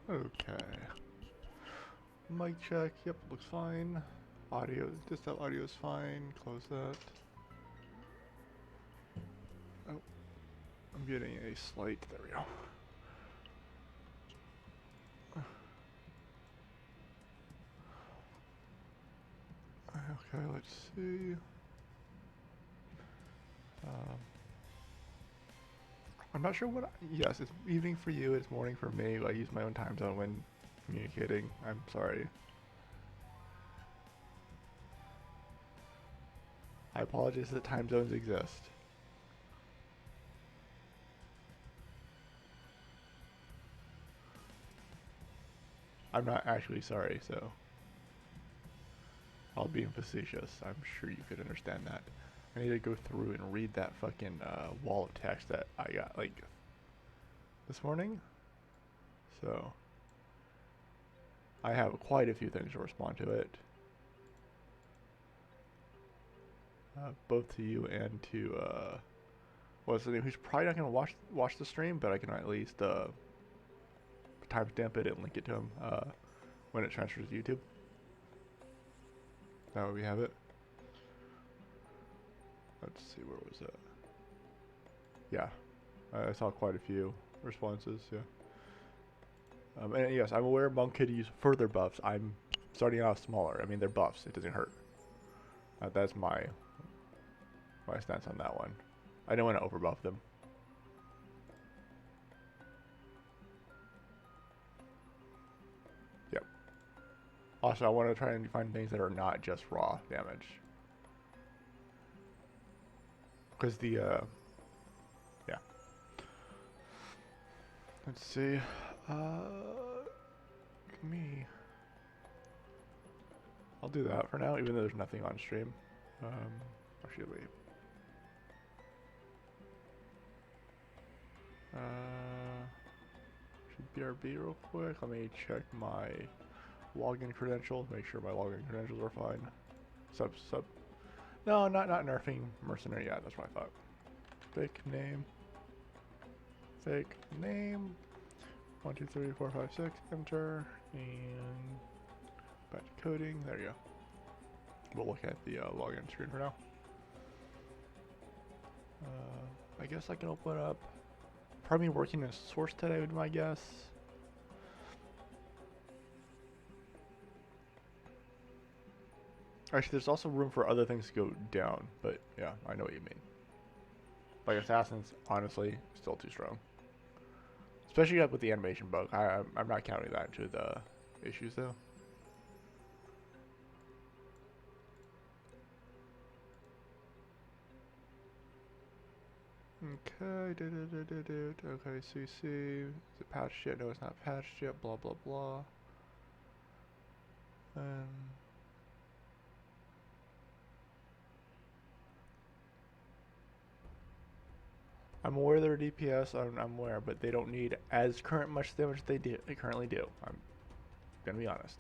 Okay. Mic check. Yep, looks fine. Audio. Desktop audio is fine. Close that. Oh, I'm getting a slight. There we go. Okay, let's see. Um, I'm not sure what. Yes, it's evening for you. It's morning for me. I use my own time zone when communicating. I'm sorry. I apologize that time zones exist. I'm not actually sorry, so I'll be facetious. I'm sure you could understand that. I need to go through and read that fucking wall of text that I got like this morning. So I have quite a few things to respond to it, both to you and to what's the name? Who's probably not gonna watch the stream, but I can at least timestamp it and link it to him when it transfers to YouTube. That way we have it. Let's see, where was that? Yeah, I saw quite a few responses. Yeah. And yes, I'm aware Monk could use further buffs. I'm starting out smaller. I mean, they're buffs. It doesn't hurt. That's my stance on that one. I don't want to overbuff them. Yep. Also, I want to try and find things that are not just raw damage. Because yeah. Let's see. Me. I'll do that for now, even though there's nothing on stream. Actually, wait. Should BRB real quick. Let me check my login credentials. Make sure my login credentials are fine. Sub. No, not nerfing mercenary. Yeah, that's what I thought. Fake name. Fake name. 1, 2, 3, 4, 5, 6. Enter and batch coding. There you go. We'll look at the login screen for now. I guess I can open up. Probably working in source today would be my guess. Actually, there's also room for other things to go down, but yeah, I know what you mean. Like Assassins, honestly, still too strong. Especially up with the animation bug. I'm not counting that into the issues though. Okay, okay, CC. Is it patched yet? No, it's not patched yet. Blah blah blah. I'm aware they're DPS. I'm aware, but they don't need as much damage they currently do. I'm gonna be honest.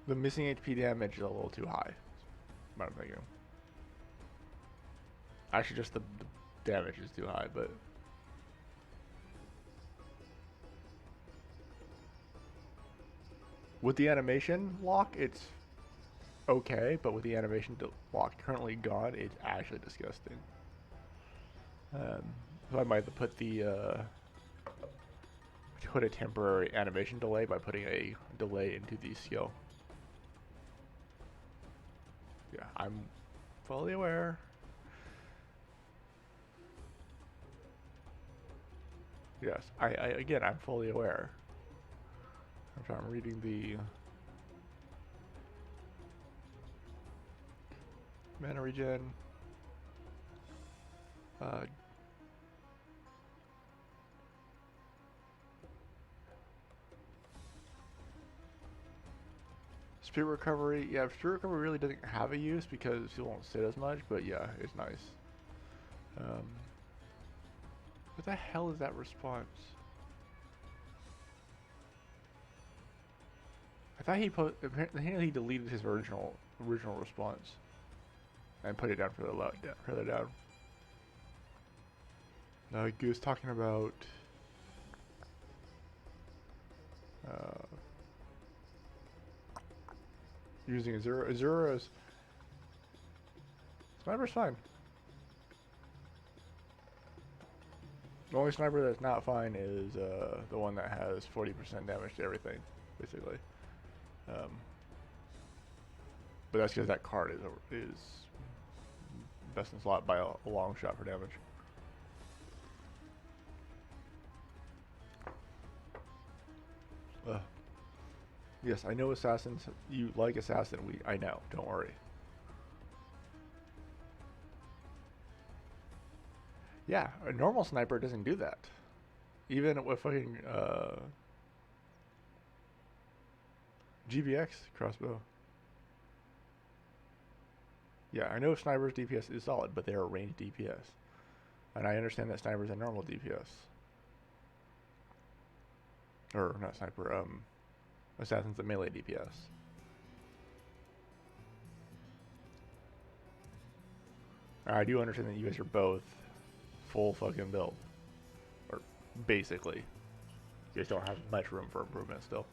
The missing HP damage is a little too high. What I'm thinking. Actually, just the damage is too high, but with the animation lock, it's okay. But with the animation lock currently gone, it's actually disgusting. So I might have to put a temporary animation delay by putting a delay into the skill. Yeah, I'm fully aware. Yes, again, I'm fully aware. I'm reading the mana regen. Spirit recovery. Yeah, spirit recovery really doesn't have a use because you won't sit as much. But yeah, it's nice. What the hell is that response? I thought apparently he deleted his original response and put it down further down. Goose talking about uh, using Azura. Azura's sniper's fine. The only sniper that's not fine is the one that has 40% damage to everything, basically. Um, but that's because that card is best in slot by a long shot for damage. Yes, I know assassins. You like assassin. I know. Don't worry. Yeah, a normal sniper doesn't do that. Even with fucking GBX crossbow. Yeah, I know snipers DPS is solid, but they are ranged DPS. And I understand that snipers are normal DPS. Or not sniper, assassin's a melee DPS. I do understand that you guys are both full fucking build. Or basically. You guys don't have much room for improvement still.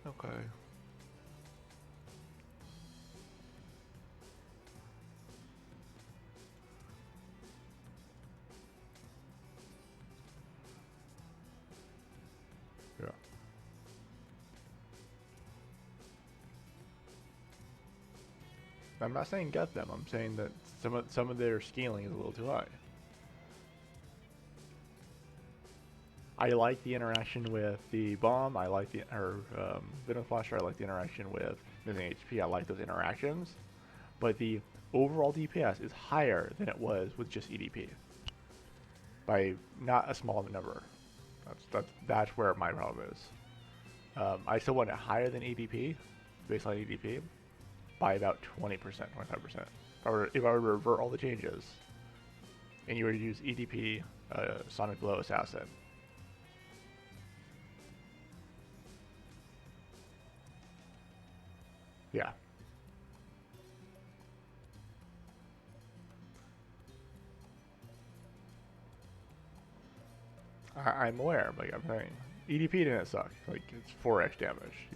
Okay. Yeah. I'm not saying gut them. I'm saying that some of their scaling is a little too high. I like the interaction with the bomb. I like the Venom Flasher. I like the interaction with missing HP. I like those interactions, but the overall DPS is higher than it was with just EDP by not a small number. That's where my problem is. I still want it higher than EDP, baseline EDP, by about 20%, 25%. If I were to revert all the changes, and you were to use EDP, Sonic Blow Assassin. Yeah. I'm aware, but I'm saying EDP didn't suck. Like, it's 4x damage.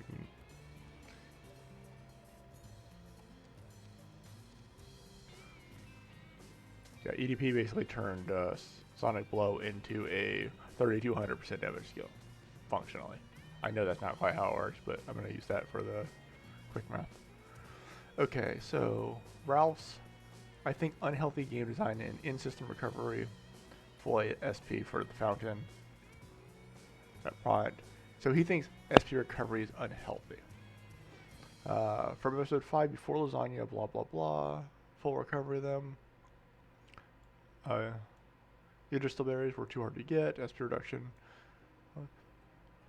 Yeah, EDP basically turned Sonic Blow into a 3200% damage skill, functionally. I know that's not quite how it works, but I'm going to use that for the quick math. Okay, so Ralph's, I think, unhealthy game design and in-system recovery, full SP for the fountain. That product. So he thinks SP recovery is unhealthy. From episode 5, before lasagna, blah blah blah, full recovery of them. Digital berries were too hard to get. SP reduction. Blah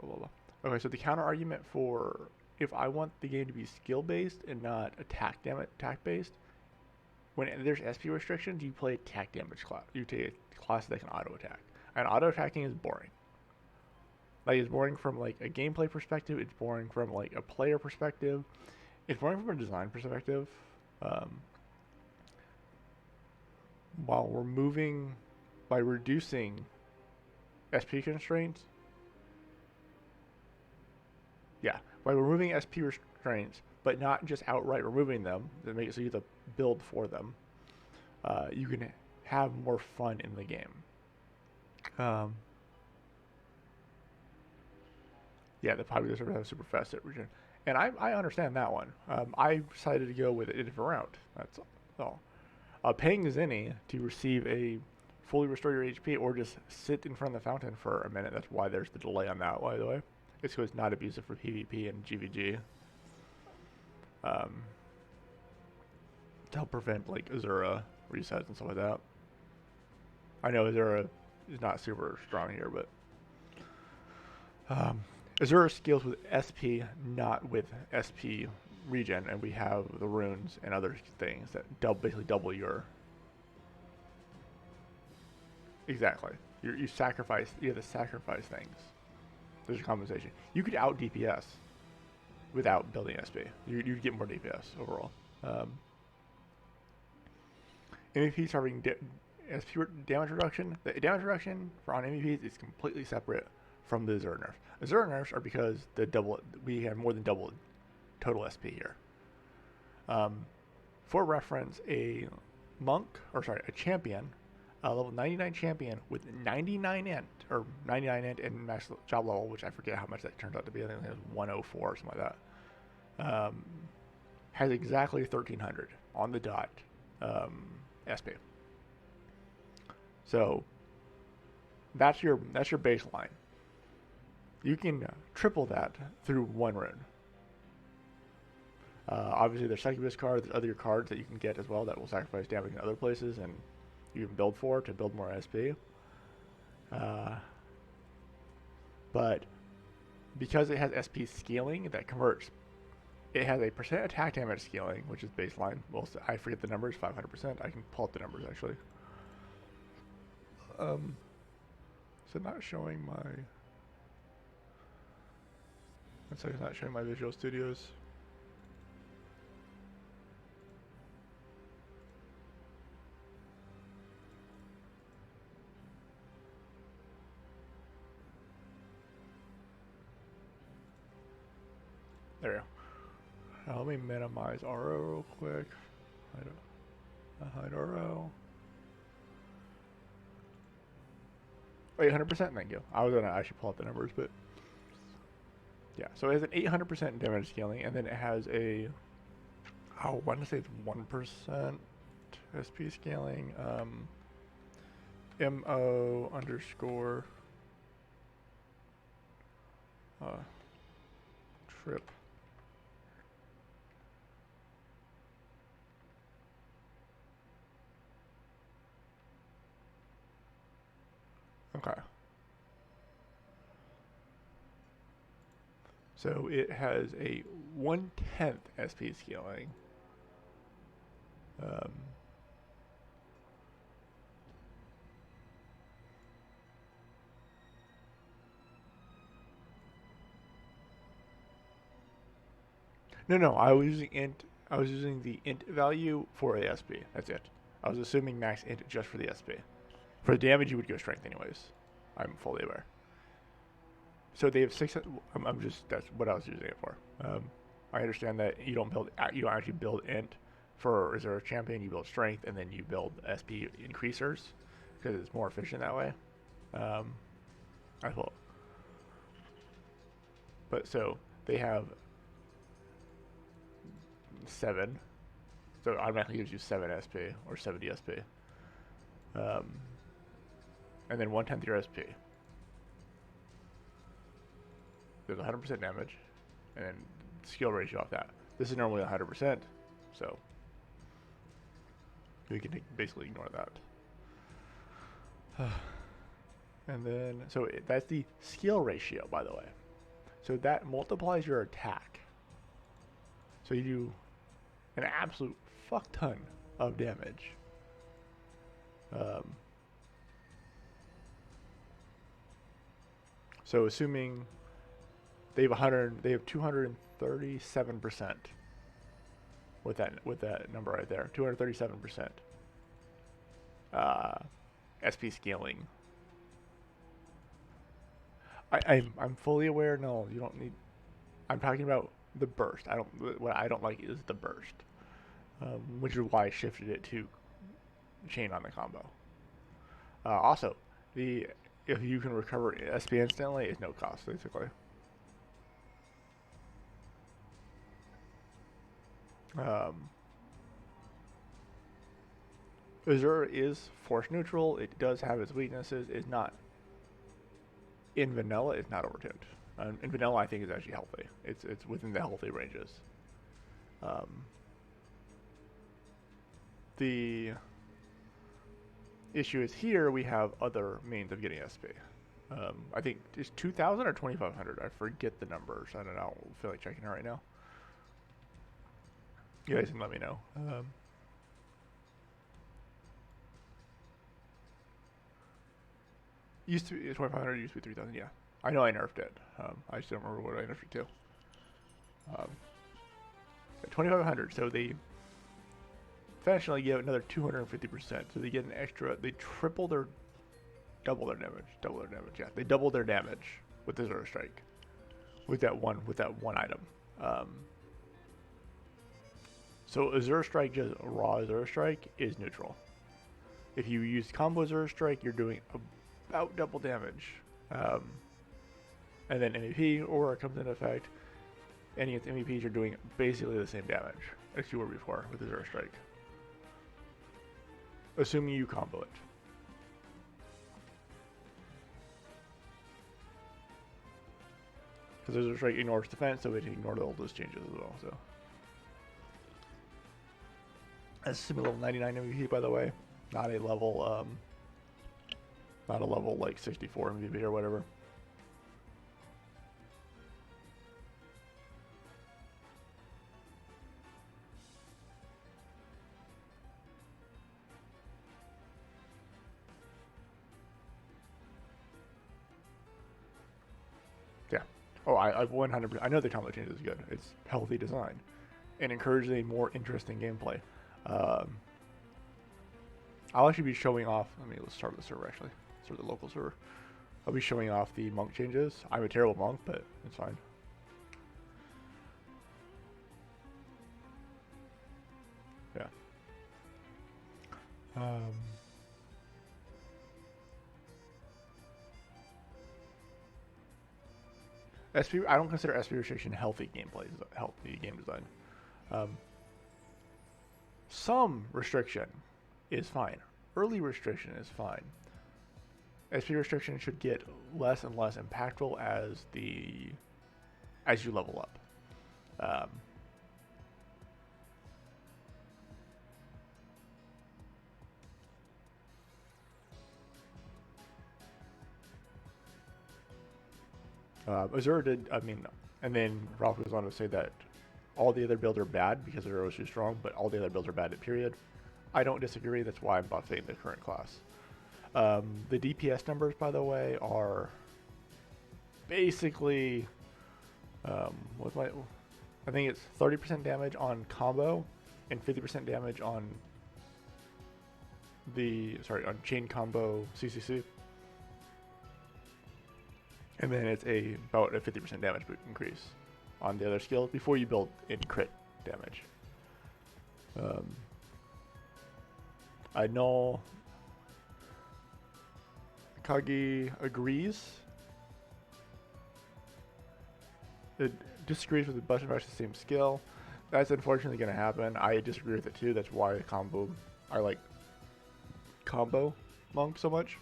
blah blah. Okay, so the counter argument for if I want the game to be skill based and not attack based, when there's SP restrictions, you play attack damage class. You take a class that can auto attack, and auto attacking is boring. Like, it's boring from like a gameplay perspective. It's boring from like a player perspective. It's boring from a design perspective. While by reducing SP constraints. Yeah, by removing SP restraints, but not just outright removing them, that make it so you have to build for them. You can have more fun in the game. Yeah, the popular server has super fast hit regen. And I understand that one. I decided to go with a different route. That's all. Paying Zinni to receive a fully restore your HP or just sit in front of the fountain for a minute. That's why there's the delay on that, by the way. It's because it's not abusive for PvP and GVG. To help prevent like Azura resets and stuff like that. I know Azura is not super strong here, but Azura scales with SP, not with SP regen, and we have the runes and other things that basically double your. Exactly. You have to sacrifice things. There's a compensation. You could out DPS without building SP. You'd get more DPS overall. MVP targeting SP damage reduction. The damage reduction for on MVPs is completely separate from the Zerg nerfs. The Zerg nerfs are because we have more than double total SP here. For reference, a champion, a level 99 champion with 99 int, or 99 int and max job level, which I forget how much that turns out to be. I think it was 104 or something like that. Has exactly 1300 on the dot SP. So that's your baseline. You can triple that through one rune. Obviously, there's Succubus cards, there's other cards that you can get as well that will sacrifice damage in other places, and you can build for to build more SP. But because it has SP scaling that converts, it has a percent attack damage scaling, which is baseline. Well, I forget the numbers, 500%. I can pull up the numbers actually. So not showing my. Looks like it's not showing my Visual Studios. There we go. Now let me minimize RO real quick. Hide RO. 800%, thank you. I was gonna actually pull up the numbers, but yeah. So it has an 800% damage scaling, and then it has a, I want to say it's 1% SP scaling. MO underscore trip. Okay. So it has a 1/10 SP scaling. No, I was using int. I was using the int value for a SP. That's it. I was assuming max int just for the SP. For the damage, you would go strength anyways. I'm fully aware. So they have 600. That's what I was using it for. I understand that you don't actually build int for reserve champion. You build strength and then you build SP increasers because it's more efficient that way. I thought. But so they have 7. So it automatically gives you 7 SP or 70 SP. And then 1/10 your SP. There's 100% damage, and then skill ratio off that. This is normally 100%, so you can basically ignore that. And then, so that's the skill ratio, by the way. So that multiplies your attack. So you do an absolute fuck ton of damage. So assuming they have 237% with that number right there, 237% SP scaling. I'm fully aware. No, you don't need. I'm talking about the burst. What I don't like is the burst, which is why I shifted it to chain on the combo. Also, if you can recover SP instantly, it's no cost basically. Azure is force neutral. It does have its weaknesses. It's not in vanilla. It's not overtuned. In vanilla, I think is actually healthy. It's within the healthy ranges. The issue is here we have other means of getting SP. I think it's 2,000 or 2,500. I forget the numbers. I don't know. I feel like checking it right now. You guys can let me know. Used to be 2,500. Used to be 3,000. Yeah, I know I nerfed it. I just don't remember what I nerfed it to. 2,500. So Conventionally, you get another 250%. So they get an extra. They double their damage. Double their damage. Yeah, they double their damage with the Zero Strike. With that one item. So a Zero Strike, just a raw Zero Strike, is neutral. If you use combo Zero Strike, you're doing about double damage. And then MEP Aura comes into effect. And against MEPs, you're doing basically the same damage as you were before with the Zero Strike. Assuming you combo it. Because Zero Strike ignores defense, so it ignored all those changes as well. So that's a level 99 MVP, by the way, not a level like 64 MVP or whatever. Yeah. Oh, I 100%. I know the combo change is good. It's healthy design, and encourages a more interesting gameplay. I'll actually be showing off. Let's start the server actually. Start the local server. I'll be showing off the monk changes. I'm a terrible monk, but it's fine. Yeah. SP. I don't consider SP restriction healthy gameplay, healthy game design. Some restriction is fine. Early restriction is fine. SP restriction should get less and less impactful as you level up. Azure did. And then Ralph goes on to say that all the other builds are bad because Azure was too strong, but all the other builds are bad. Period. I don't disagree. That's why I'm buffing the current class. The DPS numbers, by the way, are basically I think it's 30% damage on combo and 50% damage on on chain combo CCC. And then it's about a 50% damage increase on the other skills before you build in crit damage. I know Kagi agrees. It disagrees with the button mash the same skill. That's unfortunately going to happen. I disagree with it too. That's why I like combo monk so much.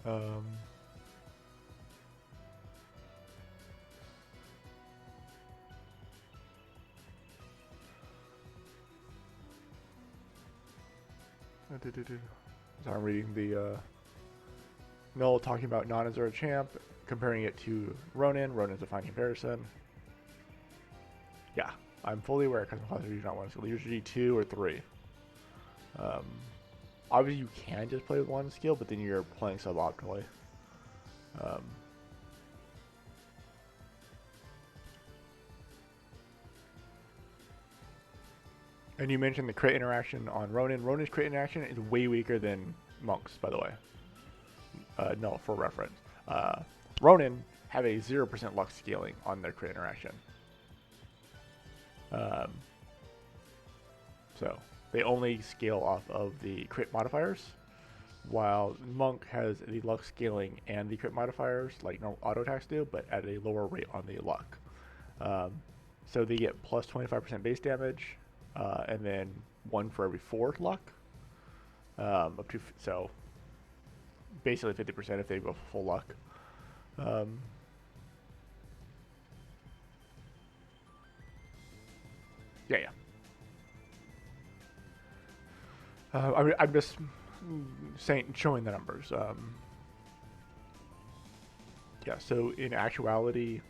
So I'm reading the Null talking about non-Azure champ, comparing it to Ronin. Ronin's a fine comparison. Yeah, I'm fully aware custom classes are usually not one skill. They're usually 2 or 3. Obviously, you can just play with one skill, but then you're playing suboptimally. And you mentioned the crit interaction on Ronin. Ronin's crit interaction is way weaker than Monk's, by the way. No, for reference. Ronin have a 0% luck scaling on their crit interaction. So they only scale off of the crit modifiers, while Monk has the luck scaling and the crit modifiers like normal auto attacks do, but at a lower rate on the luck. So they get plus 25% base damage, and then 1 for every 4 luck. So basically 50% if they go full luck. Yeah. I'm just showing the numbers. Yeah. So in actuality,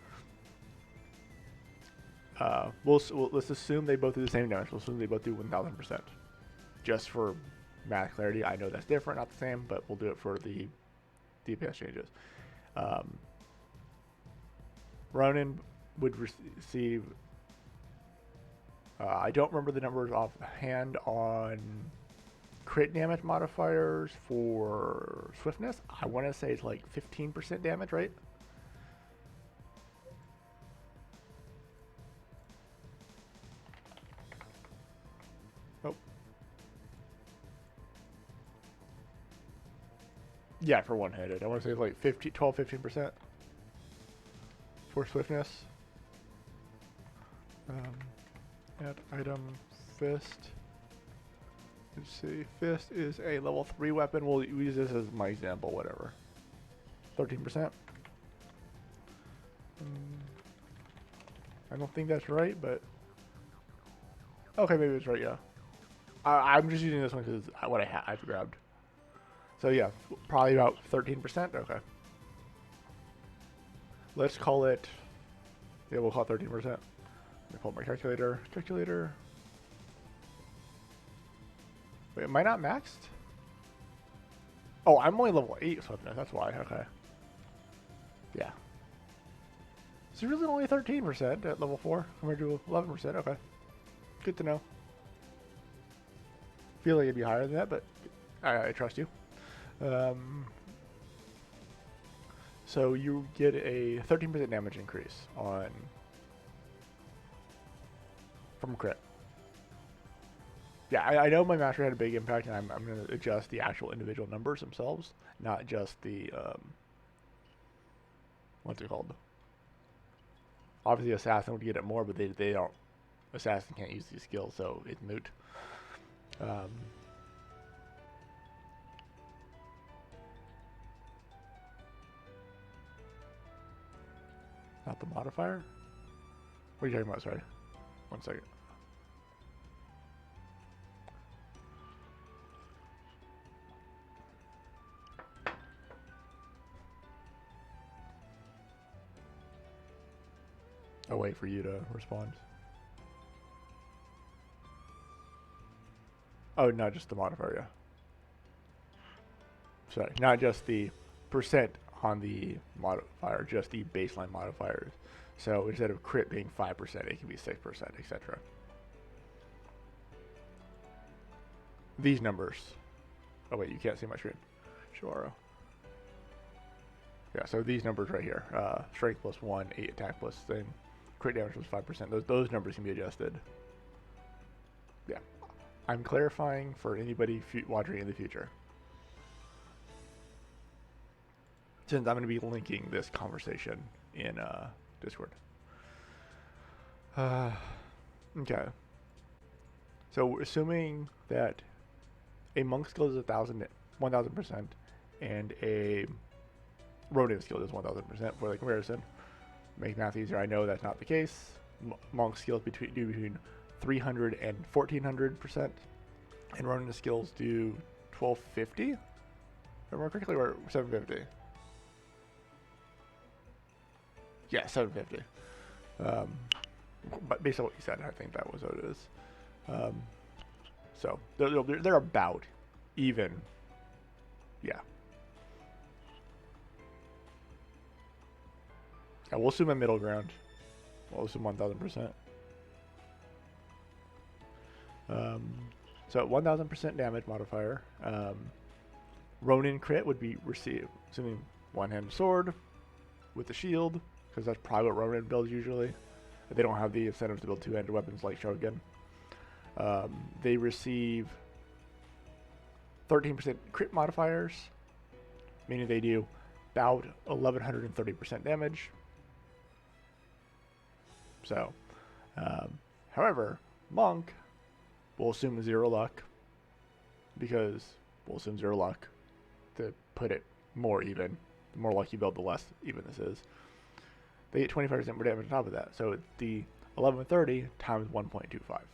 let's assume they both do the same damage. We'll assume they both do 1,000%, just for math clarity. I know that's different, not the same, but we'll do it for the DPS changes. Ronin would receive I don't remember the numbers offhand on crit damage modifiers for swiftness. I want to say it's like 15% damage, right? Oh. Yeah, for one-handed. I want to say it's like 12-15% for swiftness. Add item fist. Let's see. Fist is a level 3 weapon. We'll use this as my example, whatever. 13%. I don't think that's right, but... Okay, maybe it's right, yeah. I'm just using this one because what I've grabbed. So yeah, probably about 13%. Okay. Let's call it... Yeah, we'll call it 13%. Let me pull up my calculator. Wait, am I not maxed? Oh, I'm only level 8 swiftness, that's why, okay. Yeah. So really only 13% at level 4 compared to 11%, okay. Good to know. Feel like it'd be higher than that, but I trust you. So you get a 13% damage increase on from crit. Yeah, I know my master had a big impact, and I'm going to adjust the actual individual numbers themselves, not just the, what's it called? Obviously, Assassin would get it more, but they don't. Assassin can't use these skills, so it's moot. Not the modifier? What are you talking about? Sorry. One second. I'll wait for you to respond. Oh, not just the modifier, yeah. Sorry, not just the percent on the modifier, just the baseline modifiers. So instead of crit being 5%, it can be 6%, etc. These numbers. Oh wait, you can't see my screen. Sure. Yeah, so these numbers right here. Strength plus 1, 8 attack plus thing. Crit damage was 5%. Those numbers can be adjusted. Yeah. I'm clarifying for anybody watching in the future. Since I'm going to be linking this conversation in Discord. Okay. So we're assuming that a monk skill is 1,000%, and a Ronin skill is 1,000% for the comparison. Make math easier. I know that's not the case. Monk skills do between 300 and 1,400%, and Ronin skills do 1,250. If I remember correctly, or 750. Yeah, 750. But based on what you said, I think that was what it is. So they're about even. Yeah. Yeah, we'll assume a middle ground. We'll assume 1,000%. So 1,000% damage modifier. Ronin crit would be received, assuming one-handed sword with the shield, because that's probably what Ronin builds usually. They don't have the incentives to build two-handed weapons like Shogun. They receive 13% crit modifiers, meaning they do about 1,130% damage. So, however, Monk will assume 0 luck, because we'll assume 0 luck to put it more even. The more luck you build, the less even this is. They get 25% more damage on top of that. So it's the 1130 times 1.25.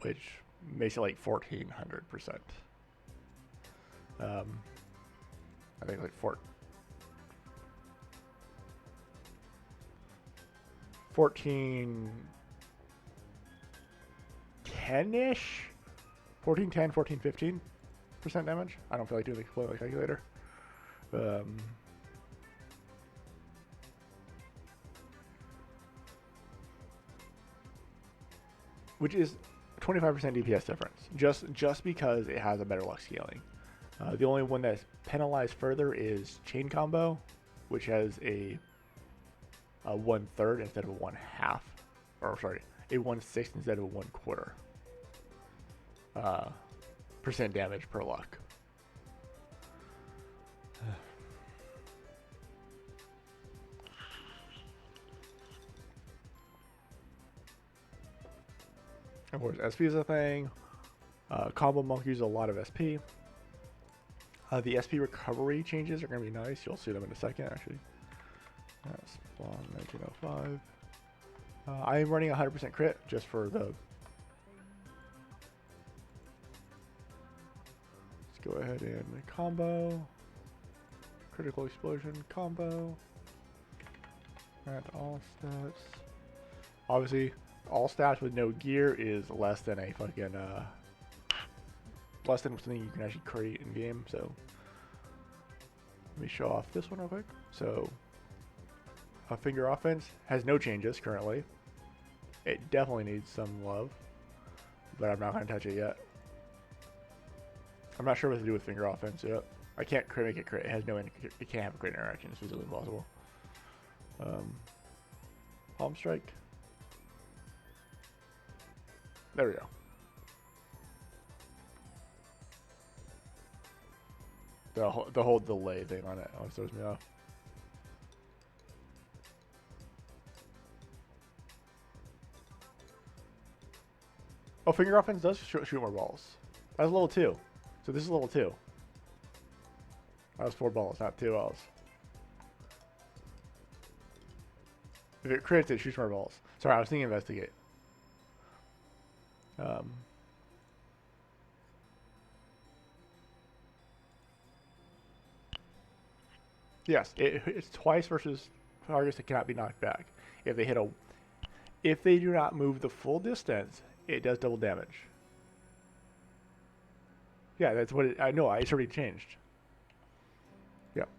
Which makes it like 1,400%. I think like 1410-ish? 1410, 1415% damage. I don't feel like doing the calculator. which is 25% DPS difference, just because it has a better luck scaling. The only one that's penalized further is chain combo, which has a 1/3 instead of a 1/2, or sorry, a 1/6 instead of a 1/4 percent damage per luck. Of course, SP is a thing. Combo Monk uses a lot of SP. The SP recovery changes are going to be nice. You'll see them in a second, actually. Spawn 1905. I am running 100% crit just for the... Let's go ahead and combo. Critical explosion combo. And all stats. Obviously, all stats with no gear is less than a fucking less than something you can actually create in game. So let me show off this one real quick. So finger offense has no changes currently. It definitely needs some love, but I'm not going to touch it yet. I'm not sure what to do with finger offense yet. I can't make it crit. It has no. It can't have a crit interaction. It's physically impossible. Palm strike. There we go. The whole delay thing on it always throws me off. Oh, finger offense does shoot more balls. That was level 2. So this is level 2. That was 4 balls, not 2 balls. If it crits, it shoots more balls. Sorry, I was thinking investigate. Yes, it's twice versus targets that cannot be knocked back. If they do not move the full distance, it does double damage. Yeah, that's what I know. It's already changed. Yep.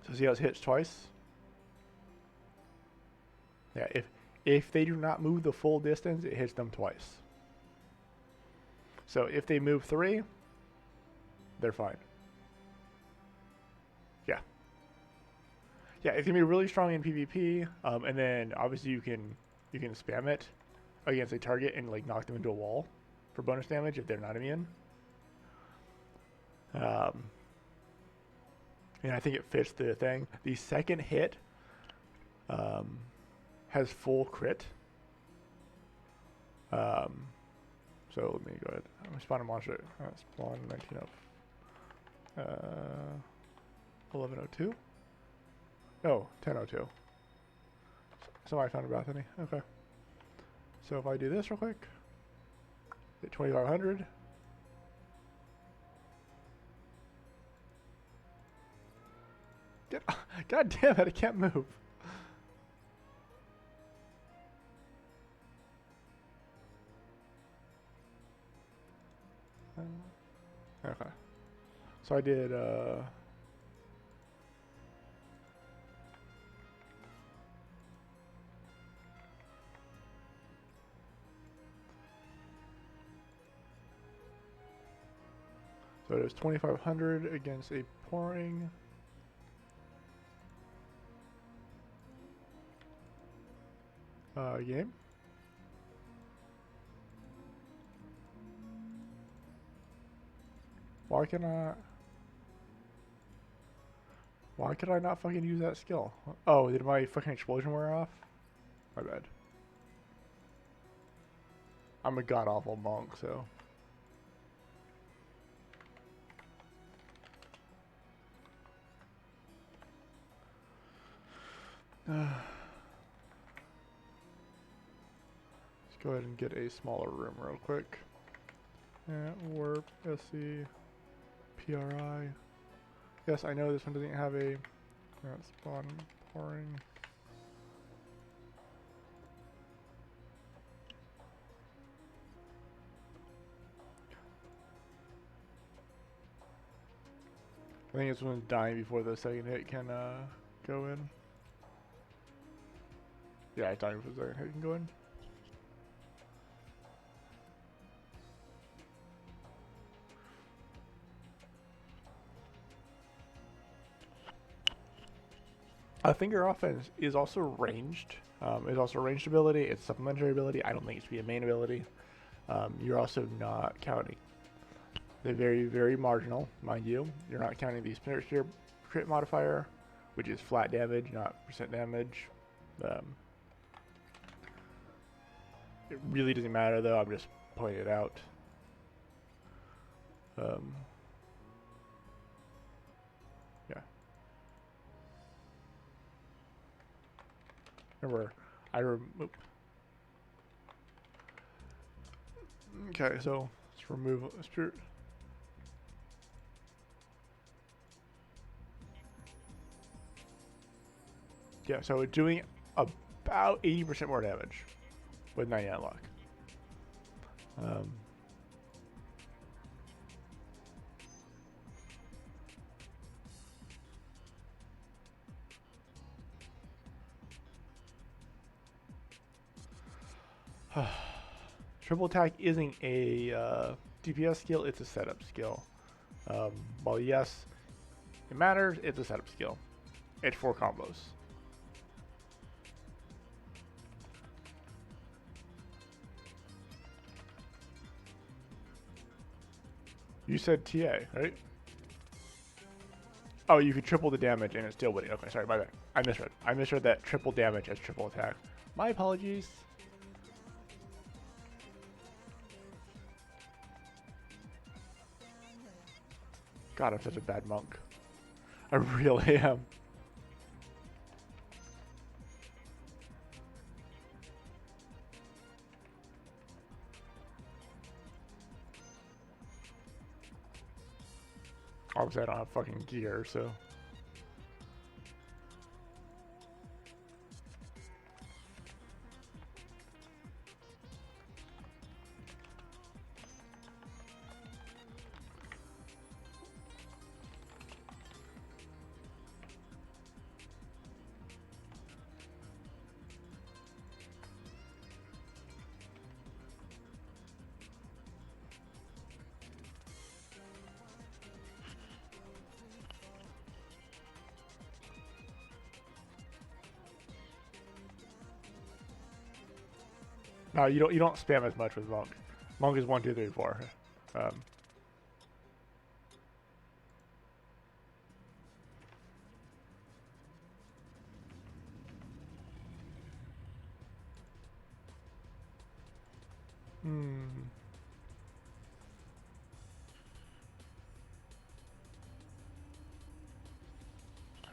So see how it hits twice? Yeah, if they do not move the full distance, it hits them twice. So if they move 3, they're fine. Yeah. Yeah, it's gonna be really strong in PvP, and then obviously you can spam it against a target and like knock them into a wall for bonus damage if they're not immune. And I think it fits the thing. The second hit has full crit. So let me go ahead. I'm gonna spawn a monster. Spawn 1102. Oh, 1002. Somebody found a balcony. Okay. So if I do this real quick, hit 2500. God damn it! I can't move. Okay. So I did. So it was 2500 against a pouring. Game. Why could I not fucking use that skill? Oh, did my fucking explosion wear off? My bad. I'm a god awful monk, so. Let's go ahead and get a smaller room real quick. Warp, SC, PRI. Yes, I know this one doesn't have a spawn pouring. I think this one's dying before the second hit can go in. Yeah, it's dying before the second hit can go in. Finger offense is also ranged. It's also a ranged ability. It's a supplementary ability. I don't think it should be a main ability. You're also not counting. They're very, very marginal, mind you. You're not counting the Spirit Spear crit modifier, which is flat damage, not percent damage. It really doesn't matter though, I'm just pointing it out. Yeah. Remember, okay, so let's remove Spirit. Yeah, so it's doing about 80% more damage with 99 luck. Triple attack isn't a DPS skill, it's a setup skill. While yes, it matters, it's a setup skill. It's 4 combos. You said TA, right? Oh, you could triple the damage and it's still winning. Okay, sorry, my bad. I misread. I misread that triple damage as triple attack. My apologies. God, I'm such a bad monk. I really am. Obviously, I don't have fucking gear, so. No, you don't spam as much with monk. Monk is 1, 2, 3, 4.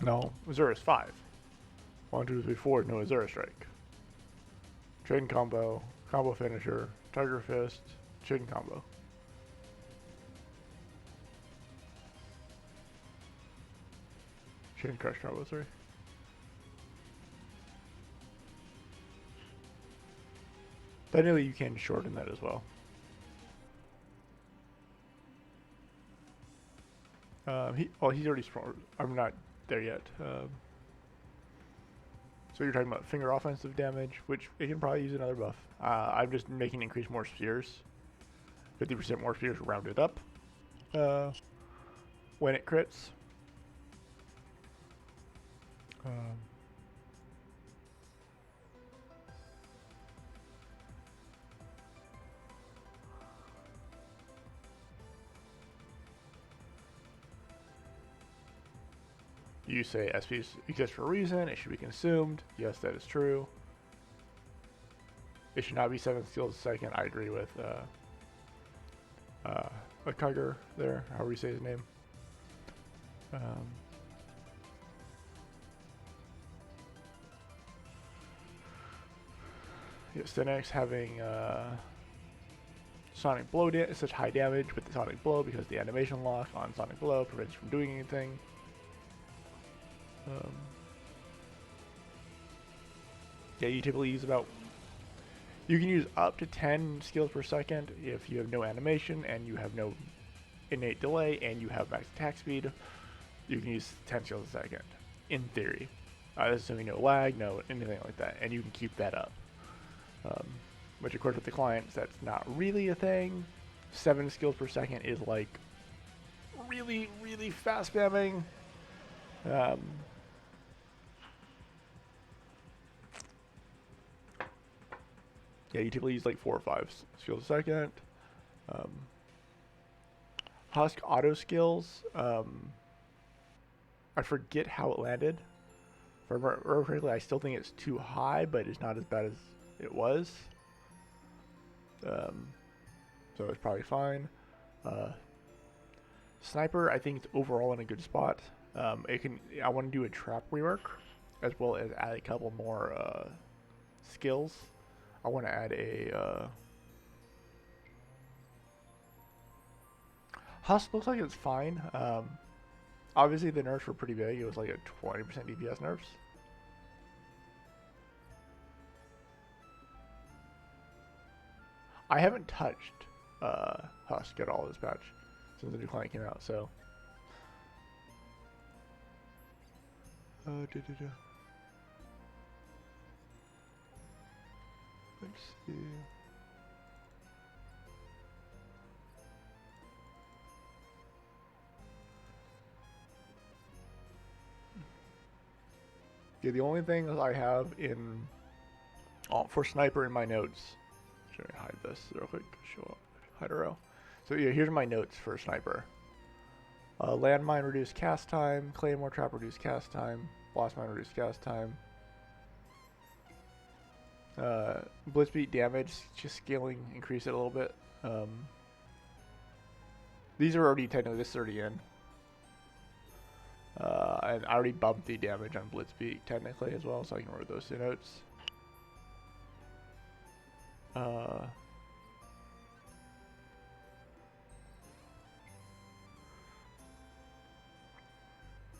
No, Azura is 5. 1, 2, 3, 4, no Azura Strike. Chain combo, combo finisher, Tiger Fist, chain combo. Chain crush combo, sorry. Technically, you can shorten that as well. He's already strong. I'm not there yet. So you're talking about finger offensive damage, which it can probably use another buff. I'm just making increase more spheres. 50% more spheres rounded up. When it crits. You say SPs exist for a reason, it should be consumed. Yes, that is true. It should not be 7 skills a second. I agree with Kugger there, however you say his name. Yeah, Stenix having Sonic Blow such high damage with the Sonic Blow because the animation lock on Sonic Blow prevents you from doing anything. Yeah, you typically use you can use up to 10 skills per second if you have no animation and you have no innate delay and you have max attack speed. You can use 10 skills a second, in theory. Assuming no lag, no anything like that, and you can keep that up. Which of course with the clients, that's not really a thing. 7 skills per second is like really, really fast spamming. Yeah, you typically use like 4 or 5 skills a second. Um, Husk auto skills. I forget how it landed. If I remember correctly, I still think it's too high, but it's not as bad as it was. So it's probably fine. Sniper, I think it's overall in a good spot. It can. I want to do a trap rework, as well as add a couple more skills. I want to add a Husk looks like it's fine. Obviously the nerfs were pretty big. It was like a 20% DPS nerfs. I haven't touched Husk at all this patch since the new client came out, so. Let's see. Yeah, the only thing I have in for sniper in my notes. Should I hide this real quick? Show up, hide a row. So yeah, here's my notes for sniper. Landmine reduced cast time, claymore trap reduced cast time, blast mine reduced cast time. Blitzbeat damage, just scaling, increase it a little bit. These are already technically, this is already in. And I already bumped the damage on Blitzbeat technically as well, so I can remove those two notes.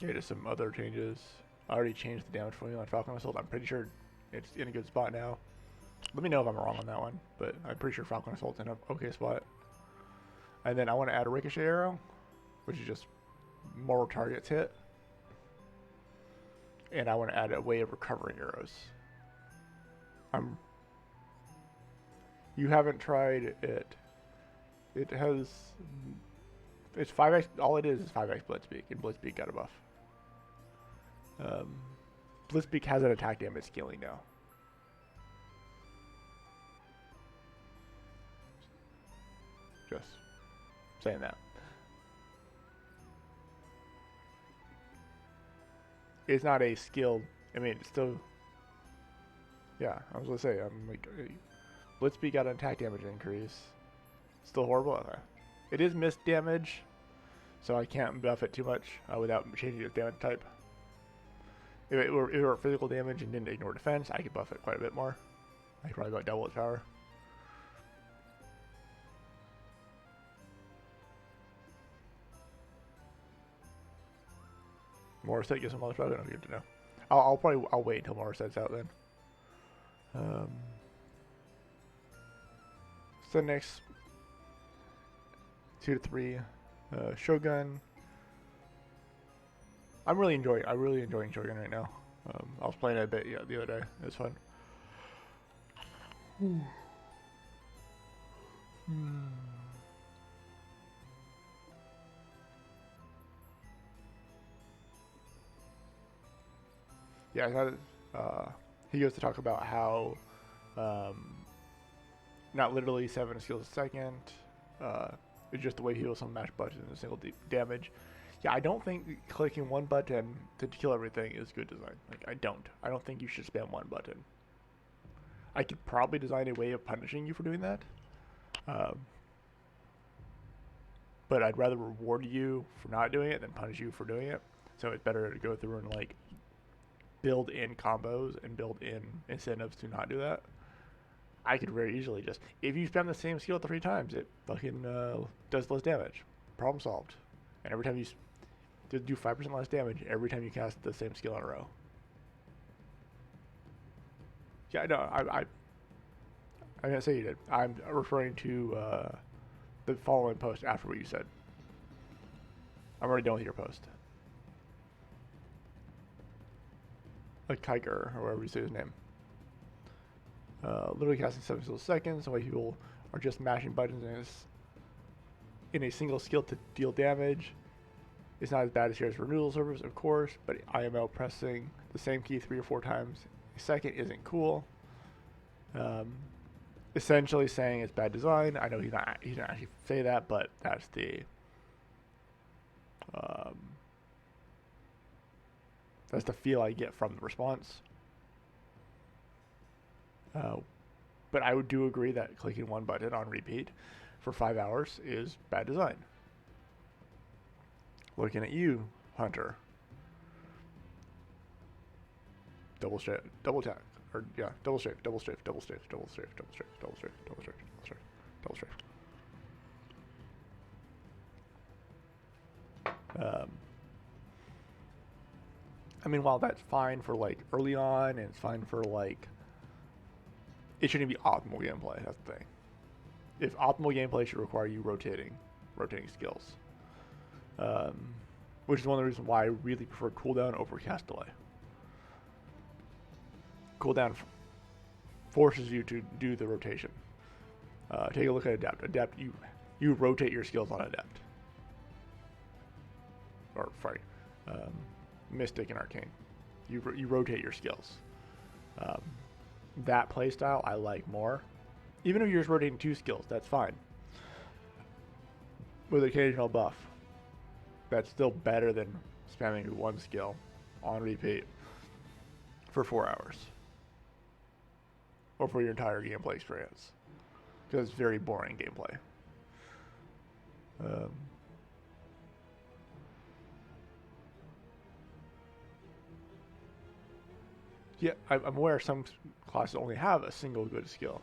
Yeah, just some other changes. I already changed the damage formula on Falcon Assault. I'm pretty sure it's in a good spot now. Let me know if I'm wrong on that one, but I'm pretty sure Falcon Assault's in an okay spot. And then I want to add a Ricochet arrow, which is just more targets hit. And I want to add a way of recovering arrows. You haven't tried it. It has... It's 5x... All it is 5x Blitzbeak, and Blitzbeak got a buff. Blitzbeak has an attack damage scaling now. Just saying that. It's not a skilled... I mean, it's still... Yeah, I was gonna say, I'm like... Blitzbeak got an attack damage increase. Still horrible? Okay. It is missed damage, so I can't buff it too much without changing its damage type. If it were physical damage and didn't ignore defense, I could buff it quite a bit more. I could probably about double its power. More set gets some other stuff. I don't get to know. I'll wait until more sets out then. So next 2 to 3 Shogun. I really enjoying Shogun right now. I was playing it a bit the other day. It was fun. Yeah, I thought he goes to talk about how not literally 7 skills a second. It's just the way he heals some mash buttons and a single damage. Yeah, I don't think clicking one button to kill everything is good design. Like, I don't think you should spam one button. I could probably design a way of punishing you for doing that. But I'd rather reward you for not doing it than punish you for doing it. So it's better to go through and like build in combos and build in incentives to not do that. I could very easily just, if you spam the same skill 3 times, it fucking does less damage. Problem solved. And every time you do 5% less damage every time you cast the same skill in a row. Yeah, no, I didn't say you did. I'm referring to the following post after what you said. I'm already done with your post. Like Kiger, or whatever you say his name. Literally casting 7 skills a second, so people are just mashing buttons in a single skill to deal damage. It's not as bad as here's renewal servers, of course, but IML pressing the same key 3 or 4 times a second isn't cool. essentially saying it's bad design. I know he didn't actually say that, but um, that's the feel I get from the response. But I would do agree that clicking one button on repeat for 5 hours is bad design. Looking at you, Hunter. Double strafe, double tack, or yeah, double strafe, double strafe, double strafe, double strafe, double strafe, double strafe, double strafe, double strafe, double strafe. I mean, while that's fine for like early on, and it's fine for like, it shouldn't be optimal gameplay. That's the thing. If optimal gameplay should require you rotating skills, which is one of the reasons why I really prefer cooldown over cast delay. Cooldown forces you to do the rotation. Take a look at Adept. Adept, you rotate your skills on Adept. Or, sorry, Mystic and Arcane. You rotate your skills. That playstyle I like more. Even if you're just rotating 2 skills, that's fine. With occasional buff, that's still better than spamming 1 skill on repeat for 4 hours. Or for your entire gameplay experience. Because it's very boring gameplay. Yeah, I'm aware some classes only have a single good skill.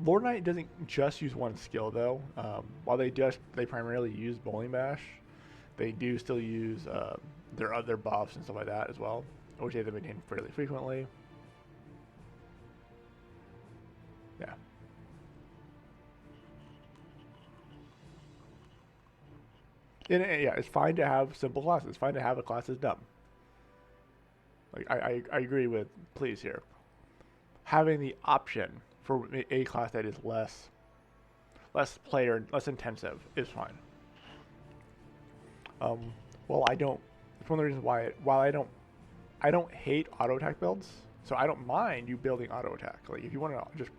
Lord Knight doesn't just use 1 skill though. While they primarily use Bowling Bash, they do still use their other buffs and stuff like that as well, which they maintain fairly frequently. Yeah. And yeah, it's fine to have simple classes. It's fine to have a class that's dumb. Like I agree with Please here. Having the option for a class that is less intensive is fine. Well, I don't. It's one of the reasons why while I don't hate auto attack builds, so I don't mind you building auto attack. Like if you want to just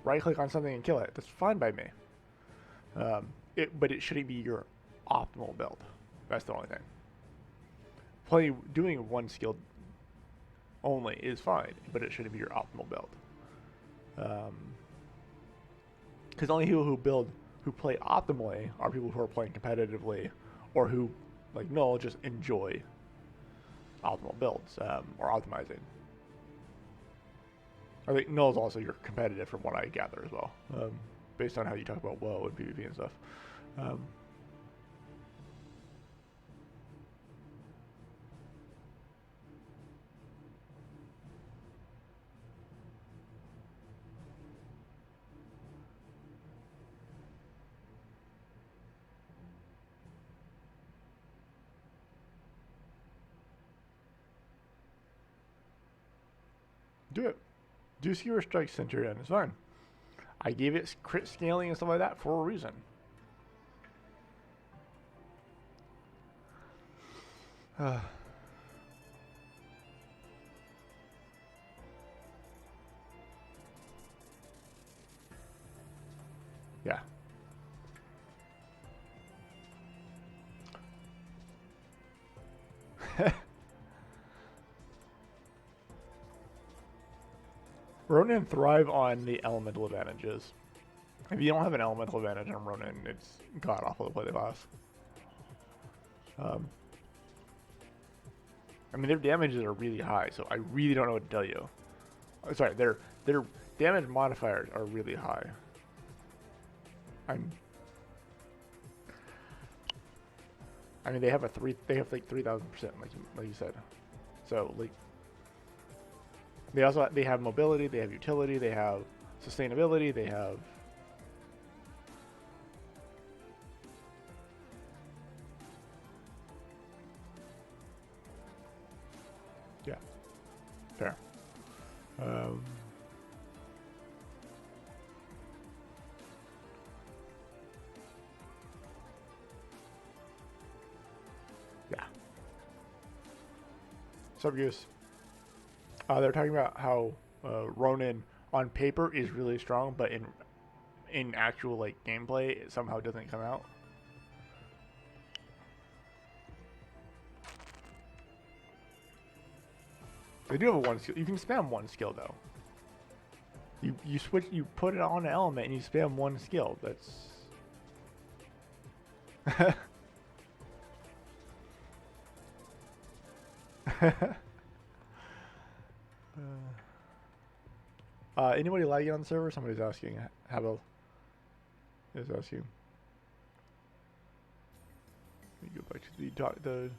right click on something and kill it, that's fine by me. But it shouldn't be your optimal build. That's the only thing. Doing 1 skill only is fine, but it shouldn't be your optimal build. Because only people who play optimally are people who are playing competitively, or who like Null just enjoy optimal builds or optimizing. I think Null is also your competitive from what I gather as well, based on how you talk about WoW and PvP and stuff. Do it. Do Skewer Strike Centurion. It's fine. I gave it crit scaling and stuff like that for a reason. Yeah. Ronin thrive on the elemental advantages. If you don't have an elemental advantage on Ronin, it's god awful to play the class. I mean, their damages are really high, so I really don't know what to tell you. Sorry, their damage modifiers are really high. I mean, they have like 3,000%, like you said. So like, they have mobility, they have utility, they have sustainability, they have. Yeah, fair. Yeah. Subgoose. They're talking about how Ronin on paper is really strong, but in actual like gameplay, it somehow doesn't come out. They do have a one skill. You can spam one skill though. You switch, you put it on an element and you spam one skill. That's anybody lagging on the server? Somebody's asking. Habel is asking. Let me go back to the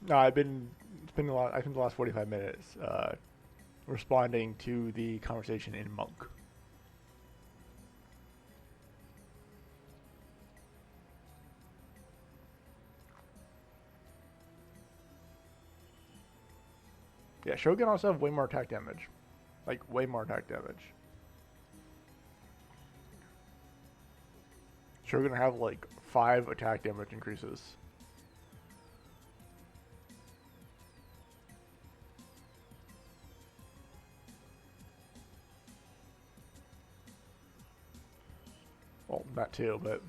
No, I've been spending a lot. I think the last 45 minutes responding to the conversation in Monk. Yeah, Shogun also have way more attack damage, like way more attack damage. Shogun have like 5 attack damage increases. Well, that too, but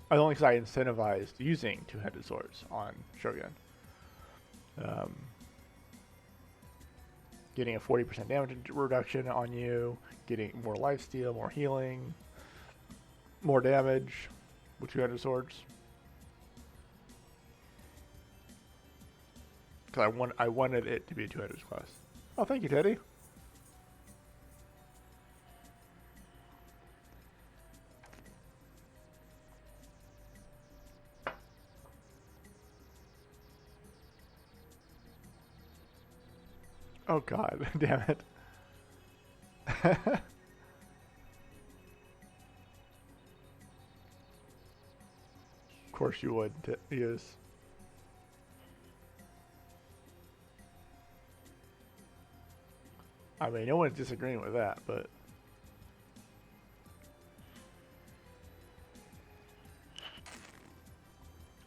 only because I incentivized using two-handed swords on Shogun. Getting a 40% damage reduction on you, getting more lifesteal, more healing, more damage with two-handed swords. Because I wanted it to be a two-handed class. Oh, thank you, Teddy. Oh god, damn it. Of course you would use. I mean, no one's disagreeing with that, but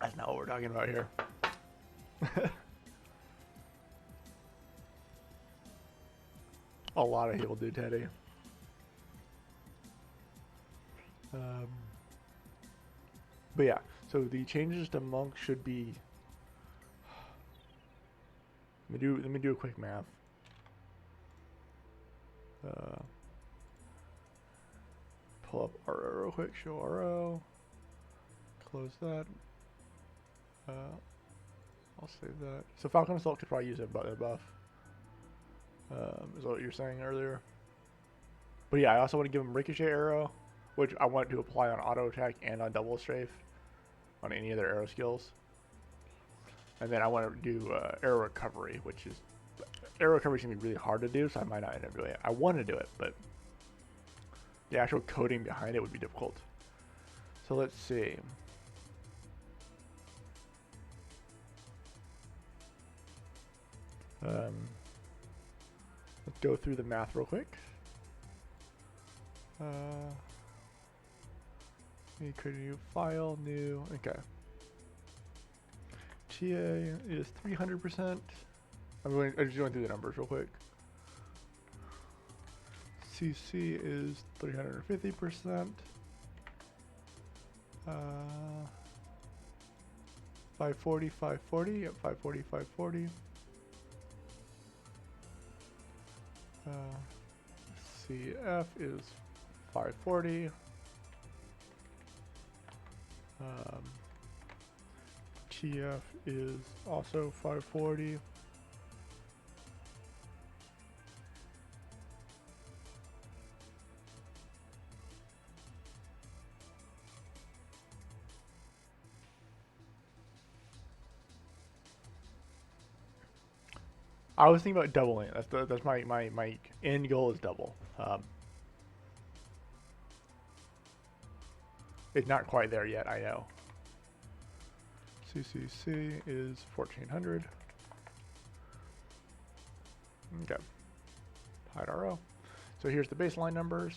that's not what we're talking about here. A lot of people do, Teddy. But yeah, so the changes to Monk should be. Let me do a quick math. Pull up RO real quick. Show RO. Close that. I'll save that. So Falcon Assault could probably use a buff. Is what you're saying earlier. But yeah, I also want to give him Ricochet Arrow, which I want to apply on auto attack and on double strafe on any of their arrow skills. And then I want to do arrow recovery, which is arrow recovery is going to be really hard to do, so I might not end up doing it. I want to do it, but the actual coding behind it would be difficult. So let's see. Let's go through the math real quick. Let me create a new file, new, okay. TA is 300%. I'm just going through the numbers real quick. CC is 350%. 540, 540, yep, 540, 540. CF is 540. TF is also 540. I was thinking about doubling it. That's my end goal is double. It's not quite there yet, I know. CCC is 1400. Okay. Hide RO. So here's the baseline numbers.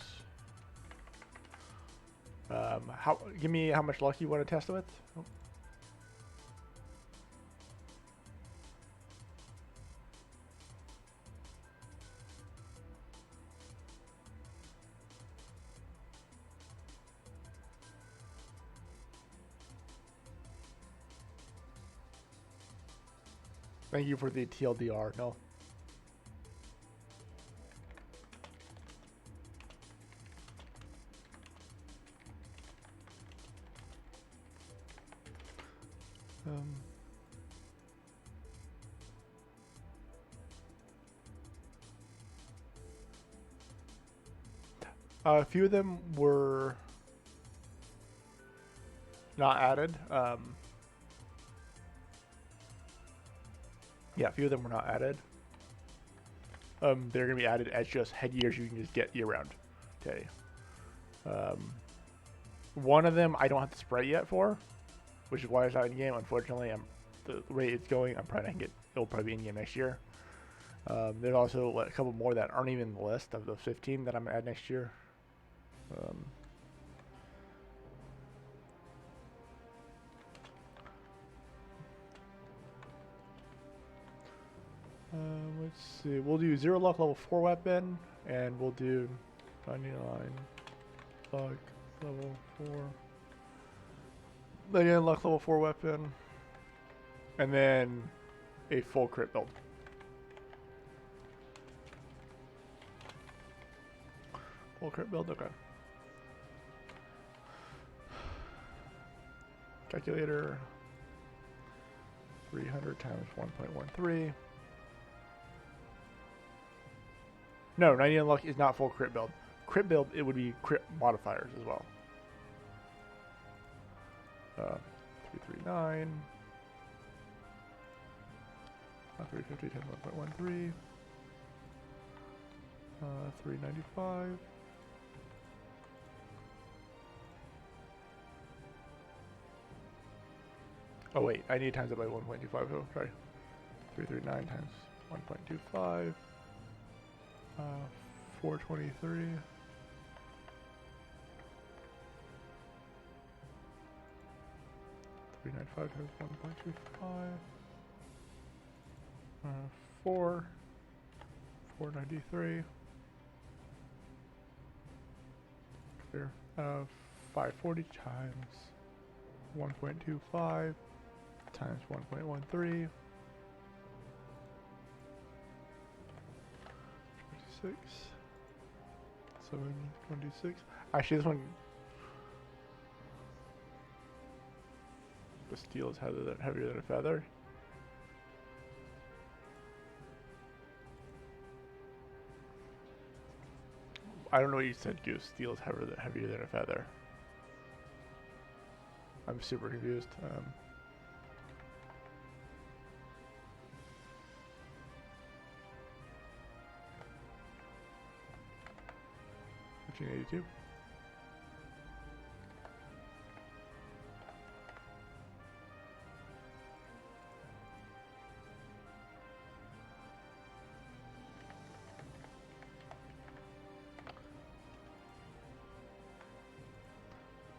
Give me how much luck you want to test with. Oh. Thank you for the TLDR. No. A few of them were not added. Yeah, a few of them were not added. They're gonna be added as just headgears you can just get year round. Okay. One of them I don't have the sprite yet for, which is why it's not in game. Unfortunately, the rate it's going, I'm probably not gonna get. It'll probably be in game next year. There's also a couple more that aren't even in the list of the 15 that I'm gonna add next year. Let's see. We'll do 0 luck level 4 weapon, and we'll do 99 luck level 4. 99 luck level 4 weapon, and then a full crit build. Full crit build, okay. Calculator. 300 times 1.13. No, 99 luck is not full crit build. Crit build, it would be crit modifiers as well. 339. 350 times 1.13. 395. Oh wait, I need to times it by 1.25. Oh, sorry. 339 times 1.25. 423. 395 times 1.25. 493. Clear. 540 times 1.25 times 1.13. 26. 726. Actually, this one. The steel is heavier than a feather. I don't know what you said, Goose. Steel is heavier than a feather. I'm super confused. 1582.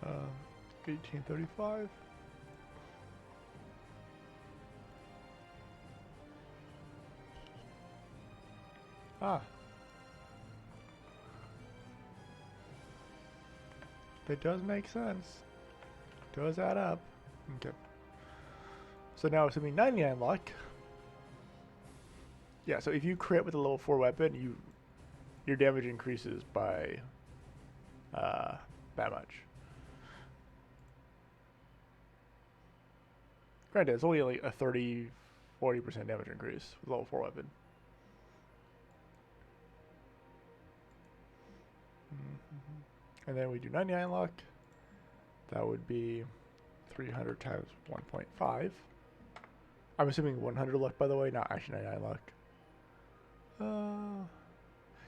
Uh, 1835. Ah. That does make sense. Does add up. Okay. So now assuming 99 luck. Yeah, so if you crit with a level 4 weapon, your damage increases by that much. Granted, it's only like a 30-40% damage increase with level 4 weapon. And then we do 99 luck. That would be 300 times 1.5. I'm assuming 100 luck, by the way, not actually 99 luck.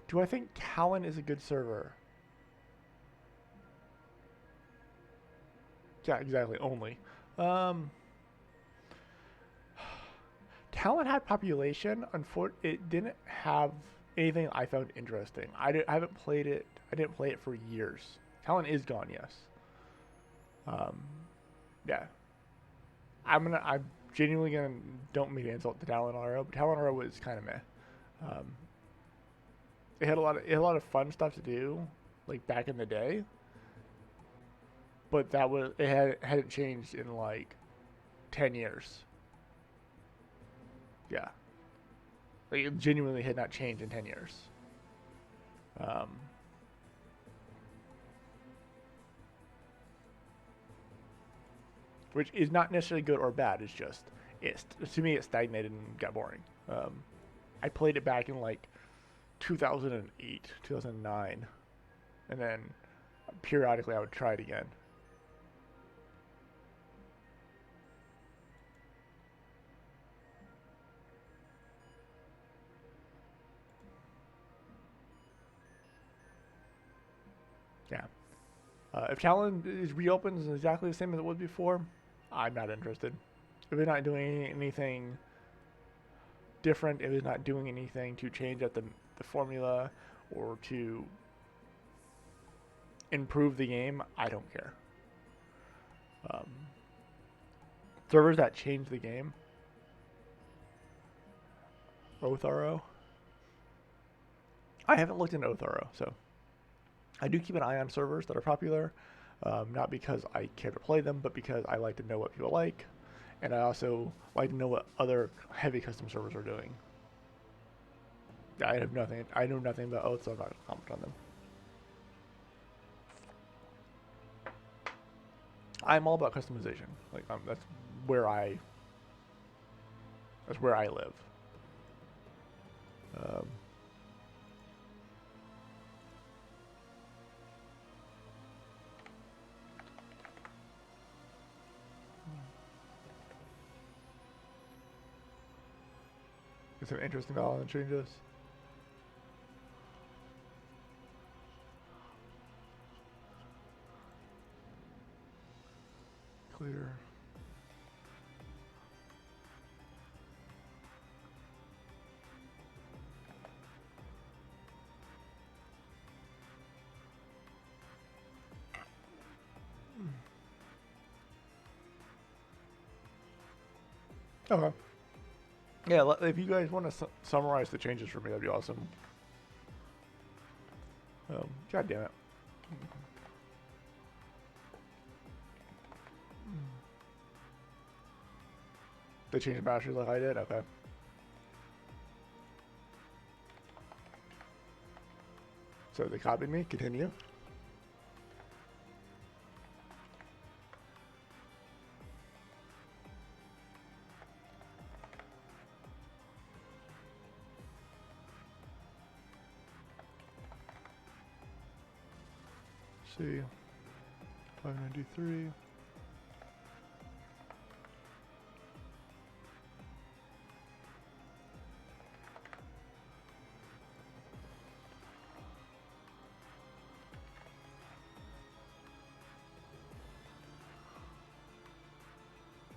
Do I think Talon is a good server? Yeah, exactly, only. Talon had population. Unfortunately, it didn't have anything I found interesting. I haven't played it. I didn't play it for years. Talon is gone, yes. Yeah. I'm genuinely gonna, don't mean to insult the Talon RO, but Talon RO was kind of meh. It had a lot of fun stuff to do, like back in the day. But hadn't changed in like 10 years. Yeah. Like, it genuinely had not changed in 10 years. Which is not necessarily good or bad. It's just, to me, it stagnated and got boring. I played it back in like 2008, 2009, and then periodically I would try it again. Yeah. If Talon reopens exactly the same as it was before, I'm not interested. If it's not doing anything different, if it's not doing anything to change up the formula or to improve the game, I don't care. Servers that change the game, Otharo. I haven't looked into Otharo, so I do keep an eye on servers that are popular, not because I care to play them, but because I like to know what people like, and I also like to know what other heavy custom servers are doing. I know nothing about Oath, so I'm not going to comment on them. I'm all about customization. Like that's where I live. Get some interesting balance changes. Clear. Okay. Yeah, if you guys want to summarize the changes for me, that'd be awesome. God damn it. They changed the battery like I did? Okay. So they copied me. Continue. See. 593.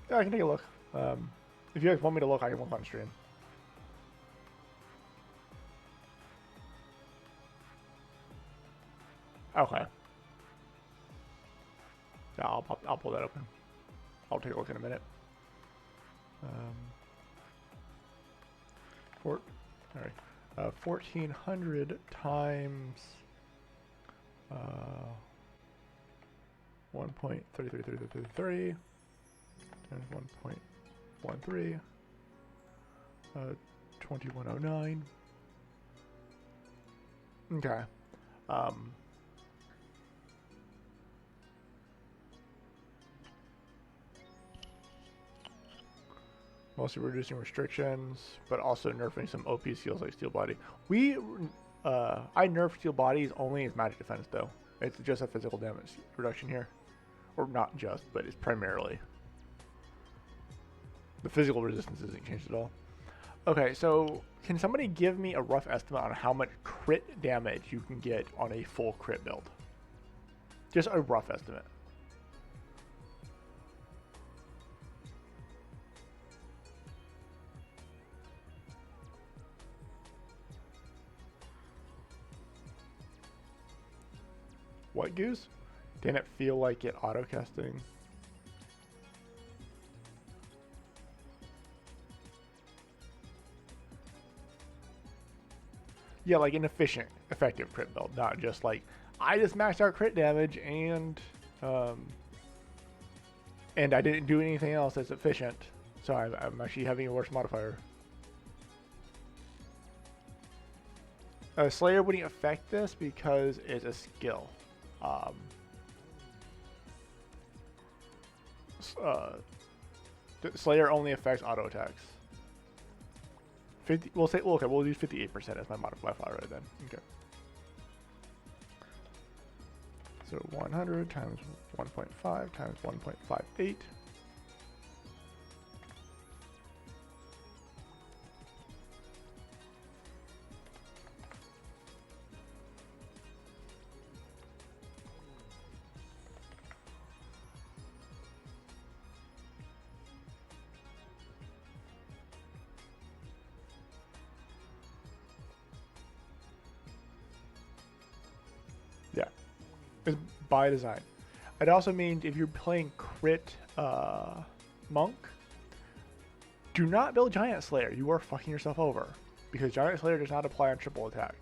Yeah, I can take a look. If you guys want me to look, I can look on stream. Okay. Yeah, I'll pull that open. I'll take a look in a minute. All right. 1400 times 1.333333 times 1.13 2109. Okay. Mostly reducing restrictions, but also nerfing some OP skills like Steel Body. I nerf Steel Bodies only as magic defense though. It's just a physical damage reduction here. Or not just, but it's primarily. The physical resistance isn't changed at all. Okay, so can somebody give me a rough estimate on how much crit damage you can get on a full crit build? Just a rough estimate. What, Goose? Didn't it feel like it auto-casting? Yeah, like an efficient, effective crit build, not just like, I just maxed out crit damage and I didn't do anything else that's efficient, so I'm actually having a worse modifier. Slayer wouldn't affect this because it's a skill. Um, Slayer only affects auto attacks. 50. We'll say. Well, okay. We'll use 58% as my modifier right then. Okay. So 100 times 1.5 times 1.58. Yeah, it's by design. It also means if you're playing crit monk, do not build Giant Slayer. You are fucking yourself over because Giant Slayer does not apply on triple attack.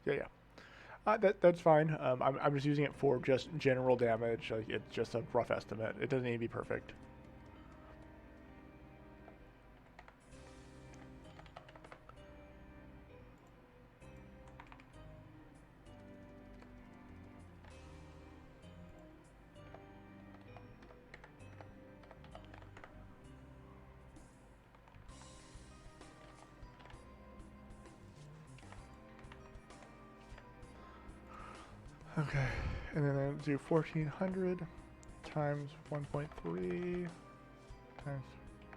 Yeah. That's fine. I'm just using it for just general damage. Like, it's just a rough estimate. It doesn't need to be perfect. Okay, and then I'll do 1400 times 1.3 times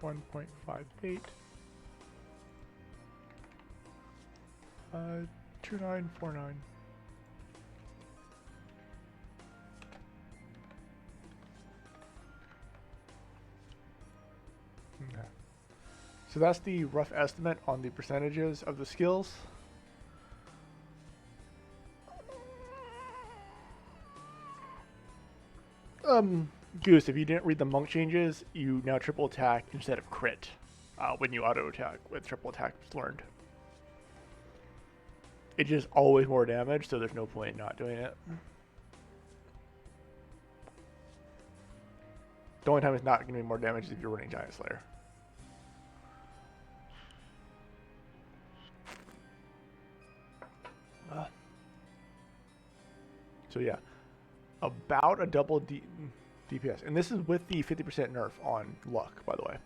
1.58. 2949. Okay. So that's the rough estimate on the percentages of the skills. Goose, if you didn't read the monk changes, you now triple attack instead of crit when you auto attack with triple attack learned. It's just always more damage, so there's no point in not doing it. The only time it's not going to be more damage is if you're running Giant Slayer. So yeah, about a double DPS. And this is with the 50% nerf on luck, by the way.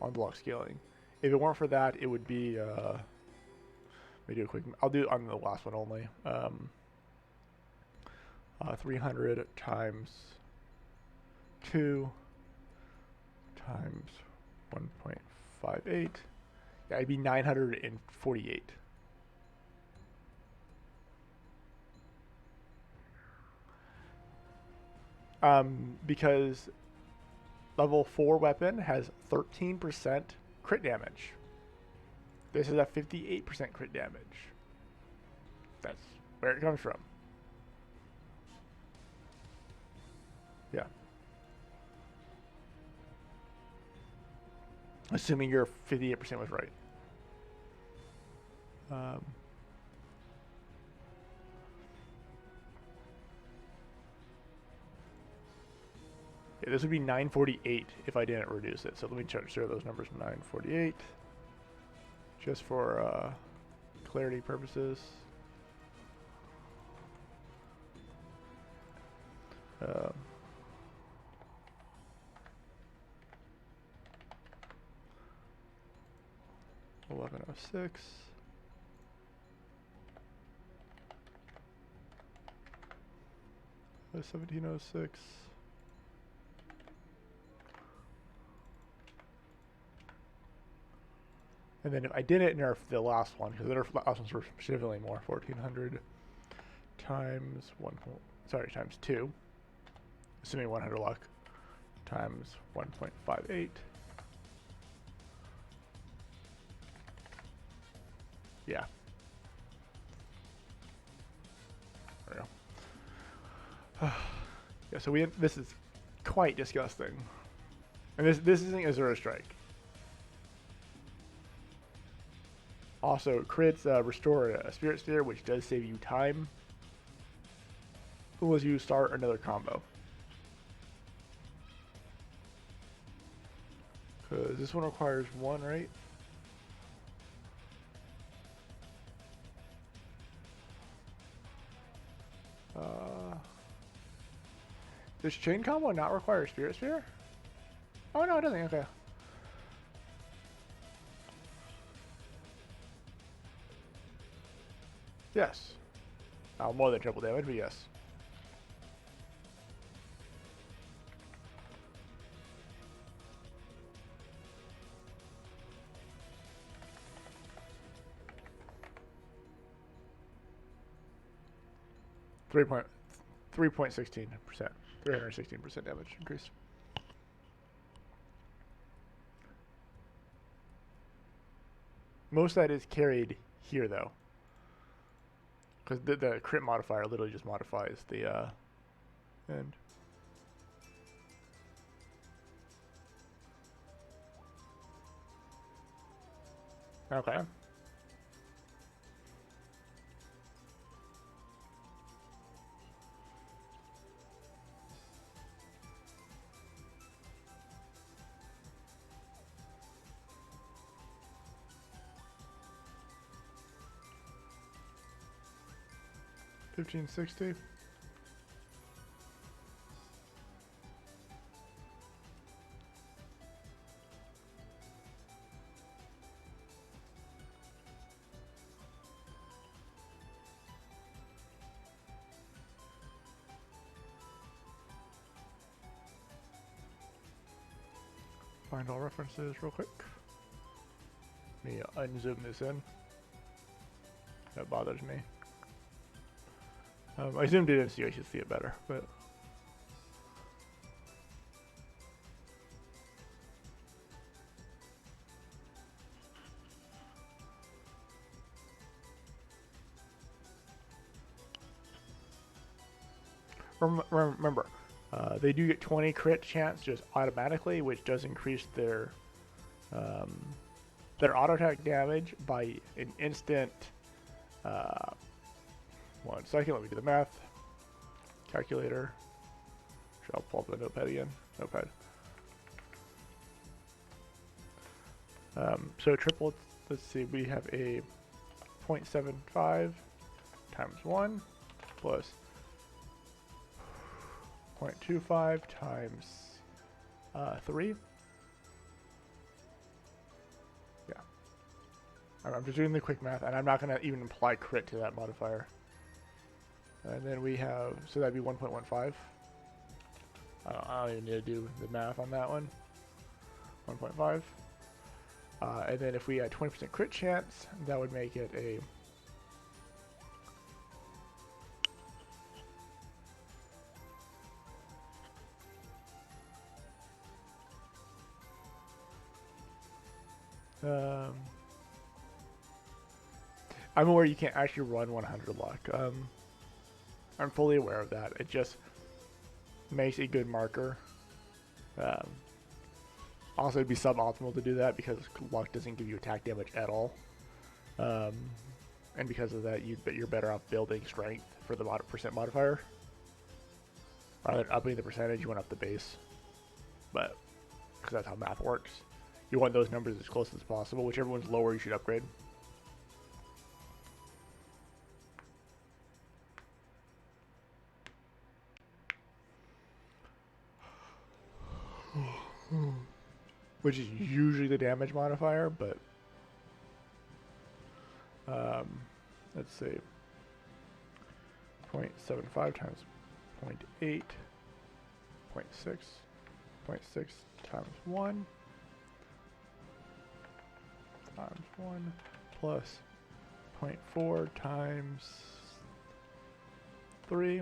On the luck scaling. If it weren't for that, it would be, let me do a quick, I'll do it on the last one only. 300 times 2 times 1.58. Yeah, it'd be 948. Because level 4 weapon has 13% crit damage. This is a 58% crit damage. That's where it comes from. Yeah. Assuming your 58% was right. Yeah, this would be 948 if I didn't reduce it. So let me share those numbers. 948, just for clarity purposes. 1106. Uh, 1706. And then if I didn't nerf the last one, because the last ones were significantly more, 1400 times times 2, assuming 100 luck, times 1.58. Yeah. There we go. Yeah, so this is quite disgusting. And this isn't Azura Strike. Also, crits restore a Spirit Sphere, which does save you time as you start another combo. Because this one requires one, right? Does Chain Combo not require Spirit Sphere? Oh no, it doesn't, okay. Yes. More than triple damage, but yes. Three point 3.16%. 316% damage increase. Most of that is carried here though. Because the crit modifier literally just modifies the end. Okay. $15.60. Find all references real quick. Let me unzoom this in. That bothers me. I zoomed it in so you guys should see it better, but remember, they do get 20 crit chance just automatically, which does increase their auto attack damage by an instant. 1 second, let me do the math. Calculator. I'll pull up the notepad again. Notepad. So triplets, let's see, we have a 0.75 times 1 plus 0.25 times 3. Yeah. I'm just doing the quick math, and I'm not going to even apply crit to that modifier. And then we have, so that'd be 1.15. I don't even need to do the math on that one. 1.5. And then if we had 20% crit chance, that would make it a I'm aware you can't actually run 100 luck. I'm fully aware of that. It just makes a good marker. Also, it'd be suboptimal to do that because luck doesn't give you attack damage at all. And because of that, you're better off building strength for the percent modifier. Rather than upping the percentage, you want up the base. But, because that's how math works. You want those numbers as close as possible. Whichever one's lower, you should upgrade. Which is usually the damage modifier, but let's see, 0.75 times 0.8, 0.6, 0.6 times 1 times 1 plus 0.4 times 3.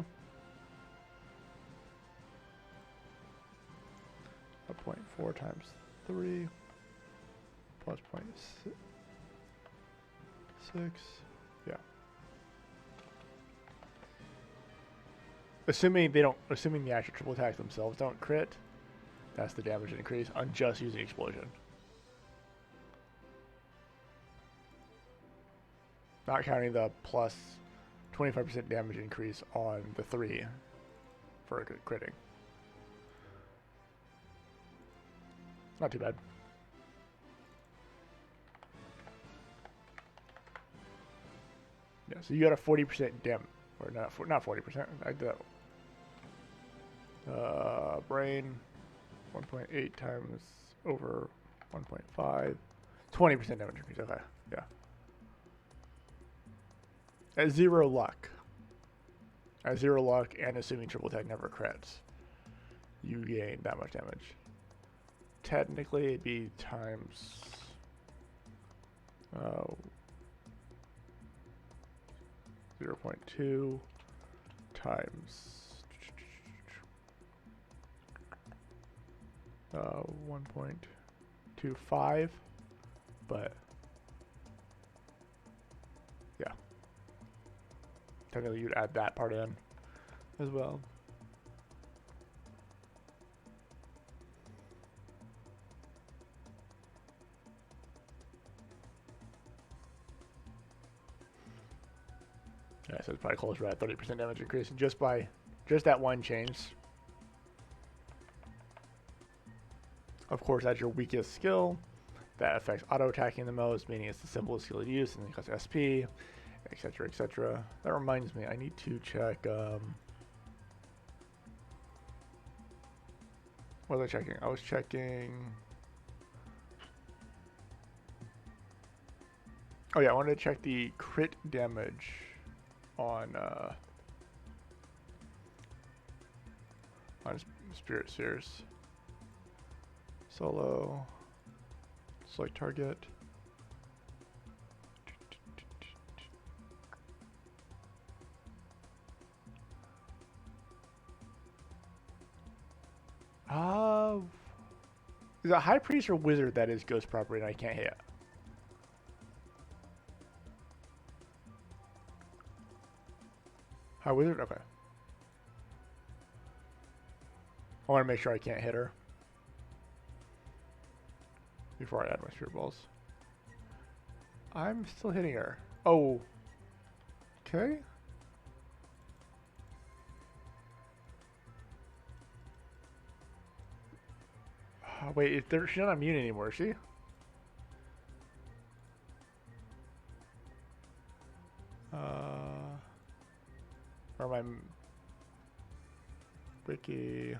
0.4 times 3 plus 0.6, yeah. Assuming the actual triple attacks themselves don't crit, that's the damage increase on just using explosion. Not counting the plus 25% damage increase on the 3 for critting. Not too bad. Yeah, so you got a 40% dam, or not 40%. I did that. Brain, 1.8 times over 1.5, 20% damage increase. Okay, yeah. At 0 luck. At 0 luck, and assuming triple attack never crits, you gain that much damage. Technically, it'd be times 0.2 times 1.25, but yeah, technically you'd add that part in as well. Yeah, so it's probably closer to that 30% damage increase just that one change. Of course, that's your weakest skill. That affects auto attacking the most, meaning it's the simplest skill to use, and then it costs SP, etc., etc. That reminds me, I need to check. What was I checking? I was checking. Oh yeah, I wanted to check the crit damage on Spirit Seers. Solo. Select target. Is it High Priest or Wizard that is Ghost property and I can't hit? High Wizard? Okay. I want to make sure I can't hit her before I add my Spirit Balls. I'm still hitting her. Oh. Okay. Wait, she's not immune anymore, is she? Or am I... Wiki...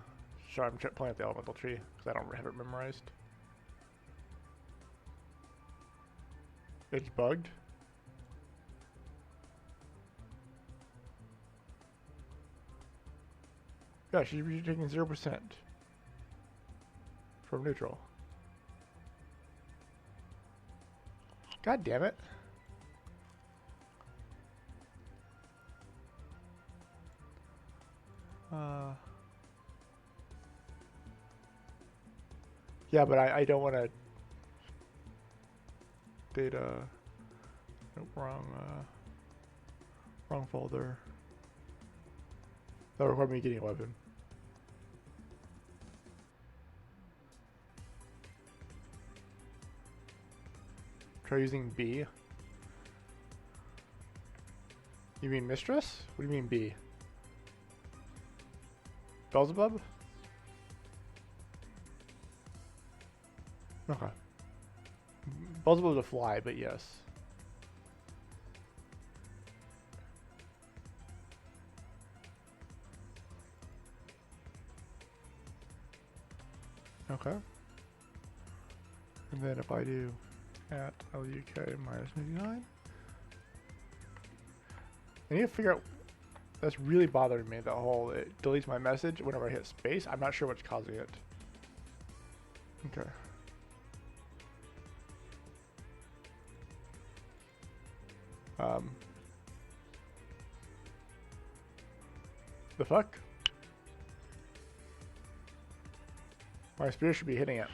Sorry, I'm playing with the elemental tree, because I don't have it memorized. It's bugged? Yeah, she's taking 0% from neutral. God damn it. Yeah, but I don't want to data. Nope, wrong folder. That required me getting a weapon. Try using B. You mean Mistress? What do you mean B? Beelzebub? Okay. Beelzebub's a fly, but yes. Okay. And then if I do at LUK minus 99, I need to figure out. That's really bothering me. The whole it deletes my message whenever I hit space. I'm not sure what's causing it. Okay. The fuck? My spear should be hitting it.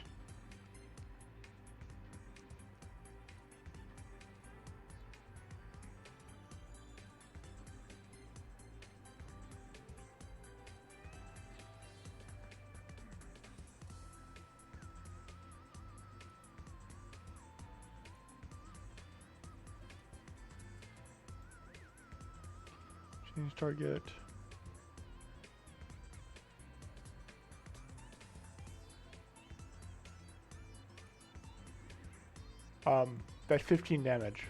Change target. That's 15 damage.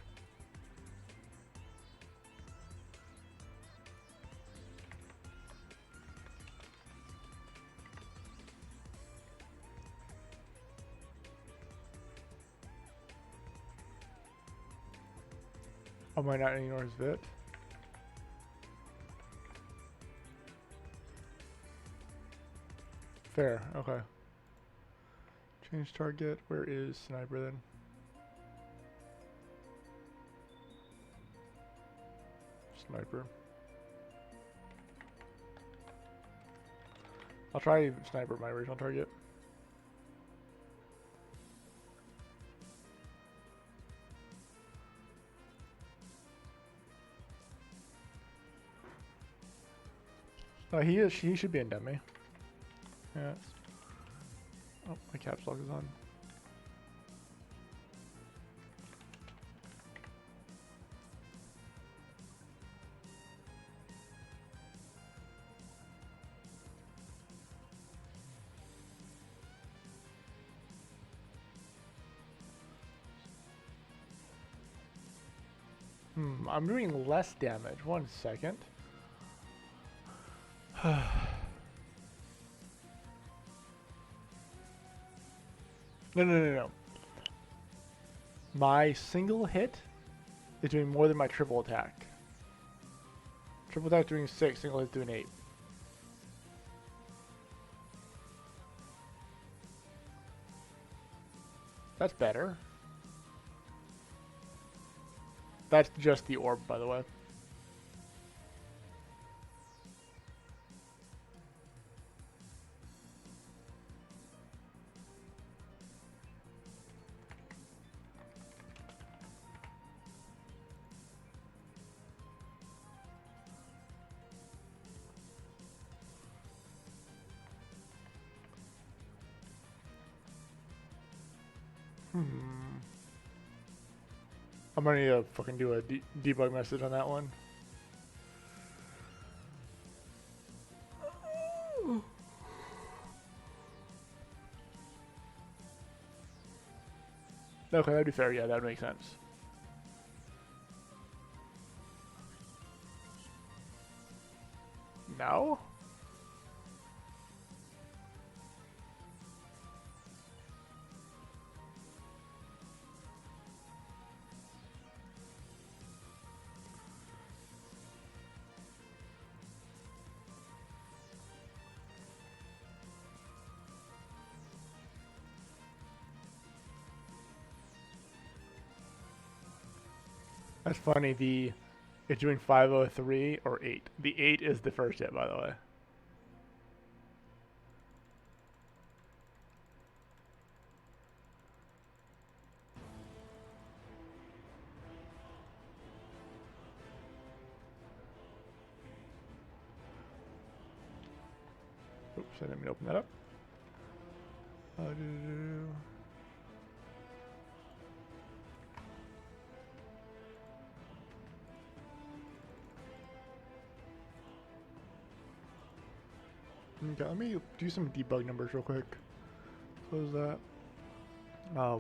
Oh, might not ignore his VIT. Fair, okay. Change target. Where is sniper then? Sniper. I'll try sniper my original target. Oh, he should be in demi. Yeah. Oh, my caps lock is on. I'm doing less damage. 1 second. No. My single hit is doing more than my triple attack. Triple attack doing 6, single hit doing 8. That's better. That's just the orb, by the way. I'm gonna need to fucking do a debug message on that one. Okay, that'd be fair. Yeah, that would make sense. No? That's funny. It's doing 503 or 8. The 8 is the first hit, by the way. Oops, I didn't mean to open that up. Okay, let me do some debug numbers real quick. Close that.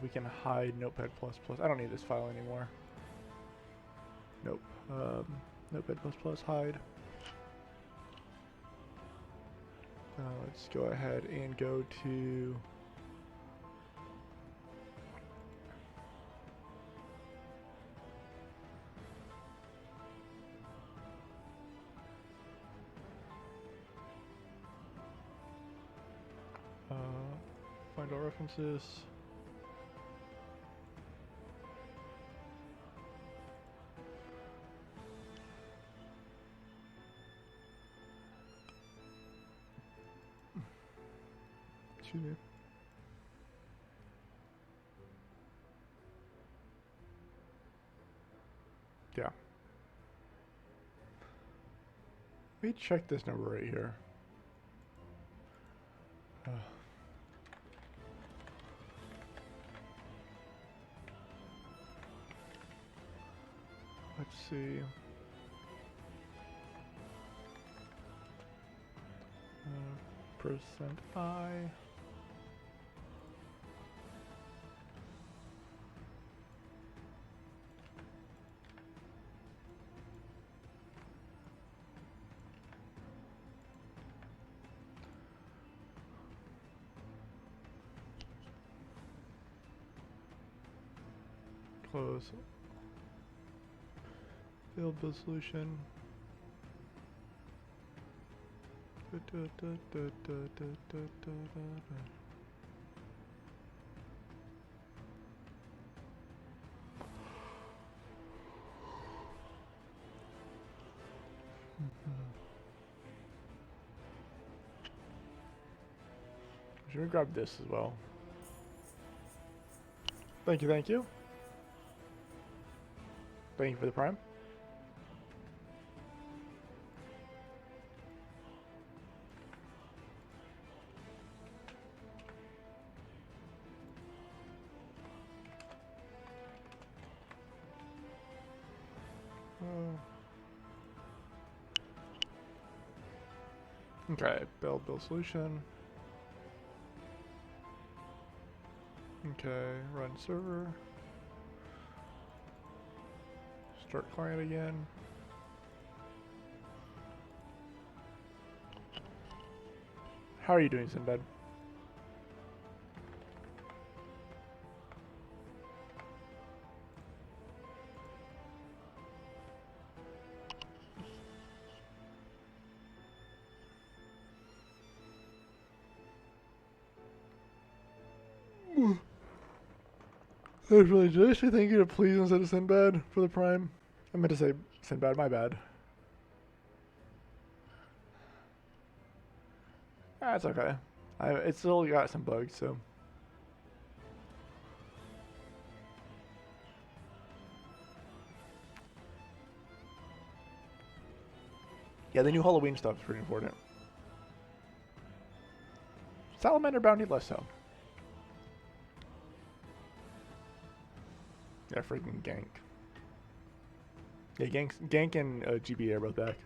We can hide Notepad++. I don't need this file anymore. Nope. Notepad++ hide. Let's go ahead and go to find all references. Excuse me. Yeah. Let me check this number right here. Let's see. percent I. Close. Build the solution. Should we grab this as well? Thank you, thank you. Thank you for the prime. Okay, build solution. Okay, run server. Start client again. How are you doing, Sinbad? Actually, did I say thank you to Please instead of Sinbad for the prime? I meant to say Sinbad, my bad. That's okay. It's still got some bugs, so. Yeah, the new Halloween stuff is pretty important. Salamander bounty less so. Yeah, freaking gank. Yeah, gank and GBA are both back.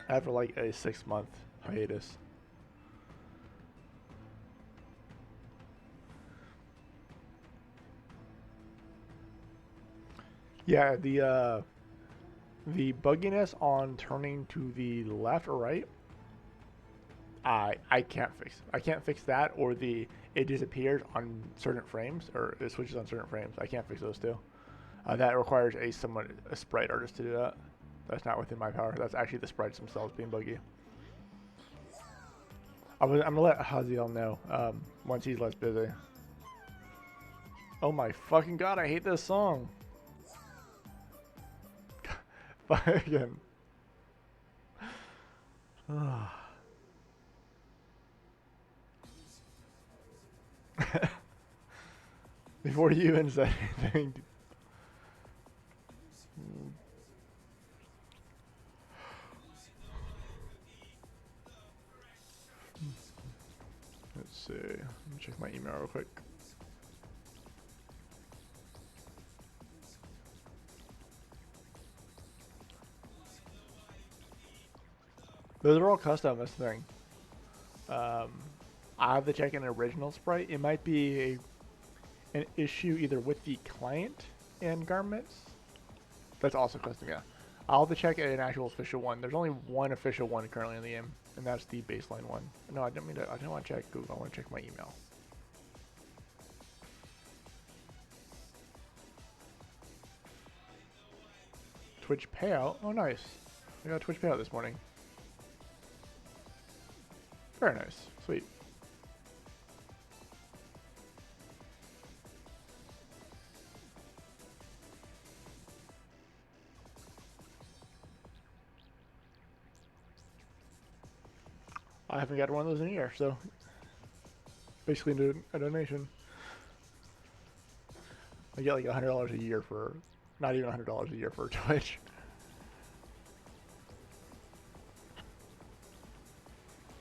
After like a 6-month hiatus. Yeah, the bugginess on turning to the left or right, I can't fix. I can't fix that, or it disappears on certain frames, or it switches on certain frames. I can't fix those two. That requires a sprite artist to do that. That's not within my power. That's actually the sprites themselves being buggy. I'm gonna let Haziel know once he's less busy. Oh my fucking god! I hate this song. Again. Before you even said anything. Let's see. Let me check my email real quick. Those are all custom, that's the thing. I have to check an original sprite. It might be an issue either with the client and garments. That's also custom, yeah. I'll have to check an actual official one. There's only one official one currently in the game, and that's the baseline one. No, I didn't mean to. I didn't want to check Google. I want to check my email. Twitch payout. Oh, nice. I got a Twitch payout this morning. Very nice. Sweet. I haven't got one of those in a year, so basically a donation. I get like $100 a year for, not even $100 a year for Twitch.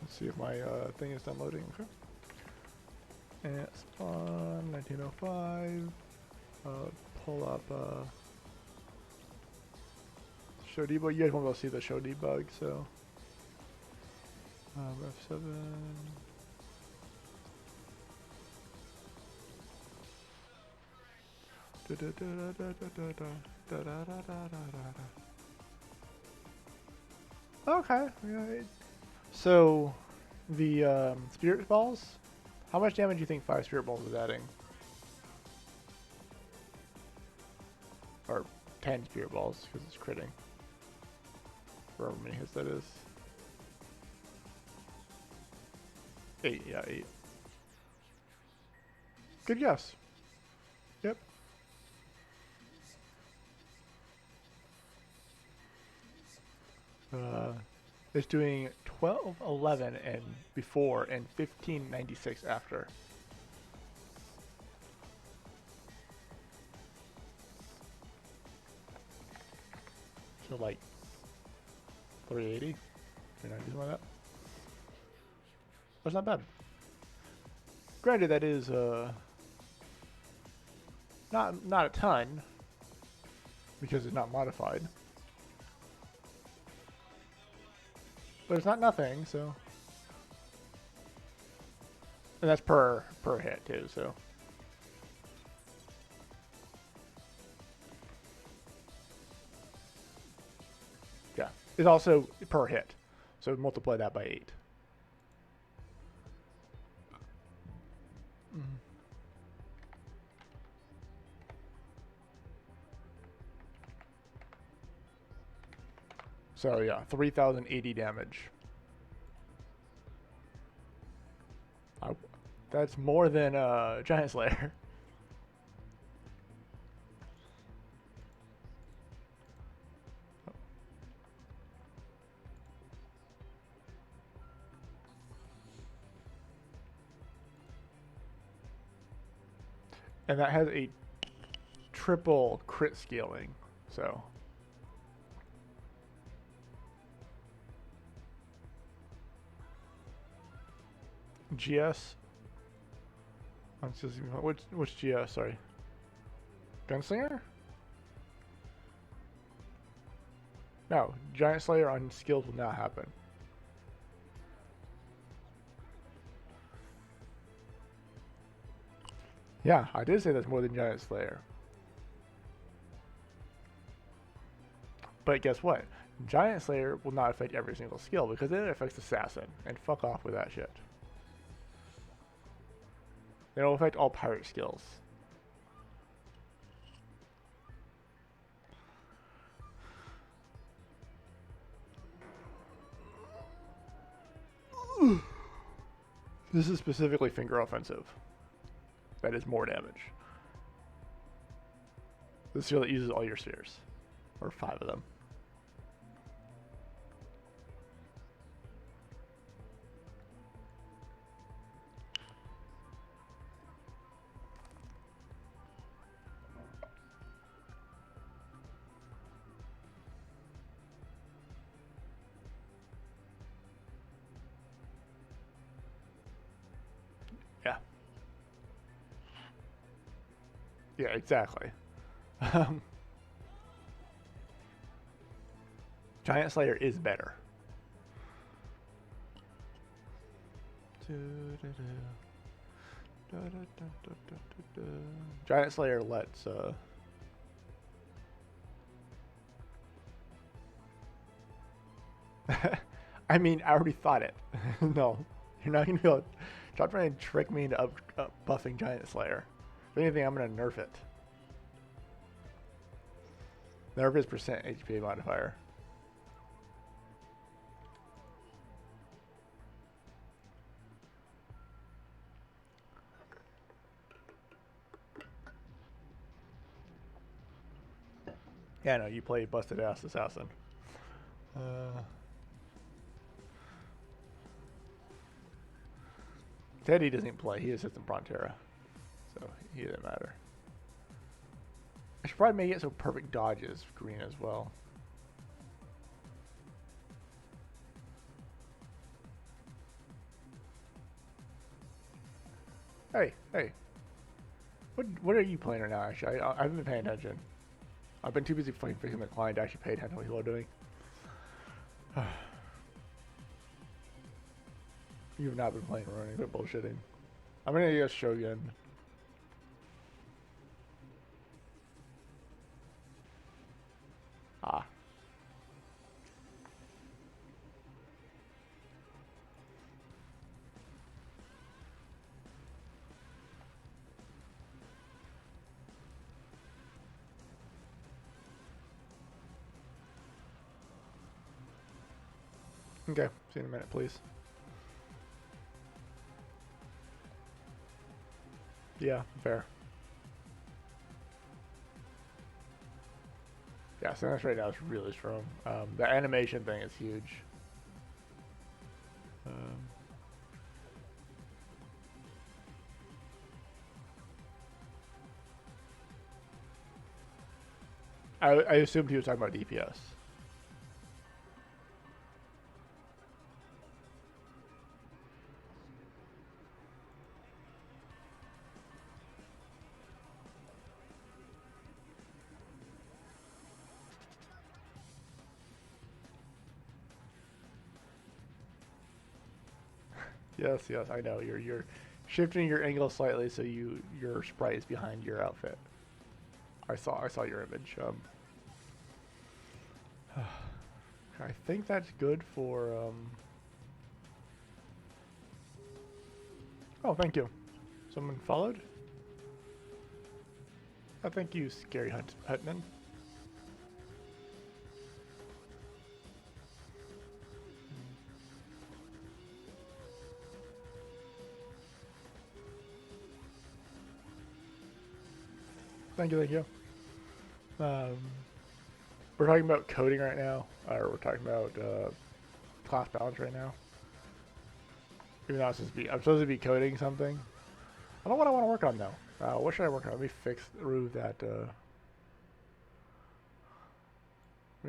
Let's see if my thing is downloading. Okay. And it's on 1905. Pull up show debug. You guys want to go see the show debug, so. F7. Okay. Yeah, so, the spirit balls. How much damage do you think 5 spirit balls is adding? Or 10 spirit balls because it's critting. For however many hits that is. 8, yeah, 8. Good guess. Yep. It's doing 1211 and before and 1596 after. So like 380, 390, something like that. That's not bad. Granted, that is not a ton because it's not modified, but it's not nothing. So, and that's per hit too. So, yeah, it's also per hit. So multiply that by 8. So yeah, 3080 damage. That's more than Giant Slayer. And that has a triple crit scaling, so. GS? Which GS, sorry? Gunslinger? No, Giant Slayer on skills will not happen. Yeah, I did say that's more than Giant Slayer. But guess what? Giant Slayer will not affect every single skill because then it affects Assassin, and fuck off with that shit. It'll affect all pirate skills. This is specifically finger offensive. That is more damage. The skill that uses all your spheres. Or 5 of them. Yeah. Yeah, exactly. Giant Slayer is better. Giant Slayer lets I mean, I already thought it. No, you're not gonna be able to stop trying to trick me into up buffing Giant Slayer. If anything, I'm gonna nerf it. Nerf his percent HP modifier. Yeah, no, you play busted ass assassin. Teddy doesn't play. He just hits in Frontera, so he doesn't matter. I should probably make it so perfect dodge is green as well. Hey. What are you playing right now, actually? I haven't been paying attention. I've been too busy fixing the client to actually pay attention to what people are doing. You've not been playing Ronin, quit bullshitting. I'm gonna use Shogun. Ah. Okay, see you in a minute, please. Yeah, fair. Yeah, Sinus right now is really strong. The animation thing is huge. I assumed he was talking about DPS. Yes, yes, I know. You're shifting your angle slightly so your sprite is behind your outfit. I saw your image. I think that's good for Oh, thank you. Someone followed? Oh, thank you, Scary Hutman. Thank you, thank you. We're talking about coding right now, or we're talking about class balance right now. Even though I'm supposed to be coding something. I don't know what I want to work on though. What should I work on? Let me remove that. Let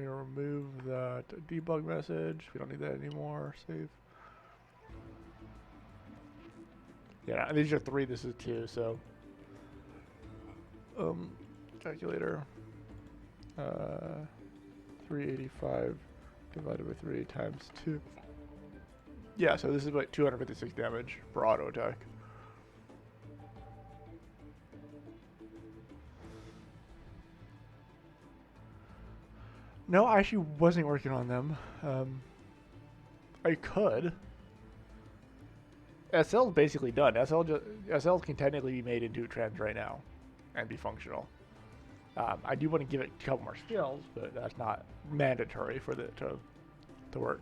me remove that debug message. We don't need that anymore. Save. Yeah, these are 3. This is 2. So, calculator. 385 divided by 3 times 2. Yeah, so this is like 256 damage for auto attack. No, I actually wasn't working on them. I could. SL is basically done. SL can technically be made into trends right now and be functional. I do want to give it a couple more skills, but that's not mandatory for it to work.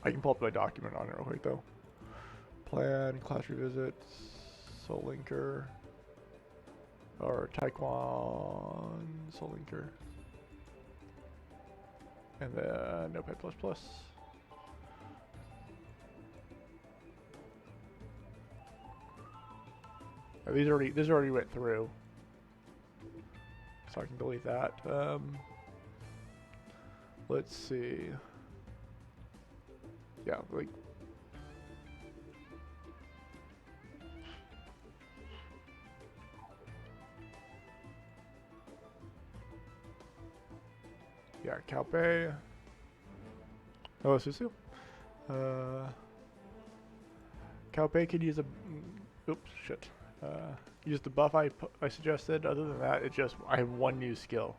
I can pull up my document on it real quick though. Plan, class revisits, Soul Linker, or Taekwon Soul Linker, and then Notepad++. This already went through, so I can delete that. Let's see. Yeah, like. Yeah, Calpe. Oh, Susu. Calpe could use a. Oops, shit. Use the buff I suggested. Other than that, I have 1 new skill,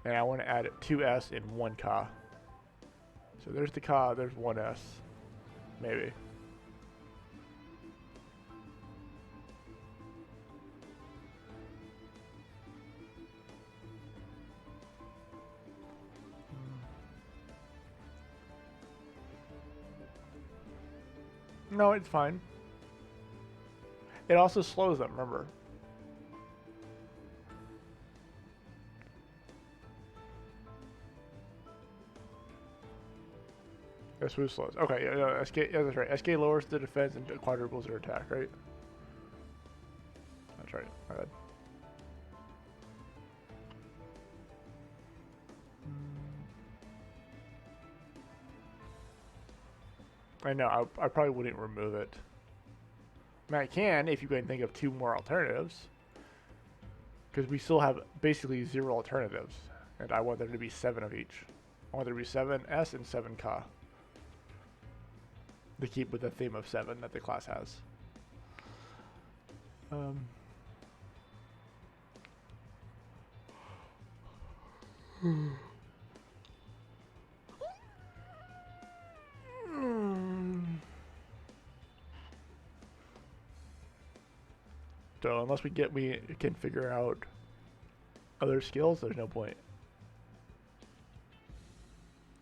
and I want to add 2 S in 1 Ka. So there's the Ka. There's 1 S, maybe. No, it's fine. It also slows them, remember. Yeah, smooth slows. Okay, yeah, SK, yeah, that's right. SK lowers the defense and quadruples their attack, right? That's right. My bad. I know. I probably wouldn't remove it. I mean, I can if you can think of 2 more alternatives, because we still have basically 0 alternatives, and I want there to be 7 of each. I want there to be 7 S and 7 Ka. to keep with the theme of 7 that the class has. So unless we can figure out other skills, there's no point.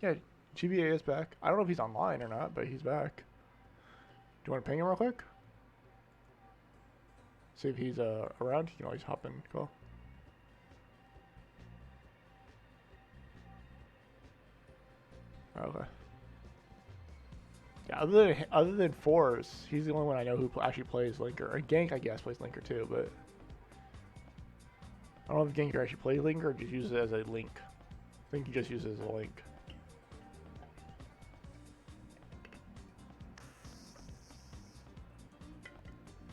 Yeah, GBA is back. I don't know if he's online or not, but he's back. Do you want to ping him real quick? See if he's around. You can always hop in. Cool. Okay. Yeah, other than Force, he's the only one I know who actually plays Linker. And Gank, I guess, plays Linker too, but I don't know if Gank actually plays Linker or just uses it as a link. I think he just uses it as a link.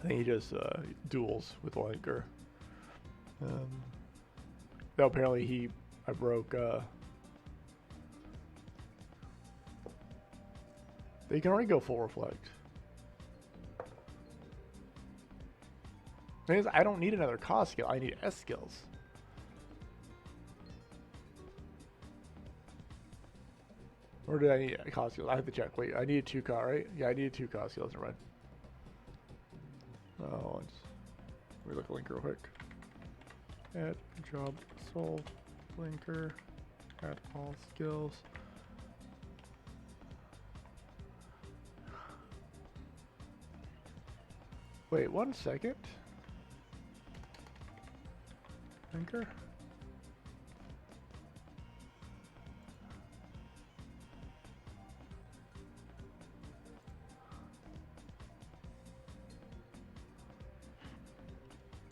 I think he just duels with Linker. Though apparently I broke. They can already go full reflect. The thing is, I don't need another cost skill. I need S skills. Or did I need cost skills? I have to check. Wait, I needed 2 cost, right? Yeah, I needed 2 cost skills. Never mind. Oh, let me look at Linker real quick. Add job soul Linker. Add all skills. Wait 1 second. Linker.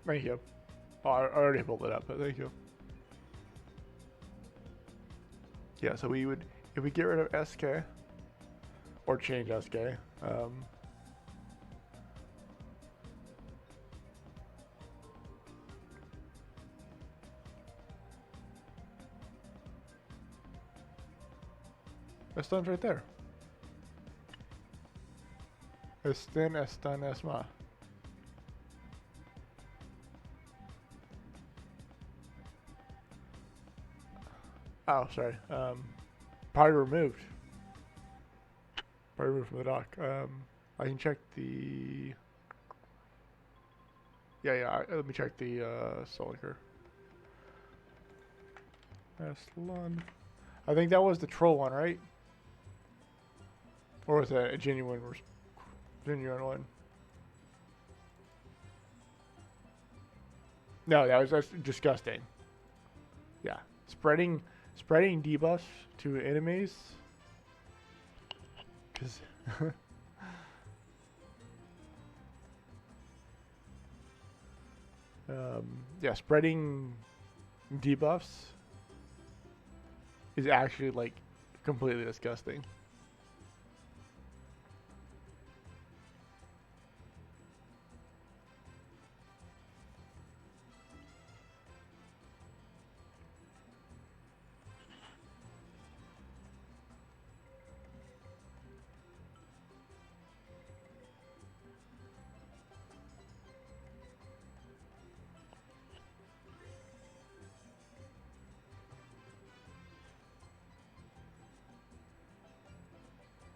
Thank you. Oh, I already pulled it up, but thank you. Yeah, so we would, if we get rid of SK, or change SK, Estun's right there. Estun, Estun, Esma. Oh, sorry. Probably removed. Probably removed from the dock. I can check the... Yeah, let me check the Soliker. Aslan. I think that was the troll one, right? Or was that a genuine one? No, that's disgusting. Yeah, spreading debuffs to enemies. Cause yeah, spreading debuffs is actually like completely disgusting.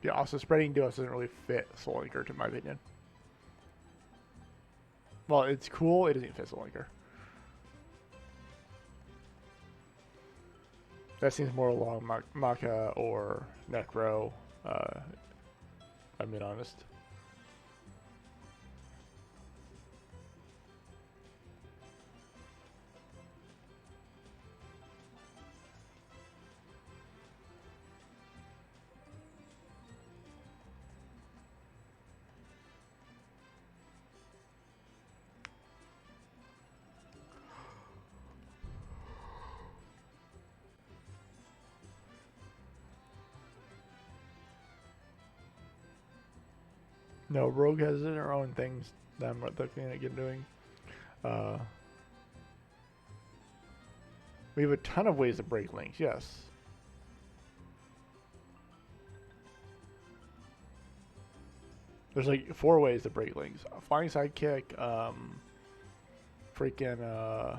Yeah, also spreading debuffs doesn't really fit Soul Linker, in my opinion. Well, it's cool, it doesn't fit Soul Linker. That seems more along Maka or Necro, I'm being honest. No, Rogue has their own things that I'm looking at doing. We have a ton of ways to break links, yes. There's like 4 ways to break links. Flying sidekick, freaking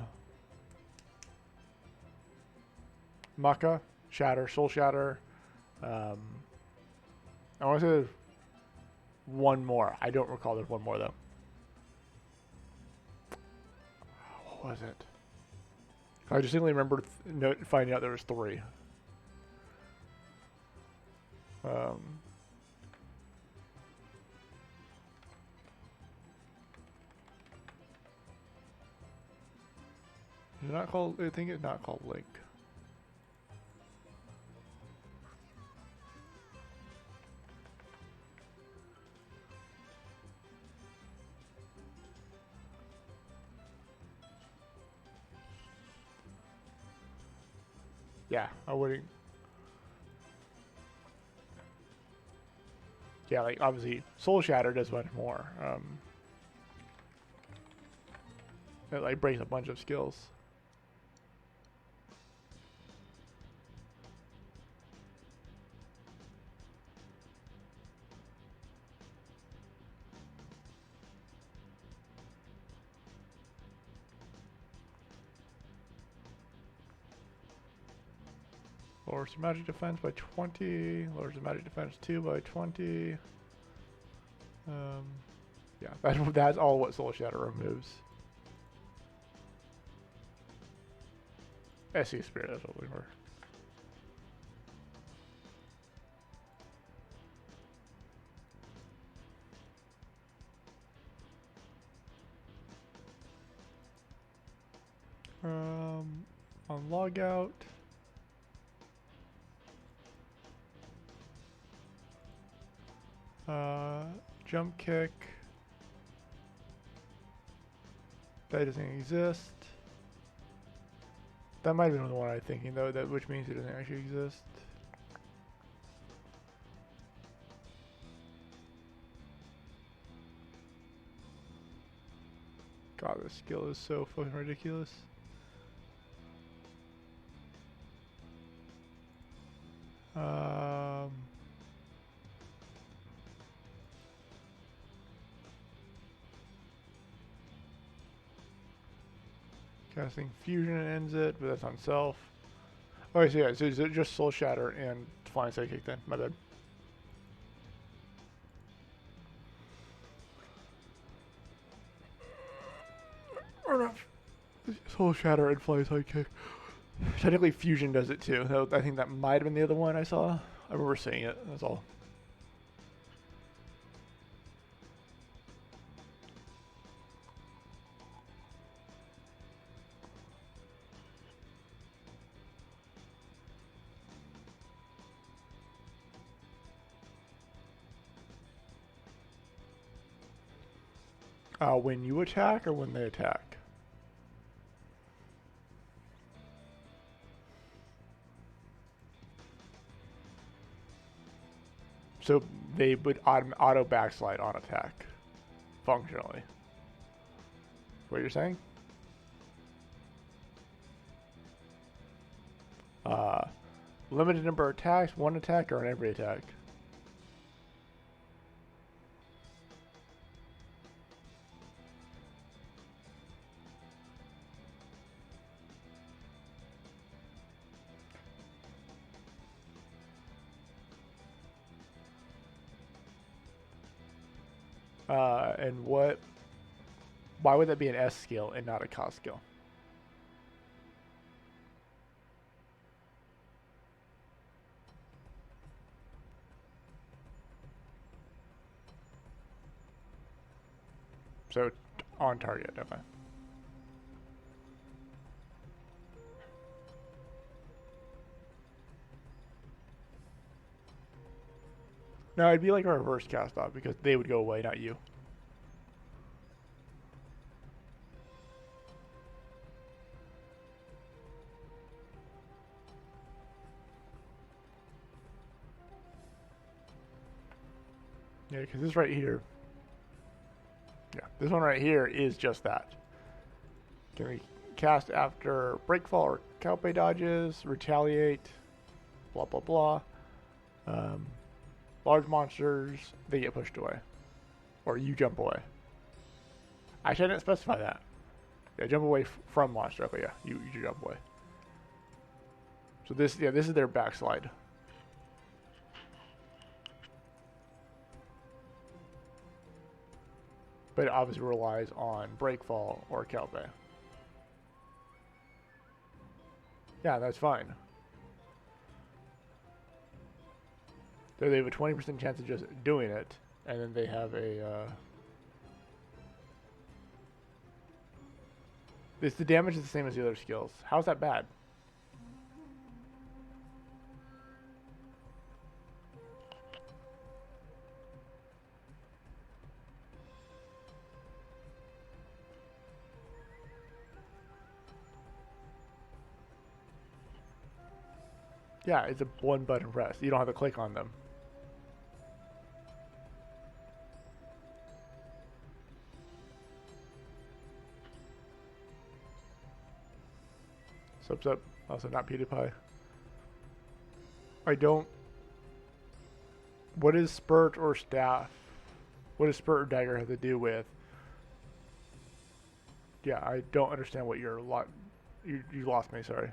Mucka, Shatter, Soul Shatter. I want to say there's one more. I don't recall there's one more though. What was it? I distinctly remember finding out there was 3. It's not called. I think it's not called Link. Yeah, I wouldn't. Yeah, like obviously, Soul Shatter does much more. It like breaks a bunch of skills. Lowers the magic defense by 20. Lowers the magic defense 2 by 20. Yeah, that's all what Soul Shatter removes. SE Spirit, that's what we were. On logout. Jump kick. That doesn't exist. That might have been the one I was thinking though, which means it doesn't actually exist. God, this skill is so fucking ridiculous. Casting Fusion ends it, but that's on self. Okay, so yeah, so is it just Soul Shatter and Flying Sidekick then? My bad. Or not. Soul Shatter and Flying Sidekick. Technically Fusion does it too. I think that might have been the other one I saw. I remember seeing it, that's all. When you attack or when they attack? So they would auto backslide on attack, functionally. What you're saying? Limited number of attacks, 1 attack, or on every attack? And why would that be an S skill and not a cost skill? So on target, okay. No, it'd be like a reverse cast off because they would go away, not you. Yeah, because this right here. Yeah, this one right here is just that. Can we cast after breakfall or Calpe dodges, retaliate, blah blah blah. Large monsters, they get pushed away. Or you jump away. Actually, I didn't specify that. Yeah, jump away from launch directly. Yeah, you jump away. So this is their backslide. But it obviously relies on breakfall or Calpe. Yeah, that's fine. So they have a 20% chance of just doing it, and then they have a... the damage is the same as the other skills. How's that bad? Yeah, it's a one button press. You don't have to click on them. Subs up. Also not PewDiePie. I don't... What is Spurt or Staff? What does Spurt or Dagger have to do with... Yeah, I don't understand what you're... You lost me, sorry.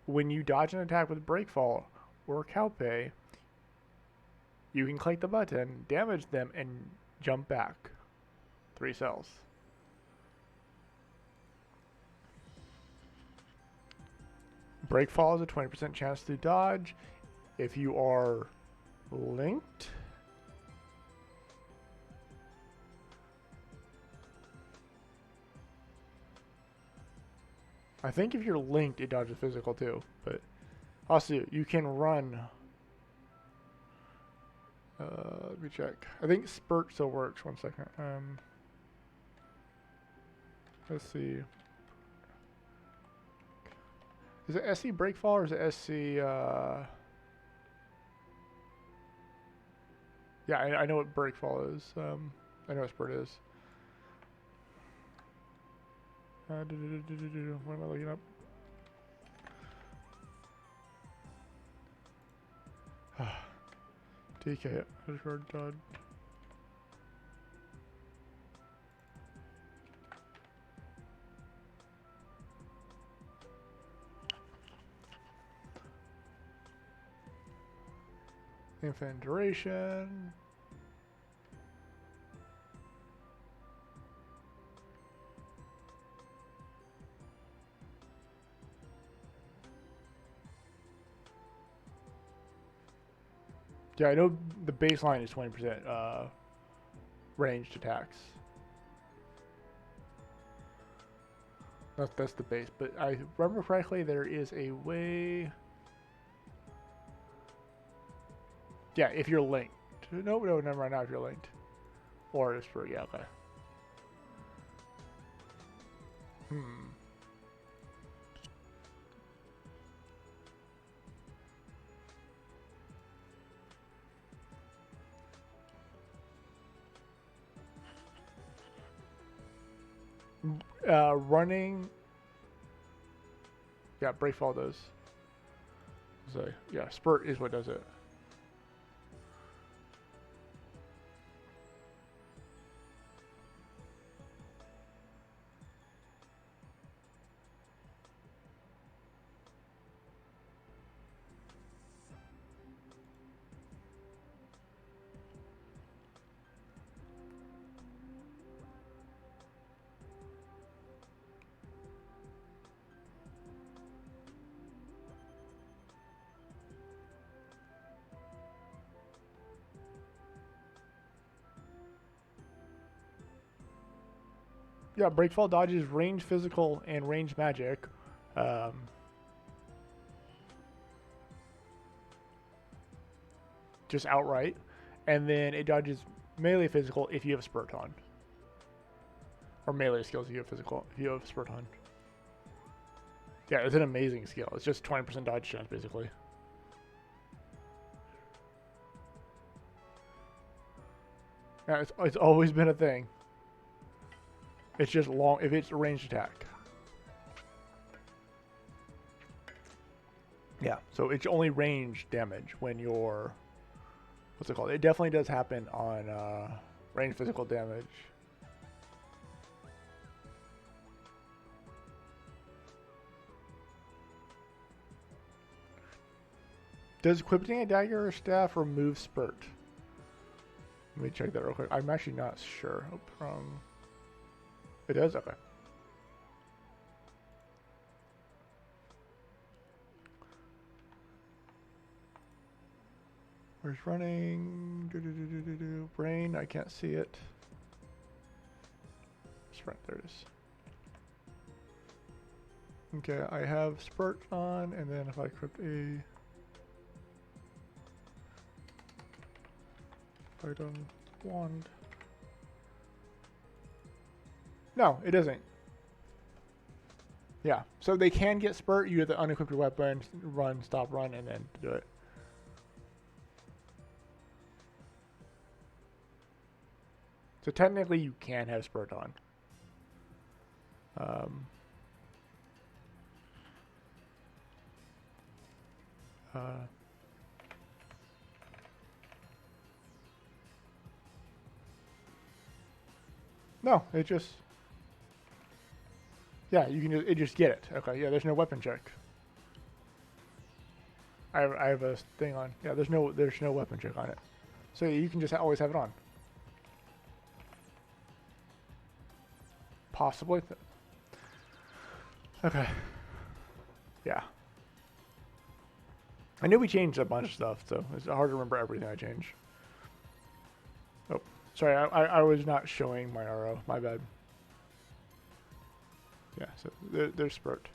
When you dodge an attack with Breakfall or Calpe, you can click the button, damage them, and jump back 3 cells. Breakfall is a 20% chance to dodge. If you are linked, I think if you're linked, it dodges physical too. But also, you can run. Let me check. I think Spurt still works. 1 second. Let's see. Is it SC Breakfall or is it SC? Yeah, I know what Breakfall is. I know what Spurt is. What am I looking up? DK, Discord, Todd. Infinite duration. Yeah, I know the baseline is 20% ranged attacks. That's the base, but I remember correctly, there is a way. Yeah, if you're linked. No, never mind. Now if you're linked, or it's for yeah, okay. Running. Yeah, Breakfall does. So yeah, Spurt is what does it. Yeah, Breakfall dodges range physical and range magic. Just outright. And then it dodges melee physical if you have Spurt on. Or melee skills if you have physical, if you have Spurt on. Yeah, it's an amazing skill. It's just 20% dodge chance, basically. Yeah, it's always been a thing. It's just long, if it's a ranged attack. Yeah, so it's only range damage when you're what's it called? It definitely does happen on range physical damage. Does equipping a dagger or staff remove spurt? Let me check that real quick. I'm actually not sure. It does? Okay. Where's running? Brain, I can't see it. Sprint, there it is. Okay, I have spurt on, and then if I equip a item wand. No, it doesn't. Yeah, so they can get spurt. You have to unequip your weapon, run, stop, run, and then do it. So technically, you can have spurt on. No, it just. Yeah, you can just get it. Okay, yeah, there's no weapon check. I have a thing on. Yeah, there's no weapon check on it. So you can just always have it on. Possibly. Okay. Yeah. I knew we changed a bunch of stuff, so it's hard to remember everything I changed. Oh, sorry, I was not showing my RO. My bad. Yeah, so there's spurt.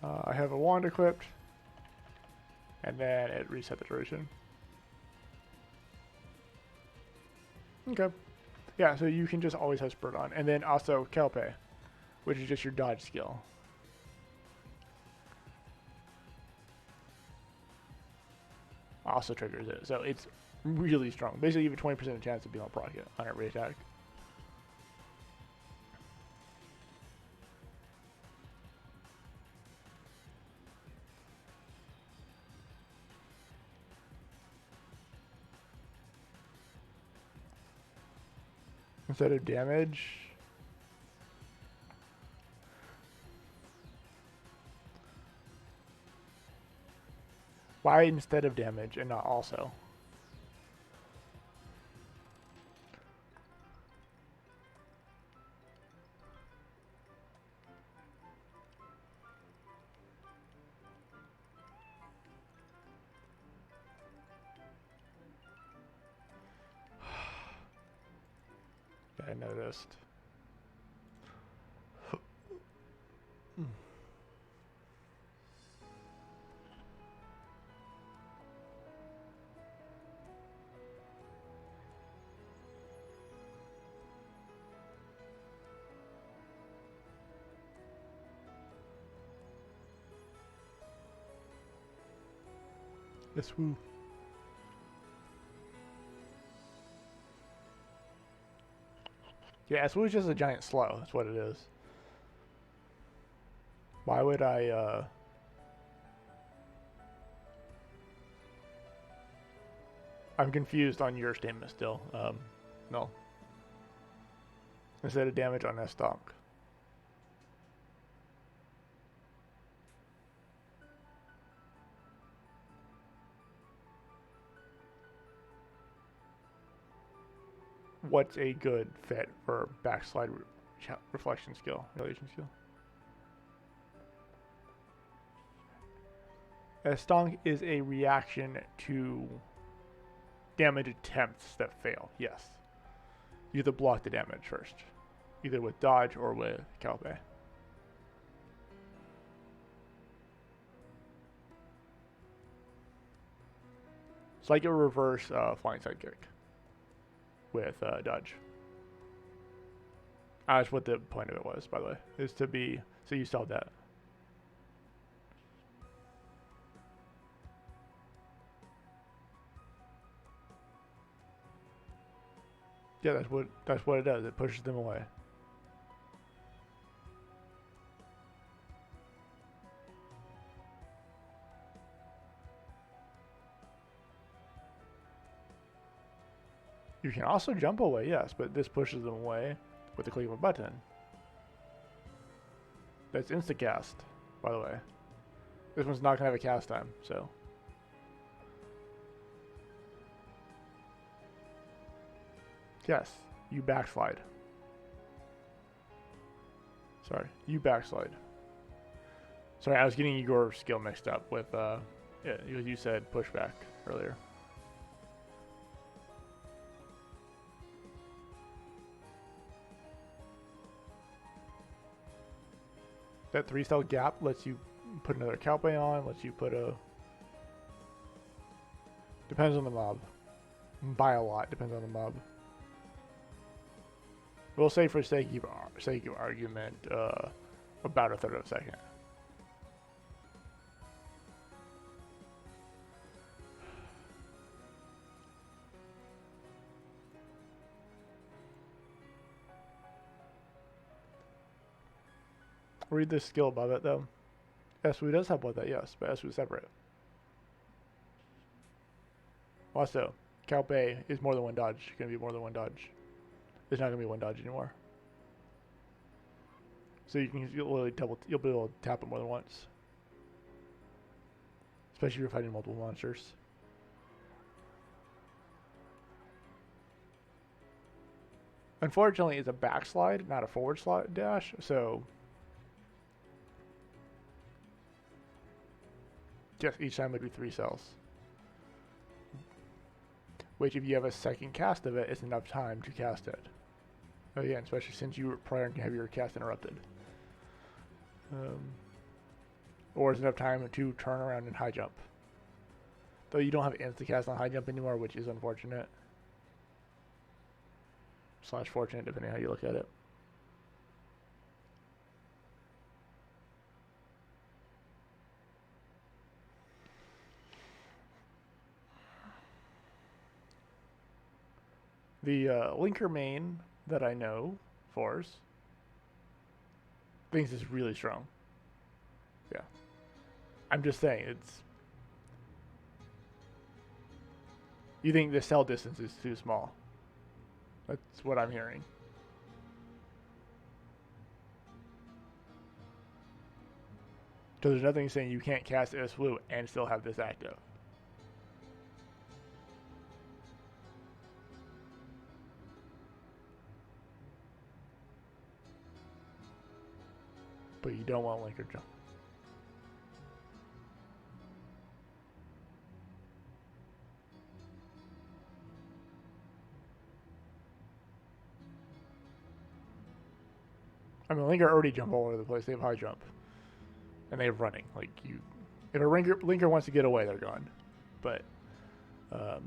I have a wand equipped, and then it reset the duration. Okay. Yeah, so you can just always have spurt on. And then also Kelpe, which is just your dodge skill. Also triggers it. So it's really strong. Basically, you have a 20% chance of being able to proc it on every attack. Instead of damage. Why instead of damage and not also? Yeah, I noticed. Yes, woo. Yeah, Swoo's just a giant slow. That's what it is. Why would I, I'm confused on your statement still. No. Instead of damage on S-Stonk. What's a good fit for backslide reflection skill, relation skill? S-Stonk is a reaction to damage attempts that fail, yes. You have to block the damage first, either with dodge or with Kelpe. It's like a reverse flying sidekick with dodge. That's what the point of it was, by the way, is to be, so you saw that. Yeah, that's what it does. It pushes them away. You can also jump away, yes, but this pushes them away with the click of a button. That's insta-cast, by the way. This one's not going to have a cast time, so. Yes, you backslide. Sorry, you backslide. Sorry, I was getting your skill mixed up with, yeah, you said pushback earlier. That 3-cell gap lets you put another Calpe on, lets you put a... Depends on the mob. By a lot, depends on the mob. We'll say for sake of argument, about a third of a second. Read the skill above it though. SW does have both that, yes, but SW is separate. Also, Calpe is more than one dodge. It's gonna be more than one dodge. It's not gonna be one dodge anymore. So you'll be able to tap it more than once. Especially if you're fighting multiple monsters. Unfortunately, it's a backslide, not a forward slide dash, so just each time would be 3 cells. Which, if you have a second cast of it, it's enough time to cast it. Again, especially since you probably aren't going to have your cast interrupted. Or it's enough time to turn around and high jump. Though you don't have insta-cast on high jump anymore, which is unfortunate. / fortunate, depending on how you look at it. The linker main that I know, Force, thinks is really strong. Yeah. I'm just saying, it's... You think the cell distance is too small. That's what I'm hearing. So there's nothing saying you can't cast SW and still have this active. But you don't want linker jump. I mean, linker already jump all over the place. They have high jump. And they have running. Like, you... If a linker wants to get away, they're gone. But... I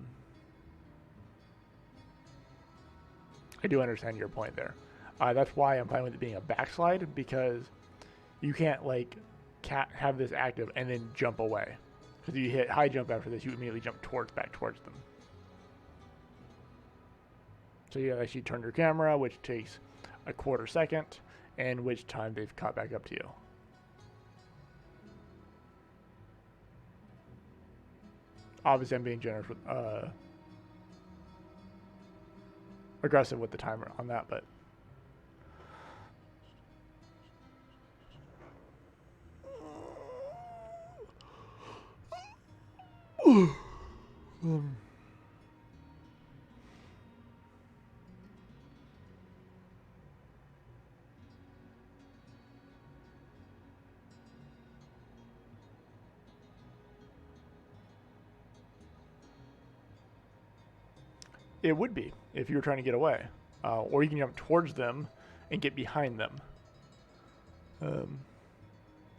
do understand your point there. That's why I'm fine with it being a backslide, because you can't, like, have this active and then jump away. Because if you hit high jump after this, you immediately jump back towards them. So you actually turn your camera, which takes a quarter second, and which time they've caught back up to you. Obviously, I'm being generous with, aggressive with the timer on that, but it would be if you were trying to get away, or you can jump towards them and get behind them.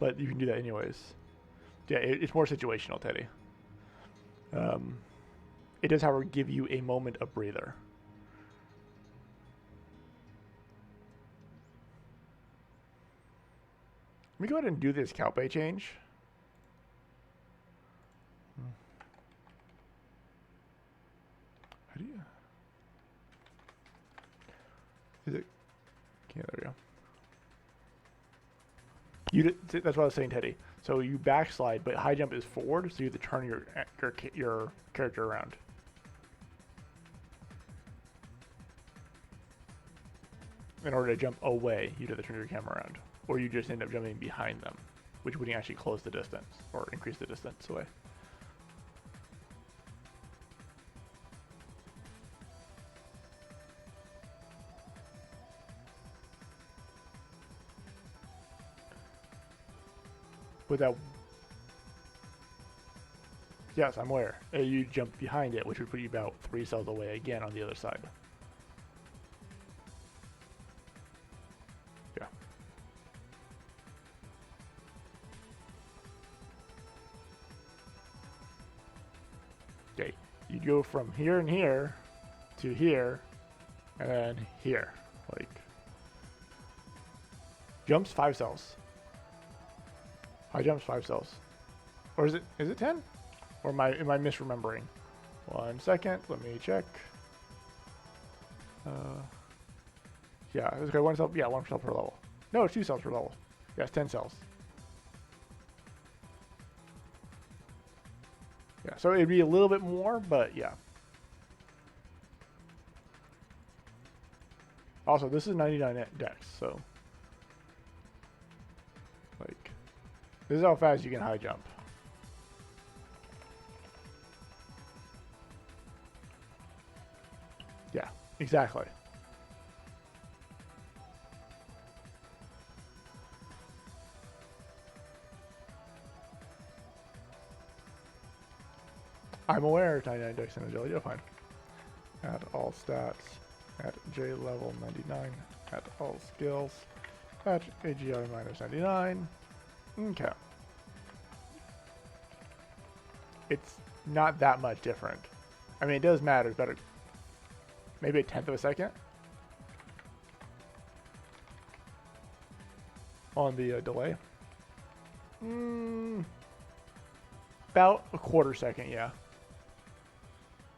But you can do that anyways. Yeah, it's more situational, Teddy. It does, however, give you a moment of breather. Let me go ahead and do this Calpe change. How do you... Is it... Yeah, there we go. That's what I was saying, Teddy. So you backslide, but high jump is forward, so you have to turn your character around. in order to jump away, you'd have to turn your camera around. Or you just end up jumping behind them, which wouldn't actually close the distance or increase the distance away. With that, yes, I'm aware. You jump behind it, which would put you about 3 cells away again on the other side. Yeah. Okay, you go from here and here to here, and then here. Like, jumps 5 cells. High jumps 5 cells. Or is it 10? Or am I misremembering? 1 second, let me check. Yeah, okay, 1 cell, yeah, 1 cell per level. No, it's 2 cells per level. Yeah, it's 10 cells. Yeah, so it'd be a little bit more, but yeah. Also, this is 99 dex, so like, this is how fast you can high jump. Yeah, exactly. I'm aware 99 dex and agility, you're fine. Add all stats, at J level 99, at all skills, at AGI minus 99. Okay. It's not that much different. I mean, it does matter, it's better. Maybe 1/10 of a second on the delay. About a 1/4 second, yeah.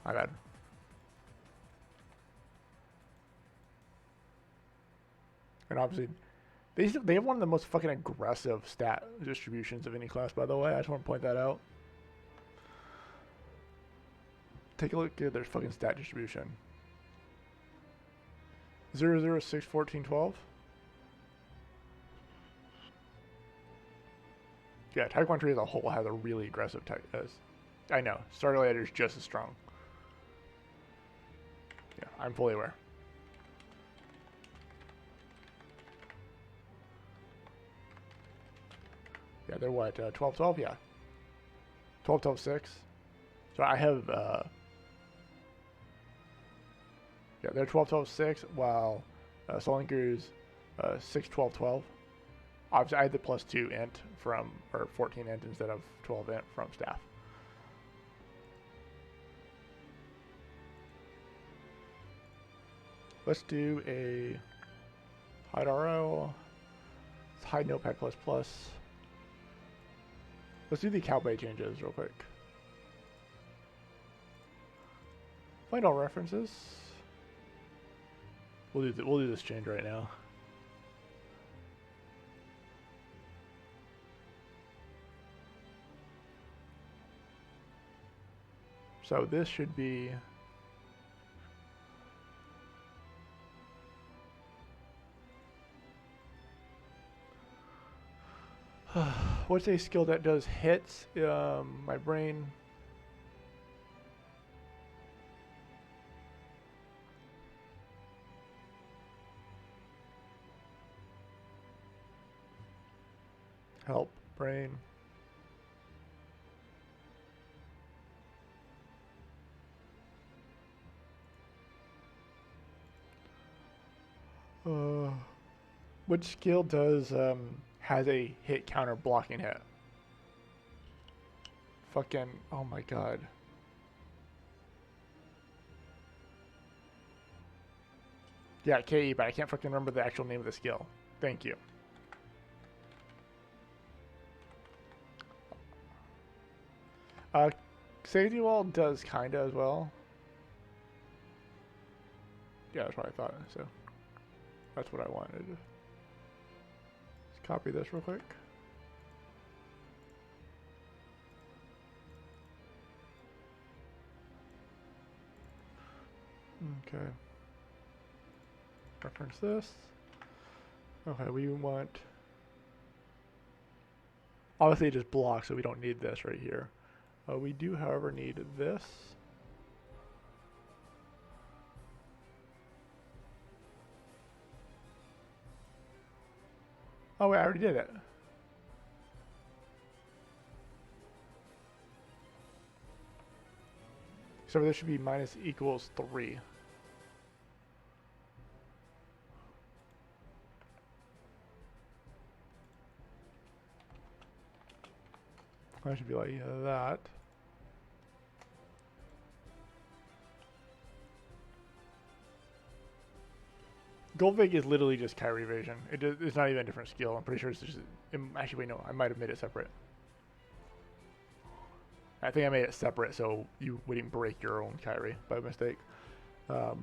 My bad. And obviously, they have one of the most fucking aggressive stat distributions of any class, by the way. I just want to point that out. Take a look at their fucking stat distribution. 0, 0, 6, 14, 12. Yeah, Taekwondo Tree as a whole has a really aggressive type. I know, Starlighter is just as strong. Yeah, I'm fully aware. Yeah, they're what, 12, 12? Yeah. 12, 12, 6. So I have, yeah, they're 12, 12, 6, while Soul Linker's 6, 12, 12. Obviously, I had the +2 int from, or 14 int instead of 12 int from staff. Let's do a hide RO, let's hide Notepad++. Let's do the Cowbay changes real quick. Find all references. We'll do this change right now. So this should be what's a skill that does hits? My brain. Help, brain. Which skill does has a hit counter blocking hit? Fucking, oh my god. Yeah, KE, but I can't fucking remember the actual name of the skill. Thank you. Safety wall does kinda as well. Yeah, that's what I thought, so that's what I wanted. Let's copy this real quick. Okay. Reference this. Okay, we want... Obviously it just blocks, so we don't need this right here. We do, however, need this. Oh wait, I already did it. So this should be minus equals 3. That should be like that. Goldvig is literally just Kyrie Evasion. It's not even a different skill. I'm pretty sure it's just... actually, wait, no. I might have made it separate. I think I made it separate so you wouldn't break your own Kyrie by mistake. Okay.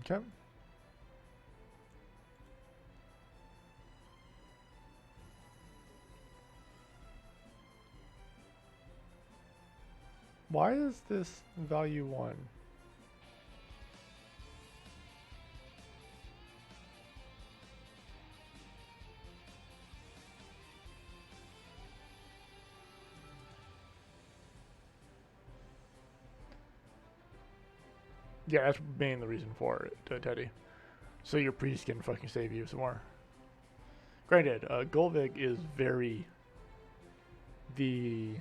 Okay. Why is this value 1? Yeah, that's mainly the reason for it, Teddy. So your priest can fucking save you some more. Granted, Golvig is very... The...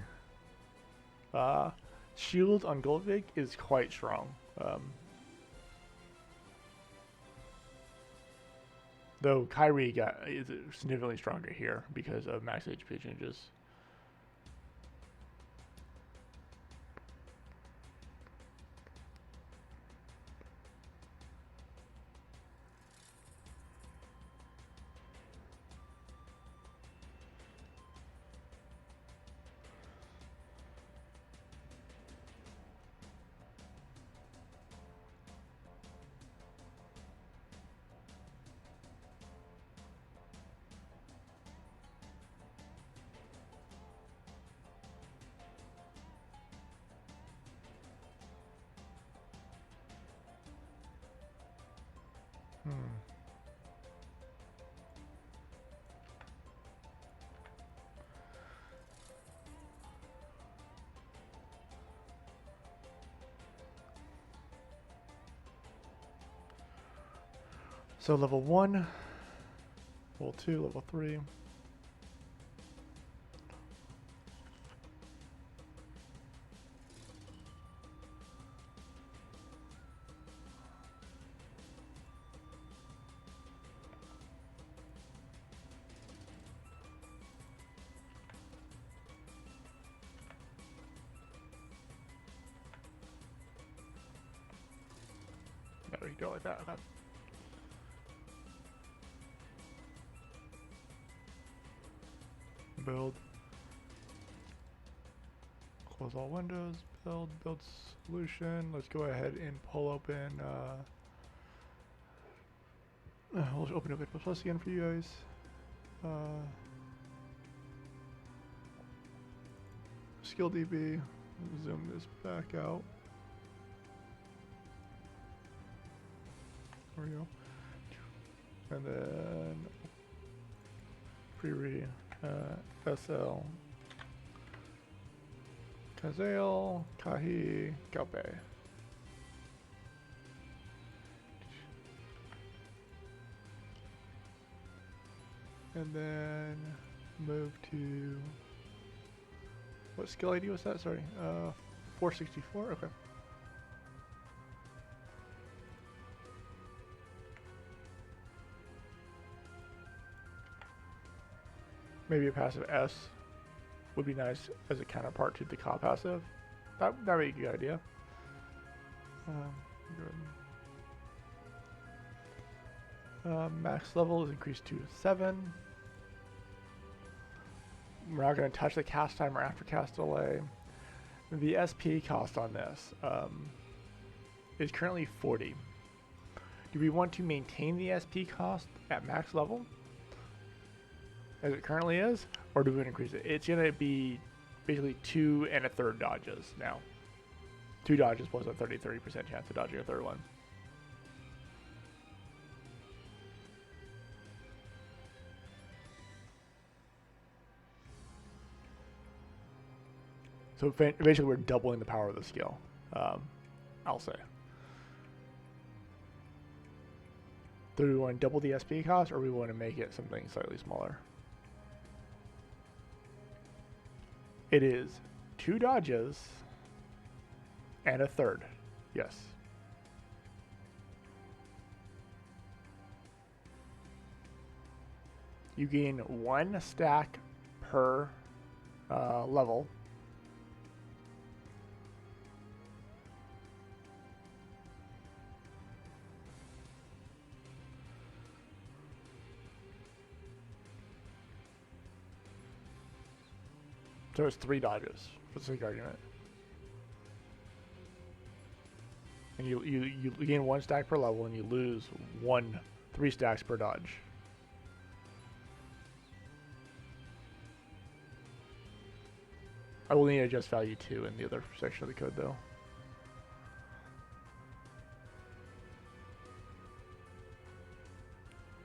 shield on Golvig is quite strong. Though Kyrie is significantly stronger here because of max HP changes. So level 1, level 2, level 3. No, we can do it like that. Okay. Build. Close all windows. Build solution. Let's go ahead and pull open. We'll open up Plus again for you guys. Skill DB. Zoom this back out. There we go. And then pre-read SL Kazael Kahi Galpe. And then move to what skill ID was that? Sorry, 464. Okay. Maybe a passive S. would be nice as a counterpart to the Ka passive. That would be a good idea. Max level is increased to 7. We're not going to touch the cast time or after cast delay. The SP cost on this is currently 40. Do we want to maintain the SP cost at max level as it currently is, or do we want to increase it? It's going to be basically 2 1/3 dodges now. 2 dodges plus a 30% chance of dodging a third one. So basically we're doubling the power of the skill, I'll say. Do we want to double the SP cost, or we want to make it something slightly smaller? It is 2 dodges and a third. Yes. You gain 1 stack per level. So it's 3 dodges, for the sake of argument. And you gain 1 stack per level, and you lose 3 stacks per dodge. I will need to adjust value 2 in the other section of the code, though.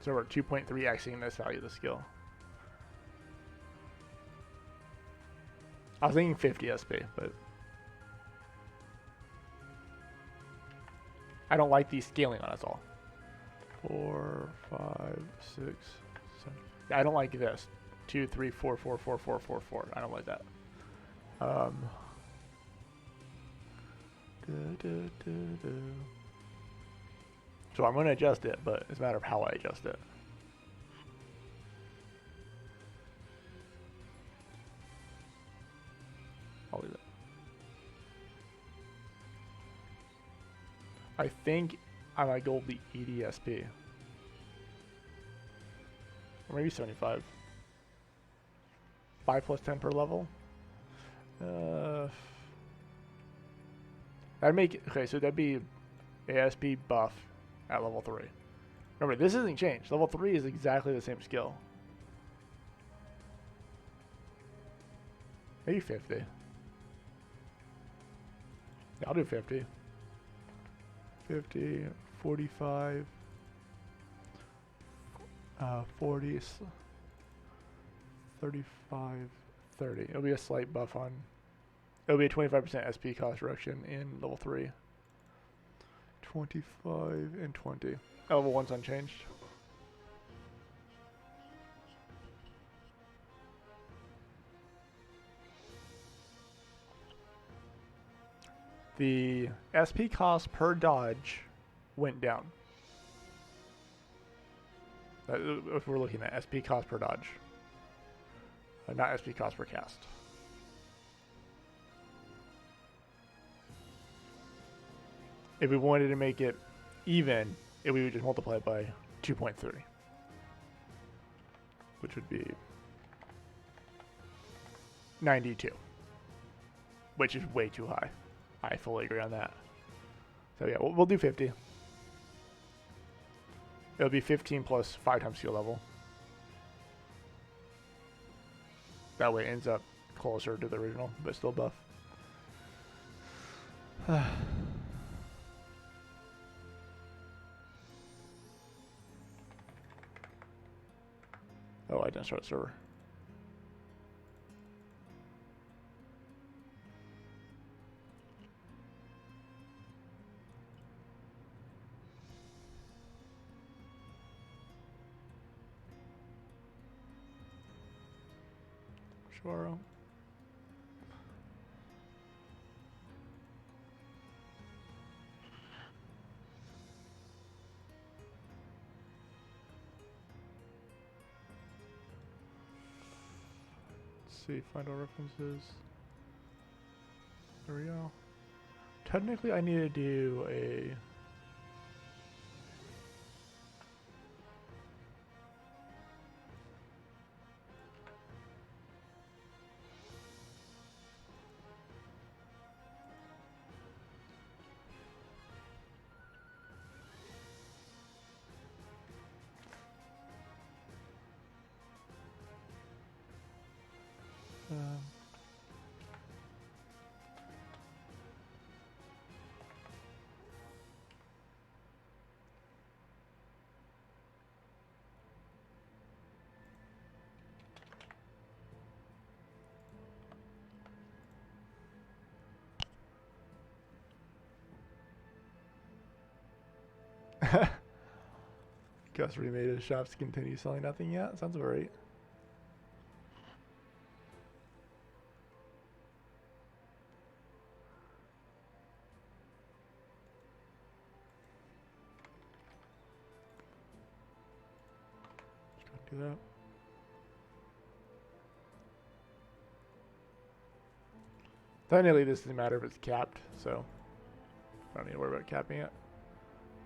So we're 2.3xing this value of the skill. I was thinking 50 SP, but I don't like the scaling on us all. 4, 5, 6, 7. Yeah, I don't like this. 2, 3, 4, 4, 4, 4, 4, 4. I don't like that. So I'm going to adjust it, but it's a matter of how I adjust it. I'll leave it. I think I might go with the EDSP. Or maybe 75. 5 plus 10 per level. That'd make, okay, so that'd be ASP buff at level 3. Remember, this isn't changed. Level 3 is exactly the same skill. Maybe 50. Yeah, I'll do 50. 50, 45, 40, 35, 30. It'll be a slight buff on. It'll be a 25% SP cost reduction in level 3. 25 and 20. Level 1's unchanged. The SP cost per dodge went down. If we're looking at SP cost per dodge, not SP cost per cast. If we wanted to make it even, we would just multiply it by 2.3, which would be 92, which is way too high. I fully agree on that. So yeah, we'll do 50. It'll be 15 plus 5 times skill level. That way it ends up closer to the original, but still buff. Oh, I didn't start the server. Sure. see, find all references. There we go. Technically, I need to do a... Gus remade his shops to continue selling nothing yet? Sounds about right. Just gonna do that. Technically, this doesn't matter if it's capped, so I don't need to worry about capping it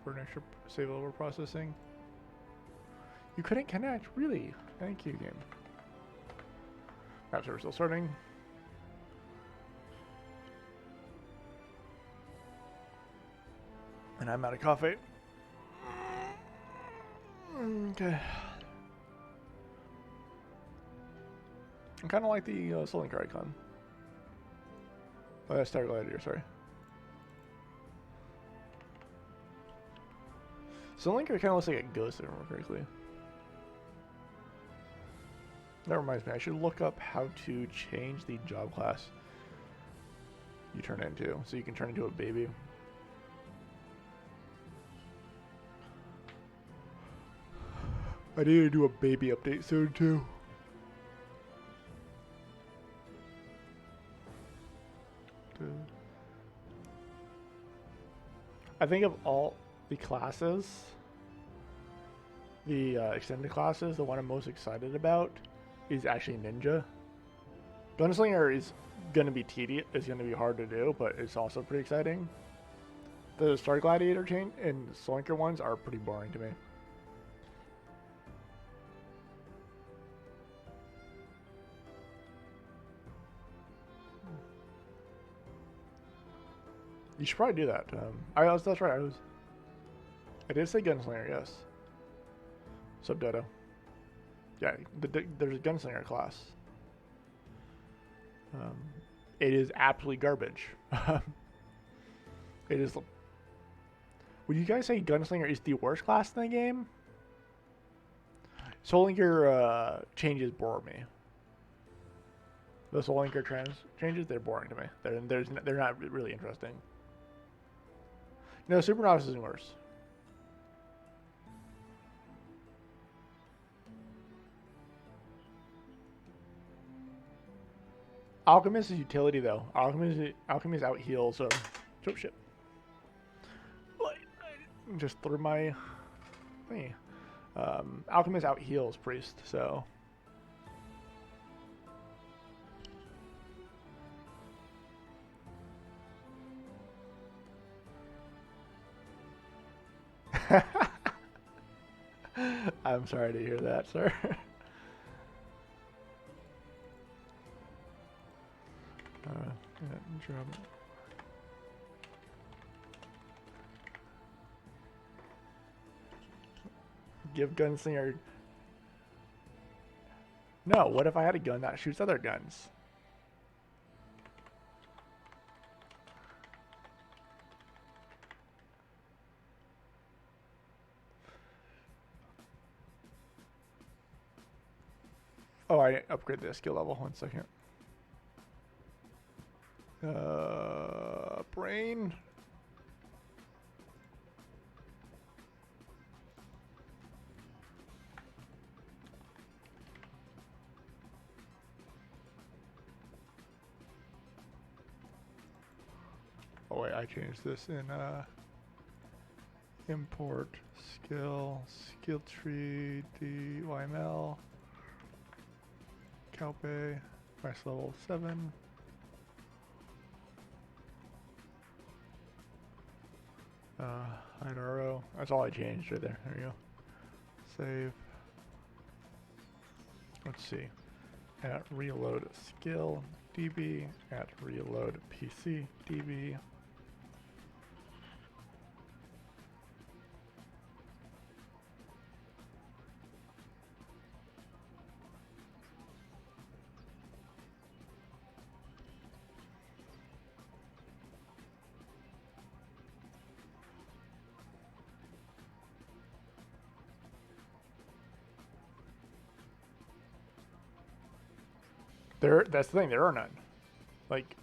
for an extra save level processing. You couldn't connect, really? Thank you, game. Map server still starting. And I'm out of coffee. Okay. I kind of like the Soul Linker icon. Oh, that's Star Gladiator, sorry. Soul Linker kind of looks like a ghost, if I remember correctly. That reminds me, I should look up how to change the job class you turn into, so you can turn into a baby. I need to do a baby update soon too. I think of all the classes, the extended classes, the one I'm most excited about is actually Ninja. Gunslinger is going to be tedious, it's going to be hard to do, but it's also pretty exciting. The Star Gladiator chain and Soul Linker ones are pretty boring to me. You should probably do that. That's right. I did say Gunslinger, yes. Subdodo. Yeah, there's a Gunslinger class. It is absolutely garbage. It is. Would you guys say Gunslinger is the worst class in the game? Soul Linker changes bore me. The Soul Linker changes, they're boring to me. They're not really interesting. No, Super Novice isn't worse. Alchemist is utility though. Alchemist out heals. Oh shit! Just threw my thingy. Alchemist out heals priest. So. I'm sorry to hear that, sir. Give Gunslinger. No, what if I had a gun that shoots other guns? Oh, I upgraded the skill level. 1 second. Brain. Oh wait, I changed this in import skill tree DYML Calpe. Max level 7. Hide RO. That's all I changed right there. There you go. Save. Let's see. At reload skill DB. At reload PC DB. That's the thing, there are none. Like,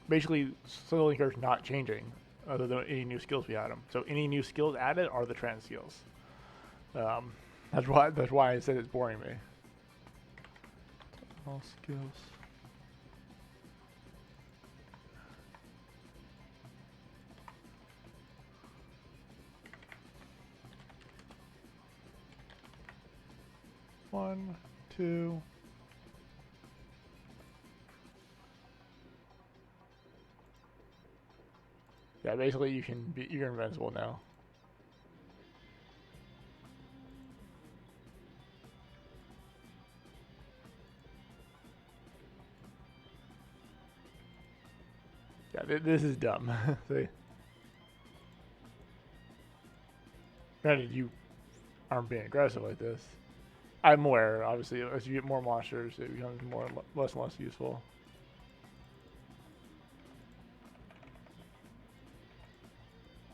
basically, Soul Linker's not changing other than any new skills we add them. So any new skills added are the trans skills. That's why I said it's boring me. All skills. One, two. Yeah, basically you're invincible now. Yeah, this is dumb. See? Granted, you aren't being aggressive like this. I'm aware, obviously, as you get more monsters, it becomes less and less useful.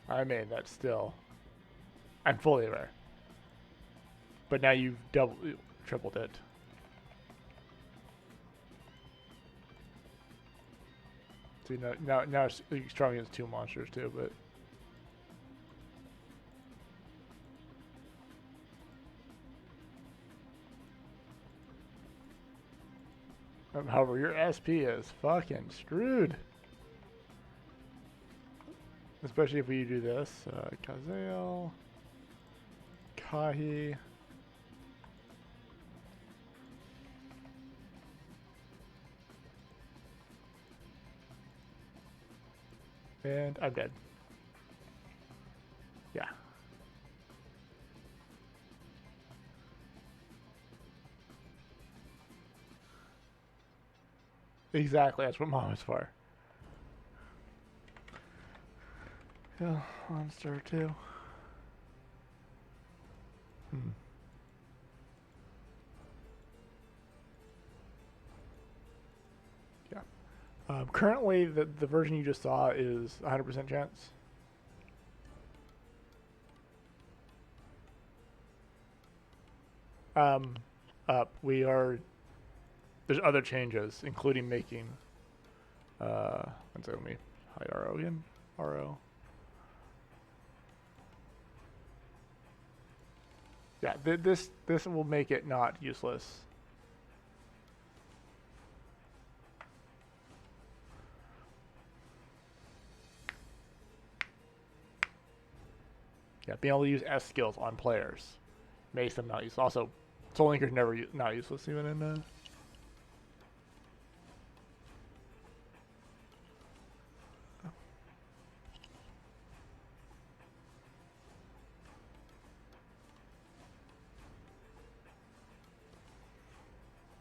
I mean, that's still... I'm fully aware. But now you've tripled it. See, now it's strong against 2 monsters too, but... However, your SP is fucking screwed. Especially if we do this. Kazael. Kahi. And I'm dead. Yeah. Exactly, that's what Mom is for. Yeah, monster too. Yeah. Currently, the version you just saw is 100% chance. Up. There's other changes, including making. One second, let me hide RO again. RO. Yeah, this will make it not useless. Yeah, being able to use S skills on players makes them not useless. Also, Soul Linker's never not useless even in.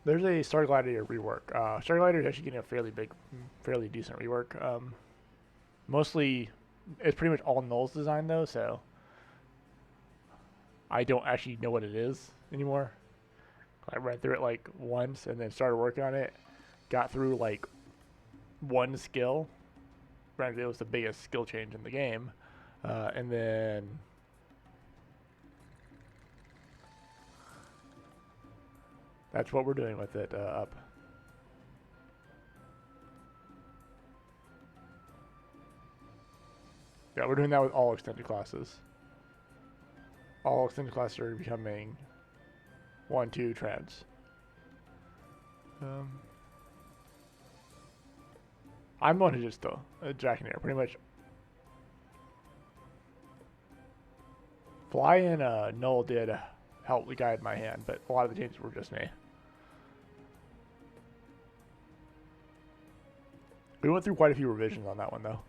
There's a Star Gladiator rework. Star Gladiator is actually getting a fairly decent rework. Mostly, it's pretty much all Null's design though, so I don't actually know what it is anymore. I read through it like once and then started working on it. Got through like one skill. Granted, it was the biggest skill change in the game, and then. That's what we're doing with it up. Yeah, we're doing that with all extended classes. All extended classes are becoming 1-2 trans. I'm going to just Jack in the air, pretty much. Fly and Null did help guide my hand, but a lot of the changes were just me. We went through quite a few revisions on that one, though.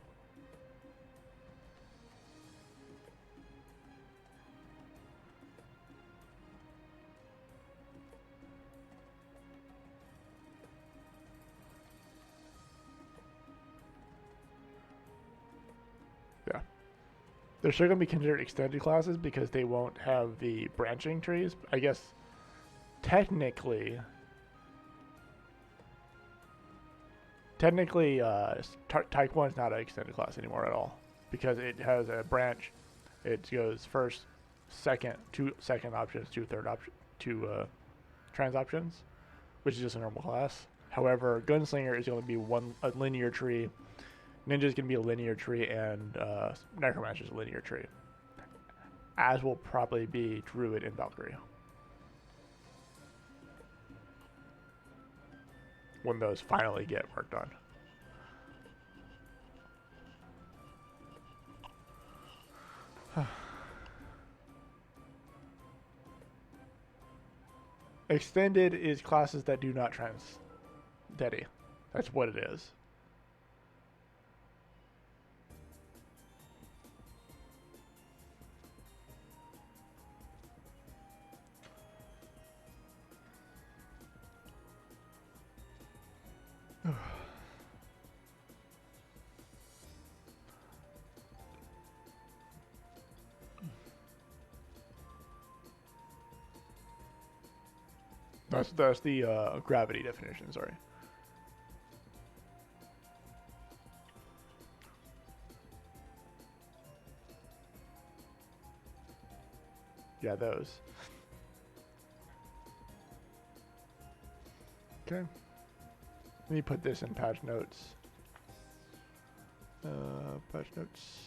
Yeah. They're still going to be considered extended classes because they won't have the branching trees. I guess technically, Type 1 is not an extended class anymore at all because it has a branch. It goes first, second, two second options, two third option, two trans options, which is just a normal class. However, Gunslinger is going to be a linear tree. Ninja is going to be a linear tree, and Necromancer is a linear tree. As will probably be Druid and Valkyrie. When those finally get worked on. Extended is classes that do not trans Dedi. That's what it is. That's the gravity definition. Sorry. Yeah, those. Okay. Let me put this in patch notes. Patch notes.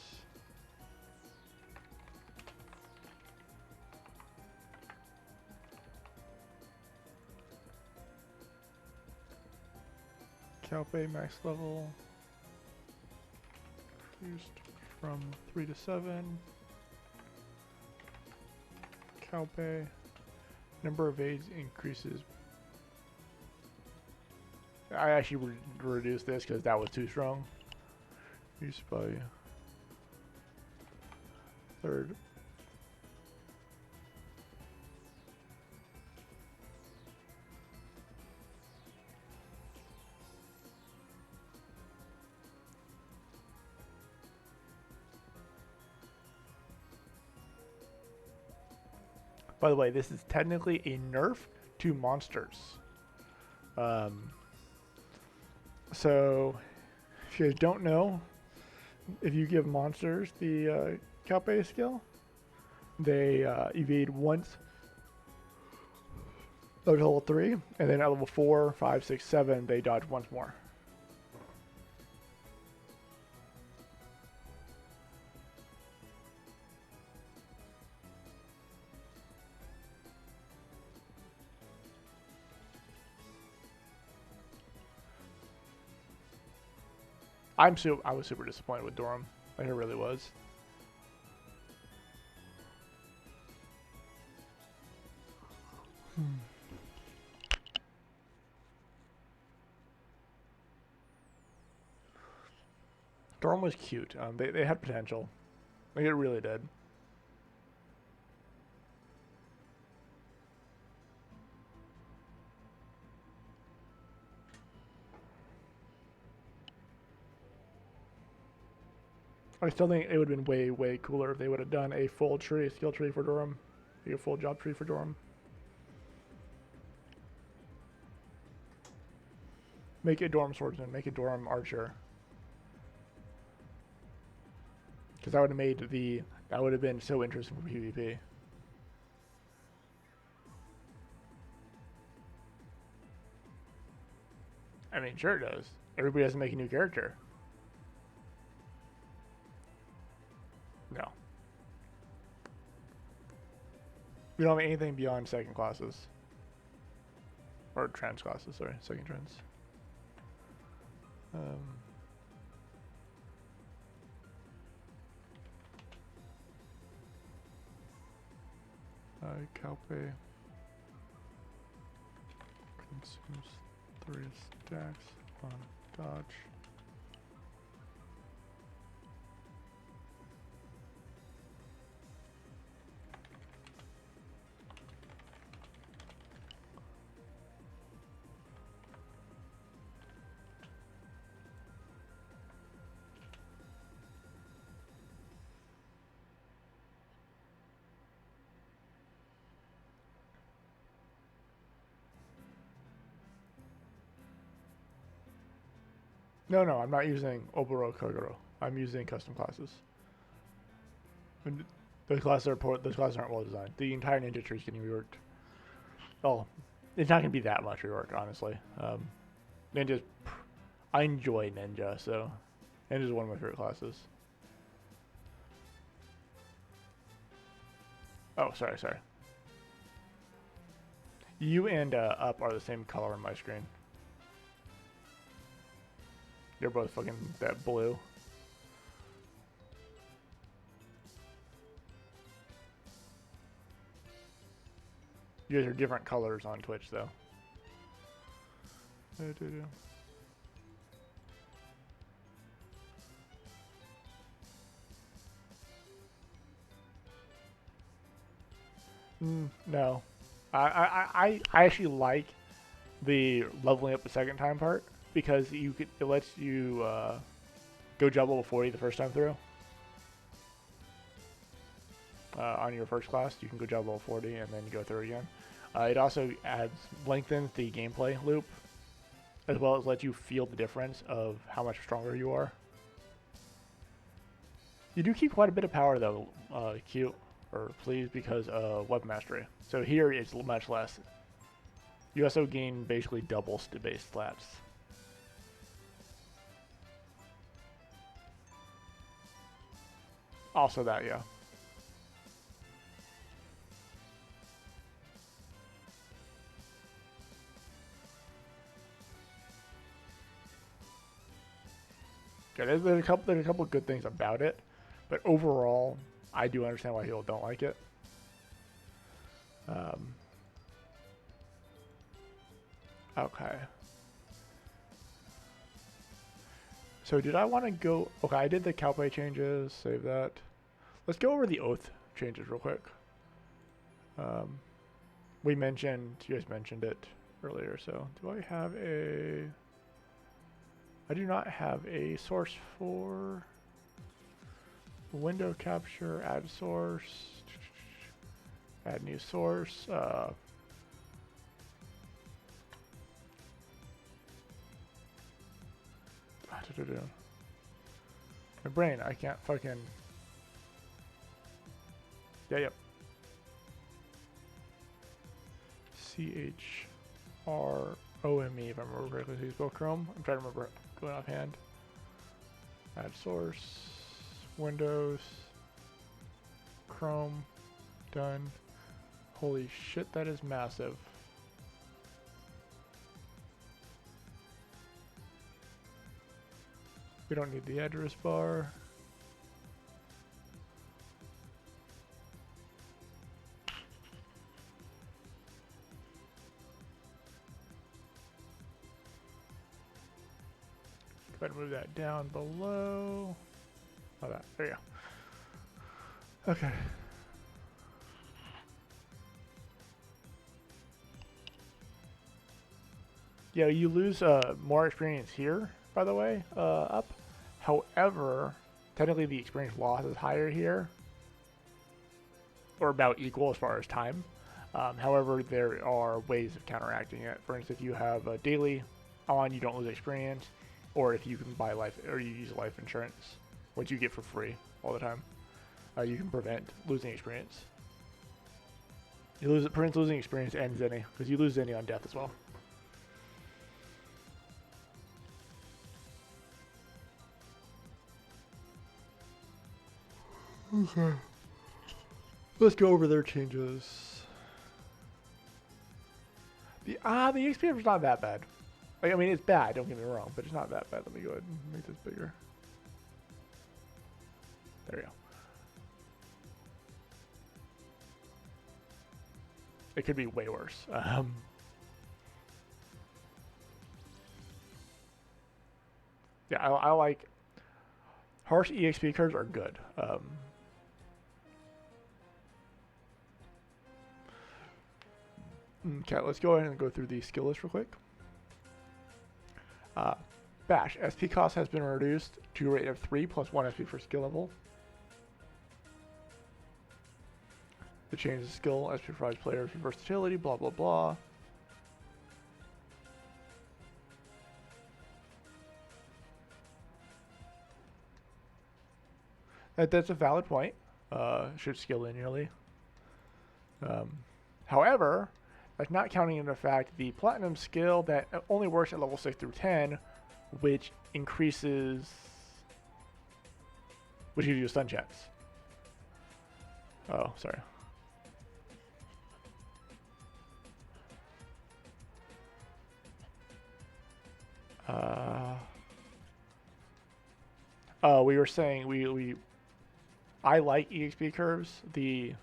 Calpe max level. Increased from 3 to 7. Calpe. Number of aids increases. I actually reduced this because that was too strong. Used by third. By the way, this is technically a nerf to monsters. So, if you guys don't know, if you give monsters the Calpe skill, they evade once at level 3, and then at level 4, 5, 6, 7, they dodge once more. I was super disappointed with Dorum. Like, it really was. Dorum was cute. They had potential. Like, it really did. I still think it would have been way, way cooler if they would have done a full tree, skill tree for Dorum. Like a full job tree for Dorum. Make it Dorum Swordsman, make it Dorum Archer. Because that would have made that would have been so interesting for PvP. I mean, sure it does. Everybody has to make a new character. No. We don't have anything beyond second classes. Or trans classes, sorry. Second trans. Calpe consumes 3 stacks on dodge. No, no, I'm not using Oboro Kogoro. I'm using custom classes. And those classes aren't well designed. The entire ninja tree is getting reworked. Oh, it's not gonna be that much rework, honestly. Ninja's, I enjoy Ninja, so Ninja's one of my favorite classes. Oh, sorry. You and Up are the same color on my screen. They're both fucking that blue. You guys are different colors on Twitch, though. No. I actually like the leveling up the second time part because it lets you go job level 40 the first time through. On your first class, you can go job level 40 and then go through again. It also lengthens the gameplay loop, as well as lets you feel the difference of how much stronger you are. You do keep quite a bit of power though, please, because of weapon mastery. So here it's much less. You also gain basically double base stats. Also that, yeah. Okay, there's a couple good things about it, but overall, I do understand why people don't like it. Okay. So did I want to go... Okay, I did the Calpay changes, save that. Let's go over the Oath changes real quick. You guys mentioned it earlier, so do I have a... I do not have a source for window capture, add source, add new source. My brain, I can't fucking... Yep. CHROME, if I remember correctly, so you spell Chrome. I'm trying to remember going offhand. Add source, Windows, Chrome, done. Holy shit, that is massive. We don't need the address bar. Go ahead and move that down below. Oh, there you go. Okay. Yeah, you lose more experience here, by the way, Up. However, technically the experience loss is higher here, or about equal as far as time. However, there are ways of counteracting it. For instance, if you have a daily on, you don't lose experience, or if you can buy life, or you use life insurance, which you get for free all the time, you can prevent losing experience. Prevents losing experience and Zenny, because you lose Zenny on death as well. Okay. Let's go over their changes. The experience is not that bad. Like, I mean, it's bad, don't get me wrong, but it's not that bad. Let me go ahead and make this bigger. There we go. It could be way worse. Yeah, I like... Harsh EXP curves are good. Okay, let's go ahead and go through the skill list real quick. Bash, SP cost has been reduced to a rate of 3 plus 1 SP for skill level. The change of skill SP provides players with versatility, blah blah blah. That's a valid point. Should scale linearly. However, that's not counting in the fact the platinum skill that only works at level 6 through 10, which increases, which gives you a stun chance. Oh, sorry. We were saying I like EXP curves. The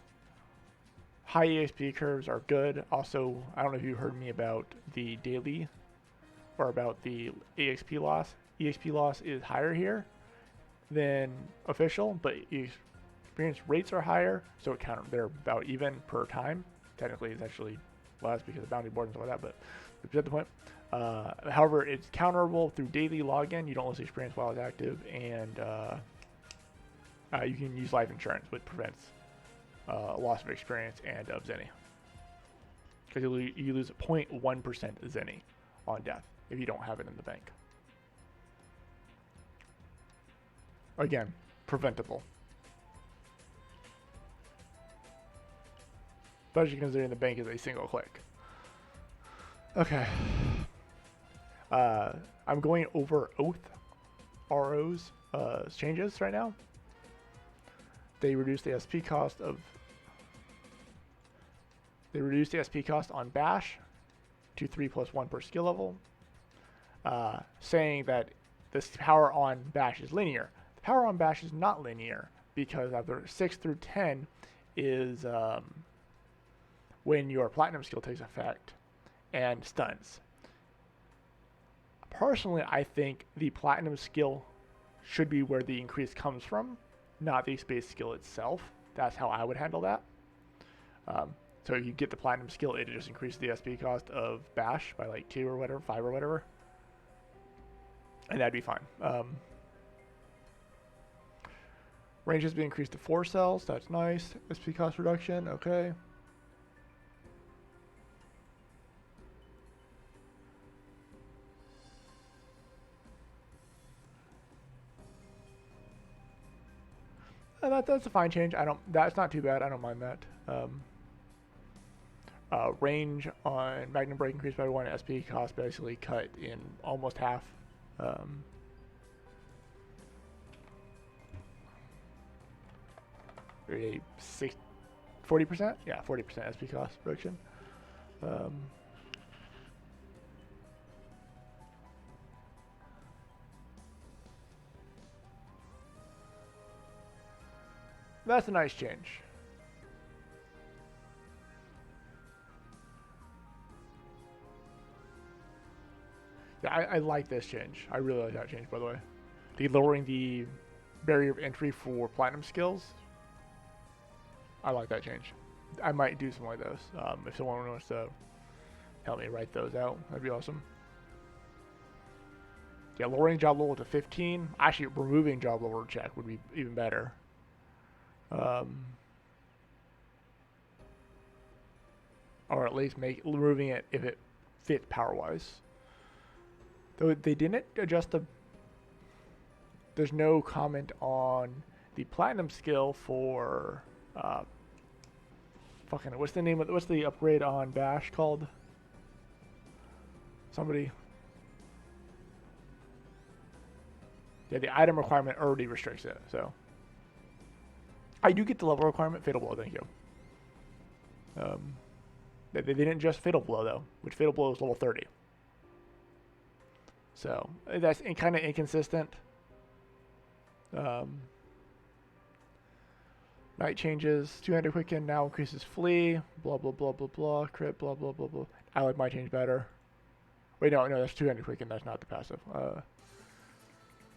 high EXP curves are good. Also, I don't know if you heard me about the daily or about the EXP loss. EXP loss is higher here than official, but experience rates are higher, so they're about even per time. Technically, it's actually less because of bounty board and stuff like that, but that's the point. However, it's counterable through daily login. You don't lose experience while it's active, and you can use life insurance, which prevents loss of experience and of Zenny. Because you lose 0.1% Zenny on death if you don't have it in the bank. Again, preventable. Especially considering the bank is a single click. Okay. I'm going over Oath RO's changes right now. They reduced the SP cost of. They reduced the SP cost on Bash to 3+1 per skill level, saying that this power on Bash is linear. The power on Bash is not linear because after 6 through 10 is when your platinum skill takes effect and stuns. Personally, I think the platinum skill should be where the increase comes from, not the space skill itself. That's how I would handle that. So if you get the platinum skill, it just increases the SP cost of Bash by like 2 or whatever, 5 or whatever. And that'd be fine. Range has been increased to 4 cells. That's nice. SP cost reduction. Okay. That's a fine change. That's not too bad. I don't mind that. Range on Magnum Break increased by 1. SP cost basically cut in almost half. 40%? Yeah, 40% SP cost reduction. That's a nice change. Yeah, I like this change. I really like that change, by the way. Lowering the barrier of entry for platinum skills. I like that change. I might do some like those. If someone wants to help me write those out, that'd be awesome. Yeah, lowering job level to 15. Actually, removing job level check would be even better. Or at least removing it if it fits power-wise. Though they didn't adjust the. There's no comment on the platinum skill for. What's the upgrade on Bash called? Somebody. Yeah, the item requirement already restricts it, so. I do get the level requirement, Fatal Blow, thank you. They didn't just Fatal Blow, though, which Fatal Blow is level 30. So, that's kind of inconsistent. Night changes, 200 quicken now increases flee, blah, blah, blah, blah, blah, crit, blah, blah, blah, blah. I like my change better. Wait, no, that's 200 quicken, that's not the passive.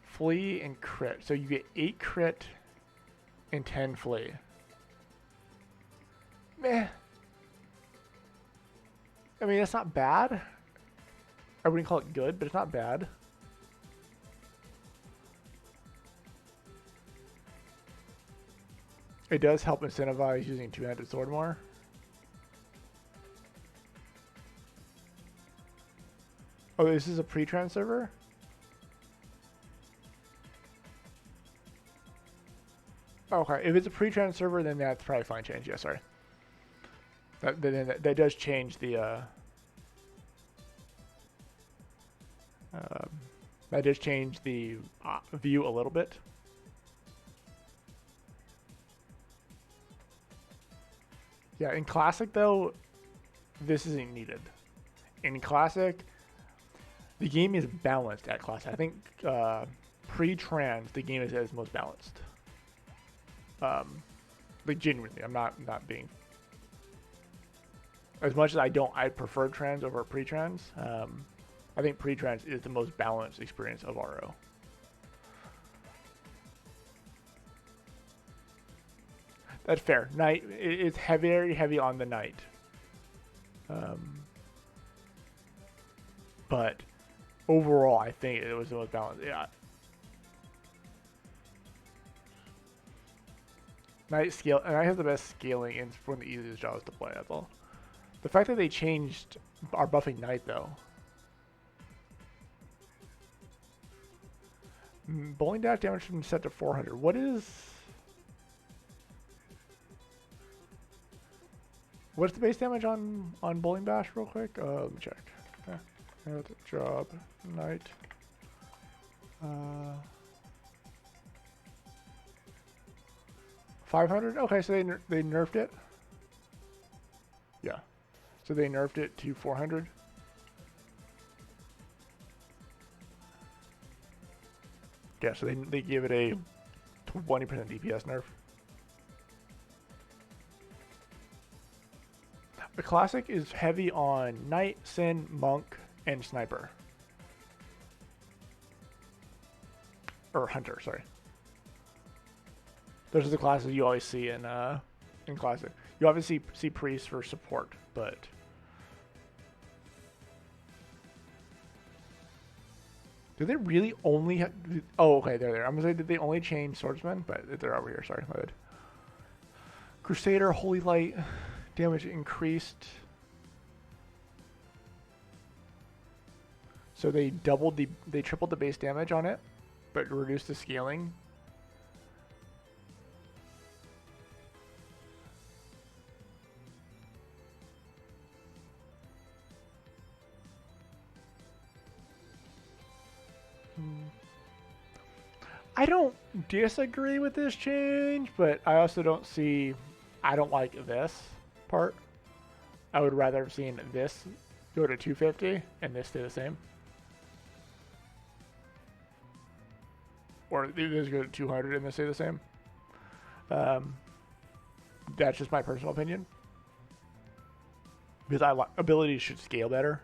Flee and crit, so you get 8 crit and 10 flee. Meh. I mean, it's not bad. I wouldn't call it good, but it's not bad. It does help incentivize using two-handed sword more. Oh, this is a pre-trans server? Okay, if it's a pre-trans server, then that's probably fine change. Yeah, sorry. That does change the um, that does change the view a little bit. Yeah, in Classic though, this isn't needed. In Classic, the game is balanced at Classic. I think pre-trans, the game is most balanced. Like genuinely, I'm not being. As much as I prefer trans over pre-trans. I think pre-trans is the most balanced experience of RO. That's fair. Night, it's very heavy on the night. But overall, I think it was the most balanced. Yeah. Night scale, and I have the best scaling and one of the easiest jobs to play. That's all. The fact that they changed our buffing night though. Bowling dash damage from set to 400. What's the base damage on bowling bash real quick? Let me check. Job night. 500. Okay, so they nerfed it. Yeah, so they nerfed it to 400. Yeah, so they give it a 20% DPS nerf. The Classic is heavy on Knight, Sin, Monk, and Sniper. Or Hunter, sorry. Those are the classes you always see in Classic. You obviously see Priest for support, but... Do they really only have... Oh, okay, they're there. I'm going to say, did they only change Swordsman? But they're over here, sorry, my bad. Crusader, Holy Light, damage increased. So they tripled the base damage on it, but reduced the scaling. I don't disagree with this change, but I also don't see... I don't like this part. I would rather have seen this go to 250 and this stay the same. Or this go to 200 and this stay the same. That's just my personal opinion. Because abilities should scale better.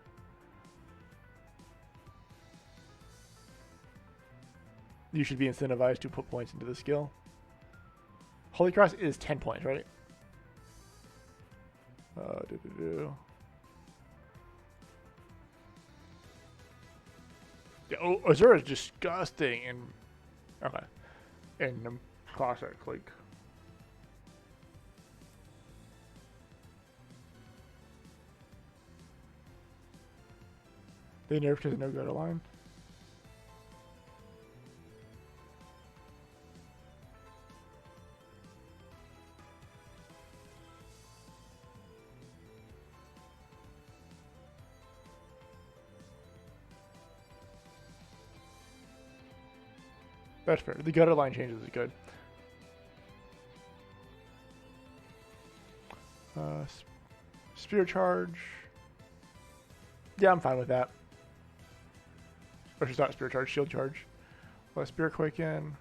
You should be incentivized to put points into the skill. Holy Cross is 10 points, right? Yeah, oh, Azura is disgusting in... Okay. In Classic, like... They nerfed his no-go line. That's fair. The gutter line changes is good. Spear charge. Yeah, I'm fine with that. Or just not spear charge, shield charge. Spear quicken.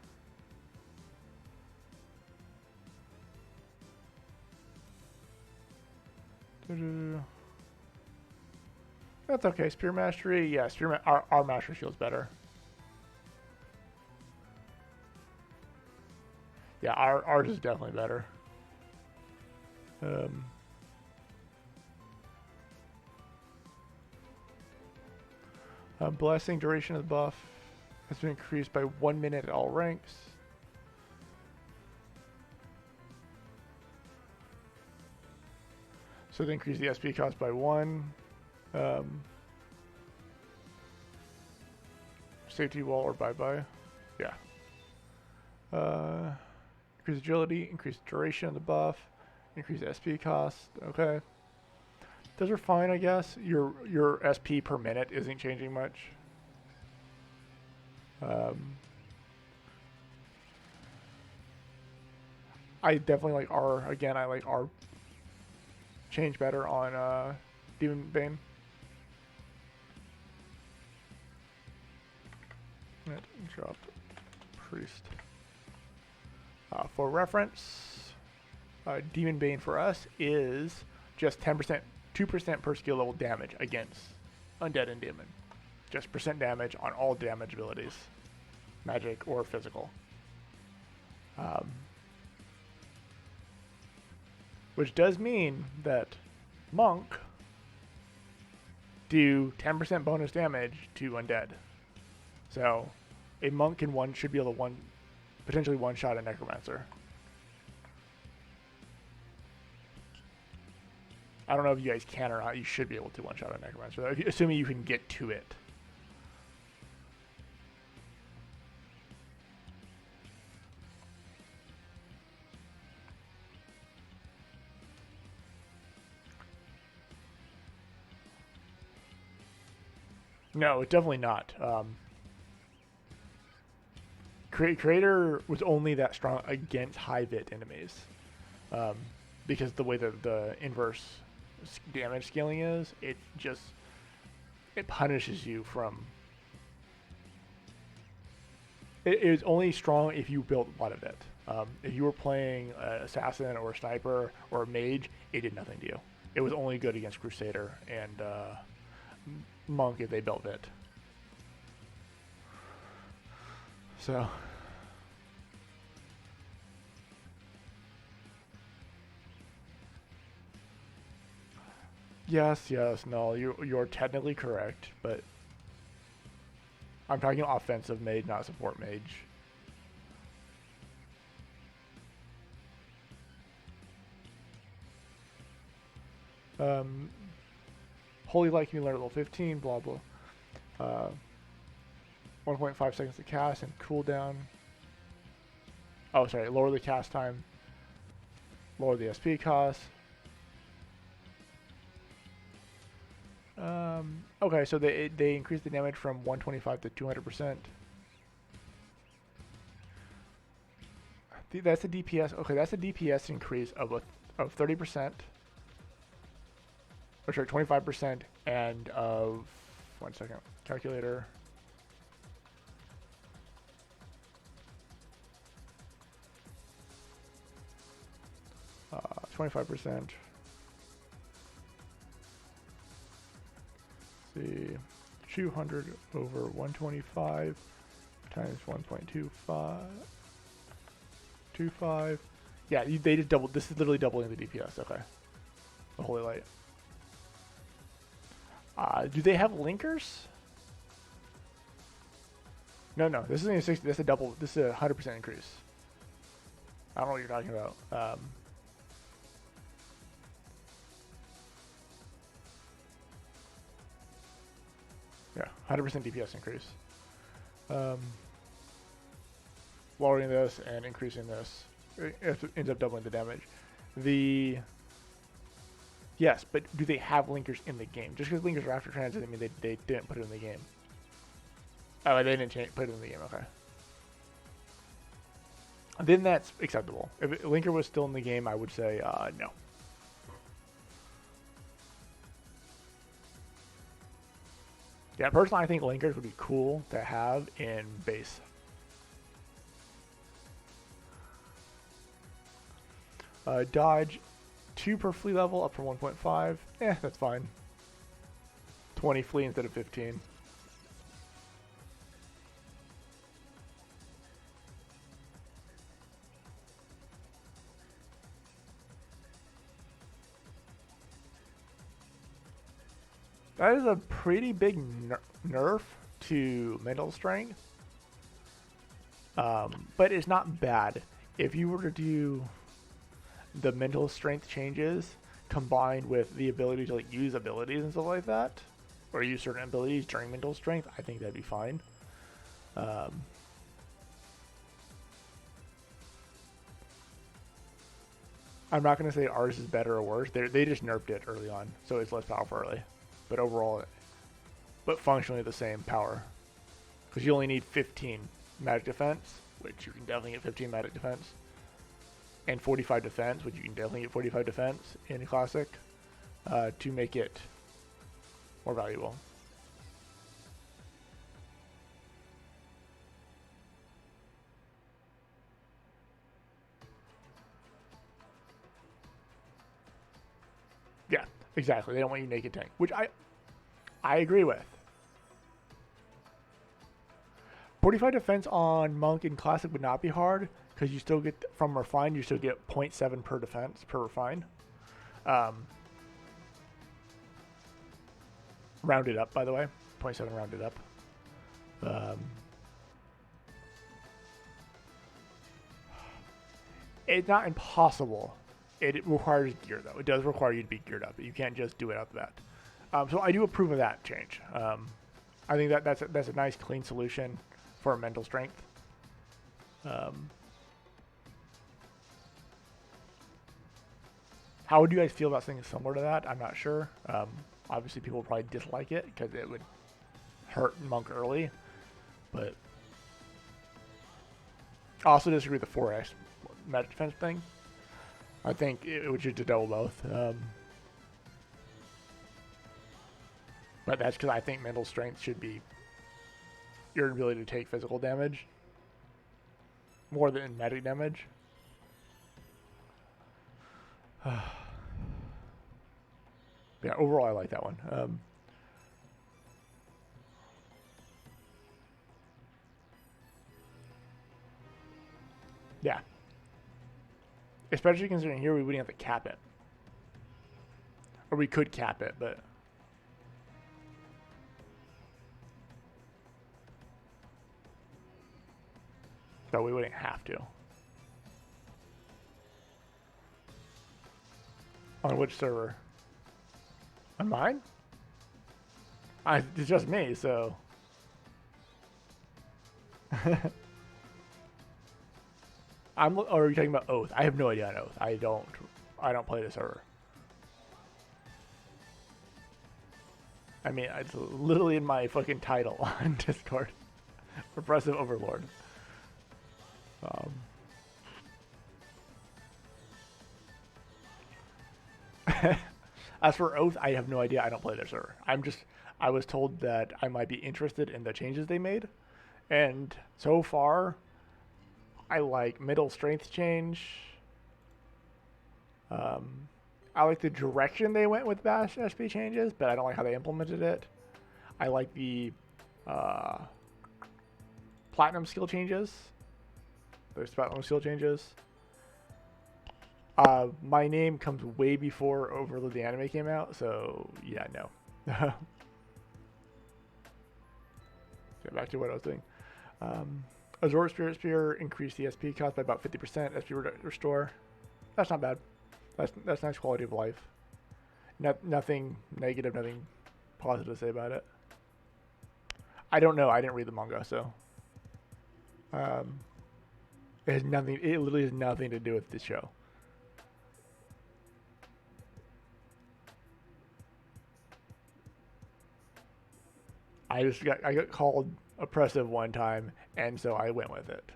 That's okay. Spear mastery. Yeah, our mastery shield's better. Yeah, ours is definitely better. Blessing duration of the buff has been increased by 1 minute at all ranks. So they increase the SP cost by 1. Safety wall or bye-bye. Yeah. Increase agility, increase duration of the buff, increase SP cost. Okay. Those are fine, I guess. Your SP per minute isn't changing much. I definitely like R. Again, I like R change better on Demon Bane. Drop Priest. For reference, Demon Bane for us is just 10%, 2% per skill level damage against Undead and Demon. Just percent damage on all damage abilities, magic or physical. Which does mean that Monk do 10% bonus damage to Undead. So a Monk should be able to potentially one-shot a Necromancer. I don't know if you guys can or not. You should be able to one-shot a Necromancer, assuming you can get to it. No, definitely not. Creator was only that strong against high-vit enemies. Because the way the inverse damage scaling is, it punishes you from... It is only strong if you built a lot of it. If you were playing Assassin or Sniper or Mage, it did nothing to you. It was only good against Crusader and Monk if they built it. So... Yes, no, you're technically correct, but I'm talking offensive mage, not support mage. Holy Light can be learned at level 15, blah blah. 1.5 seconds to cast and cooldown. Oh, sorry, lower the cast time, lower the SP cost. Okay, so they increase the damage from 125 to 200%. That's a DPS. Okay, that's a DPS increase of 30%. Or sorry, 25% and of 1 second calculator. 25%. See, 200 over 125 times 1.25. Yeah, they just doubled. This is literally doubling the DPS. Okay, the Holy Light. Do they have linkers? No. This isn't a 60. That's a double. This is a 100% increase. I don't know what you're talking about. Yeah, 100% DPS increase. Lowering this and increasing this, it ends up doubling the damage. Yes, but do they have linkers in the game? Just because linkers are after transit, I mean they didn't put it in the game. Oh, they didn't put it in the game. Okay. Then that's acceptable. If linker was still in the game, I would say no. Yeah, personally, I think linkers would be cool to have in base. Dodge 2 per fleet level up from 1.5. That's fine. 20 fleet instead of 15. That is a pretty big nerf to mental strength. But it's not bad. If you were to do the mental strength changes combined with the ability to like use abilities and stuff like that, or use certain abilities during mental strength, I think that'd be fine. I'm not going to say ours is better or worse. They just nerfed it early on, so it's less powerful early. But overall, but functionally the same power. Because you only need 15 magic defense, which you can definitely get 15 magic defense. And 45 defense, which you can definitely get 45 defense in Classic, to make it more valuable. Yeah, exactly. They don't want you naked tank, which I agree with. 45 defense on Monk in Classic would not be hard, because you still get, from Refined, you still get 0.7 per defense, per Refined. Rounded up, by the way. 0.7 rounded up. It's not impossible. It requires gear, though. It does require you to be geared up. You can't just do it out the bat. So I do approve of that change. I think that's a nice, clean solution for mental strength. How would you guys feel about something similar to that? I'm not sure. Obviously, people would probably dislike it because it would hurt Monk early. But I also disagree with the 4x magic defense thing. I think it would just double both. But that's because I think mental strength should be your ability to take physical damage more than magic damage. Yeah, overall I like that one. Yeah. Especially considering here we wouldn't have to cap it. Or we could cap it, but... So we wouldn't have to. On which server? On mine? It's just me, so... or are you talking about Oath? I have no idea on Oath. I don't play the server. I mean, it's literally in my fucking title on Discord. Repressive Overlord. As for Oath, I have no idea. I don't play their server. I was told that I might be interested in the changes they made. And so far, I like middle strength change. I like the direction they went with Bash SP changes, but I don't like how they implemented it. I like the platinum skill changes. There's platinum skill changes. My name comes way before Overlord the anime came out, so yeah, no. Get back to what I was doing. Azure Spirit Spear increased the SP cost by about 50%. SP restore. That's not bad. That's nice quality of life. Nothing negative, nothing positive to say about it. I don't know. I didn't read the manga, so it has nothing. It literally has nothing to do with this show. I got called oppressive one time, and so I went with it.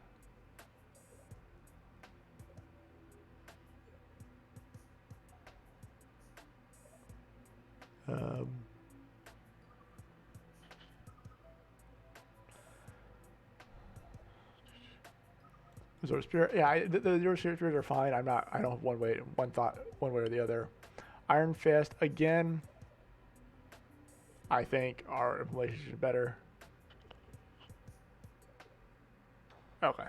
Azure Spirit, yeah, the Azure Spirits are fine. I don't have one thought one way or the other. Iron Fist again. I think our implementation is better. Okay.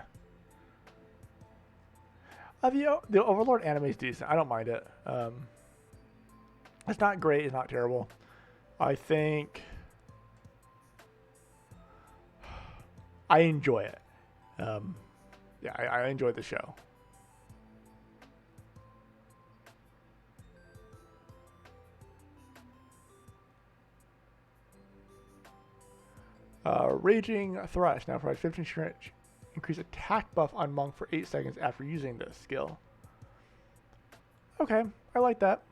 The Overlord anime is decent. I don't mind it. It's not great. It's not terrible. I think I enjoy it. Yeah, I enjoy the show. Raging Thrush now provides 15 increased attack buff on Monk for 8 seconds after using this skill. Okay, I like that.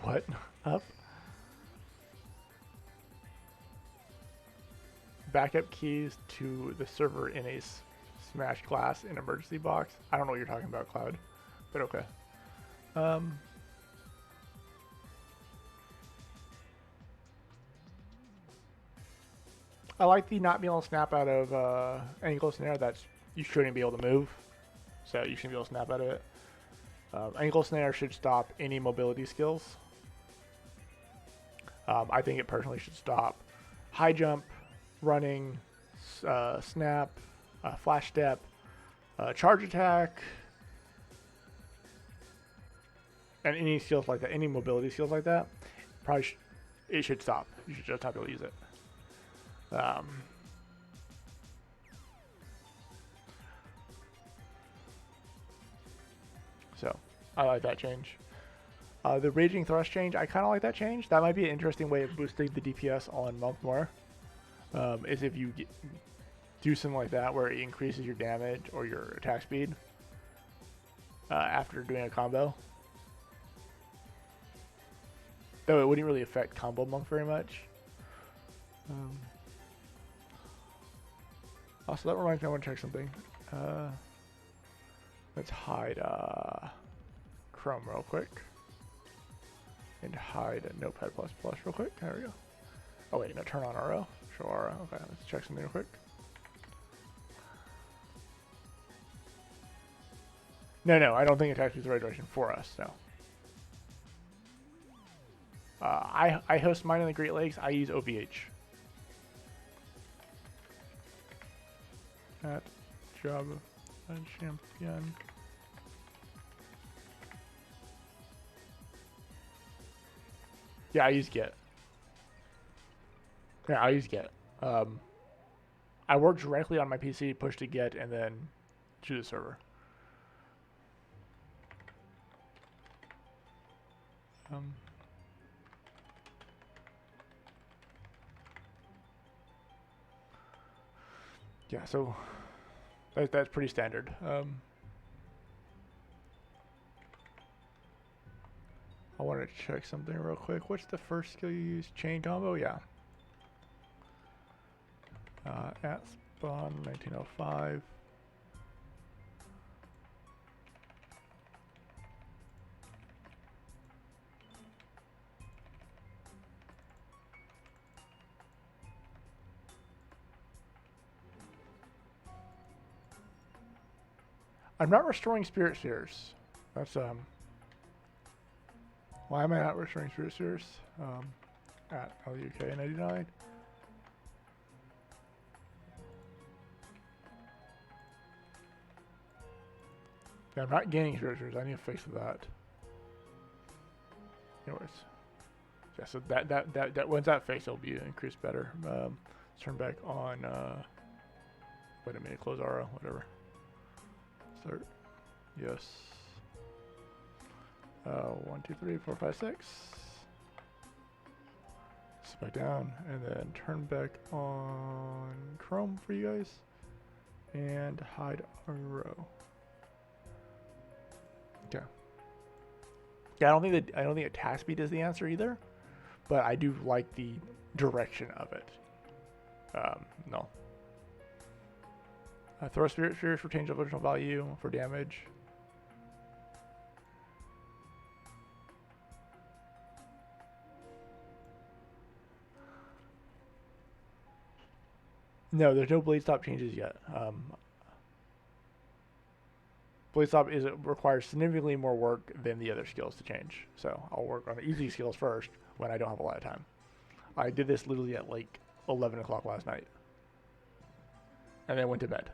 What? Up? Backup keys to the server in a smashed glass in emergency box. I don't know what you're talking about, Cloud, but okay. Um, I like the not being able to snap out of ankle snare. That's you shouldn't be able to move, so you shouldn't be able to snap out of it. Ankle snare should stop any mobility skills. I think it personally should stop high jump, running, snap, flash step, charge attack, and any skills like that, any mobility skills like that. Probably it should stop. You should just not be able to use it. So I like that change. The Raging Thrust change, I kind of like that change. That might be an interesting way of boosting the DPS on Monk more. Is if you do something like that where it increases your damage or your attack speed after doing a combo. Though it wouldn't really affect combo Monk very much. Also, that reminds me, I want to check something. Let's hide Chrome real quick. And hide Notepad++ real quick. There we go. Oh wait, no, turn on RO. Show RO. Okay, let's check something real quick. No, I don't think attack speed is the right direction for us, no. I host mine in the Great Lakes. I use OVH. At Java champion. Yeah, I use Git. Yeah, I use Git. I work directly on my PC, push to Git, and then to the server. Yeah, so that's pretty standard. I want to check something real quick. What's the first skill you use? Chain combo? Yeah. At spawn 1905. I'm not restoring Spirit Spheres. That's why am I not restoring Spirit Spheres? At LUK 99. Yeah, I'm not gaining Spirit Spheres. I need to fix that. Anyways, yeah. So that once that fixed, it'll be increased better. Let's turn back on. Wait a minute. Close RO. Whatever. Start. Yes. 1, 2, 3, 4, 5, 6. Sit back down and then turn back on Chrome for you guys and hide a row. Okay. Yeah, I don't think attack speed is the answer either, but I do like the direction of it. No. Throw Spirit Spheres for change of original value for damage. No, there's no Blade Stop changes yet. Blade Stop requires significantly more work than the other skills to change. So I'll work on the easy skills first when I don't have a lot of time. I did this literally at like 11 o'clock last night. And then went to bed.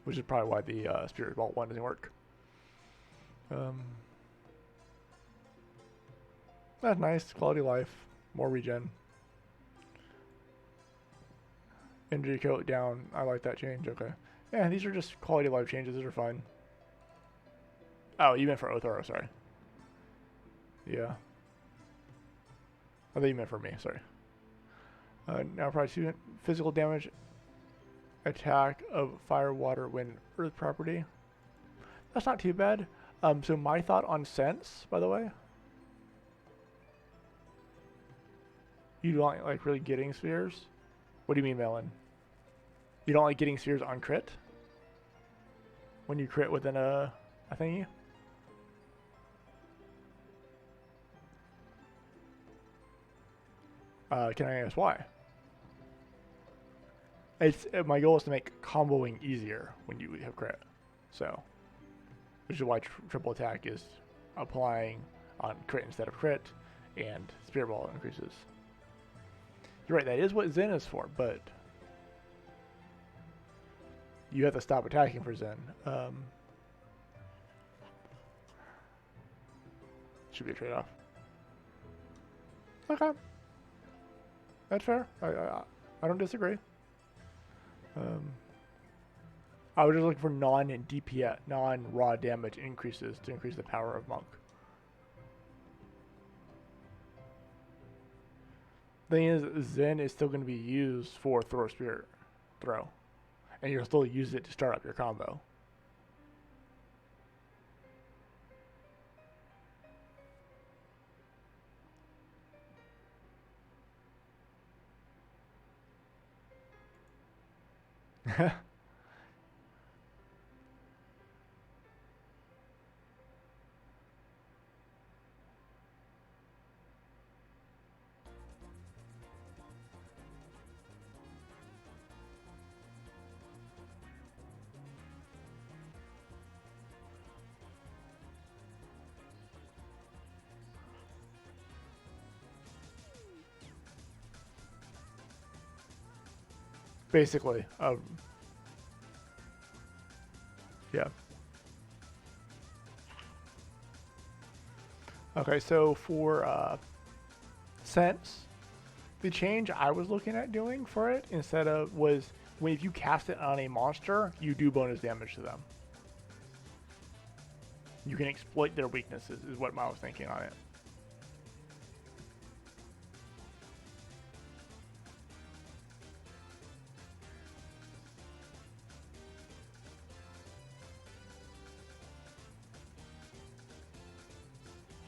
Which is probably why the Spirit Vault 1 doesn't work. That's nice. Quality of life. More regen. Injury coat down. I like that change. Okay. Yeah, these are just quality of life changes. These are fine. Oh, you meant for Othoro, sorry. Yeah. I thought you meant for me, sorry. Now probably 2 physical damage attack of fire, water, wind, earth property. That's not too bad. So my thought on sense, by the way. You don't like really getting spheres? What do you mean, Melon? You don't like getting spheres on crit? When you crit within a thingy? Can I ask why? My goal is to make comboing easier when you have crit. So, which is why triple attack is applying on crit instead of crit, and Spirit Ball increases. You're right, that is what Zen is for, but you have to stop attacking for Zen. Should be a trade-off. Okay. That's fair. I don't disagree. I was just looking for non-DPS, non-raw damage increases to increase the power of Monk. Thing is, Zen is still going to be used for Throw Spirit Throw. And you'll still use it to start up your combo. Basically, yeah. Okay, so for sense, the change I was looking at doing for it instead of was when if you cast it on a monster, you do bonus damage to them. You can exploit their weaknesses, is what I was thinking on it.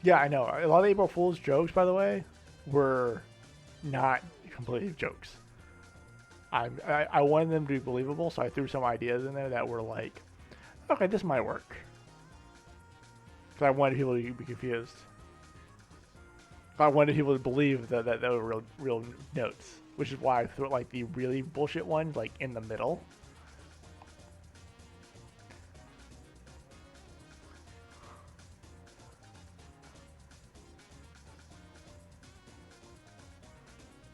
Yeah, I know. A lot of April Fool's jokes, by the way, were not completely jokes. I wanted them to be believable, so I threw some ideas in there that were like, okay, this might work. Because I wanted people to be confused. I wanted people to believe that they were real notes, which is why I threw like the really bullshit ones like in the middle.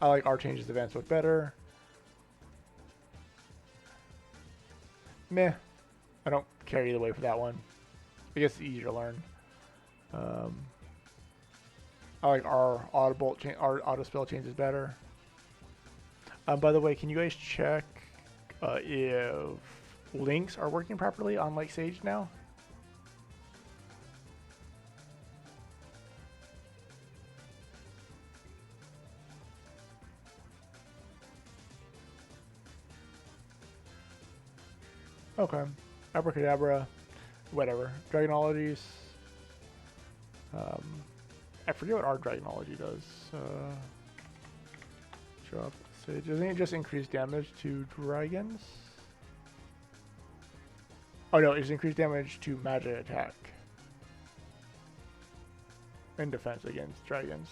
I like Archangel's Advanced Book better. Meh. I don't care either way for that one. I guess it's easier to learn. I like our auto spell changes better. By the way, can you guys check if links are working properly on like Sage now? Okay. Abracadabra, whatever. Dragonologies. I forget what our Dragonology does. Drop Sage. Doesn't it just increase damage to dragons? Oh no, it's increased damage to magic attack. And defense against dragons.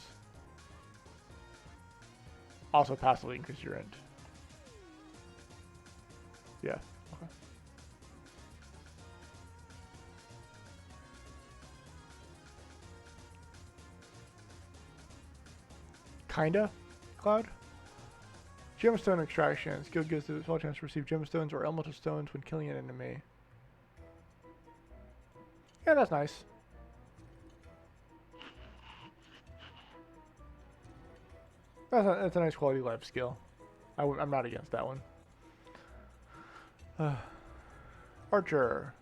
Also passively increase your int. Yeah. Okay. Kinda, Cloud. Gemstone extraction. Skill gives the small chance to receive gemstones or elemental stones when killing an enemy. Yeah, that's nice. That's a nice quality of life skill. I'm not against that one. Archer.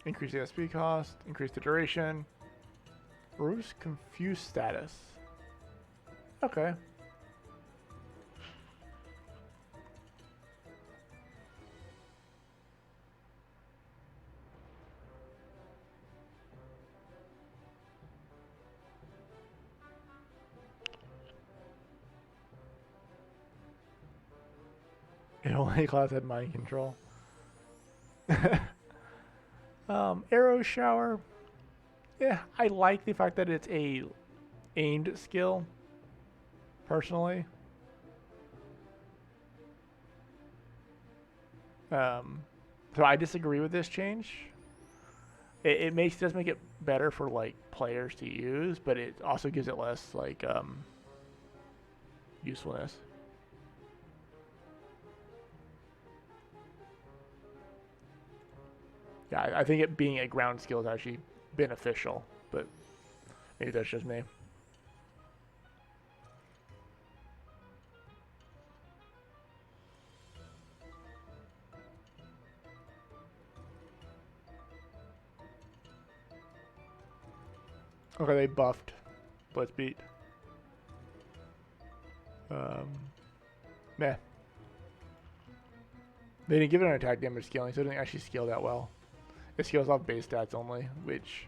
Increase the SP cost. Increase the duration. Reduce confused status. Okay. It only class had mind control. Arrow shower. Yeah, I like the fact that it's a aimed skill. Personally. So I disagree with this change. It does make it better for like players to use, but it also gives it less like usefulness. Yeah, I think it being a ground skill is actually beneficial, but maybe that's just me. Okay, they buffed Blitzbeat. Meh. They didn't give it an attack damage scaling, so it didn't actually scale that well. It scales off base stats only, which,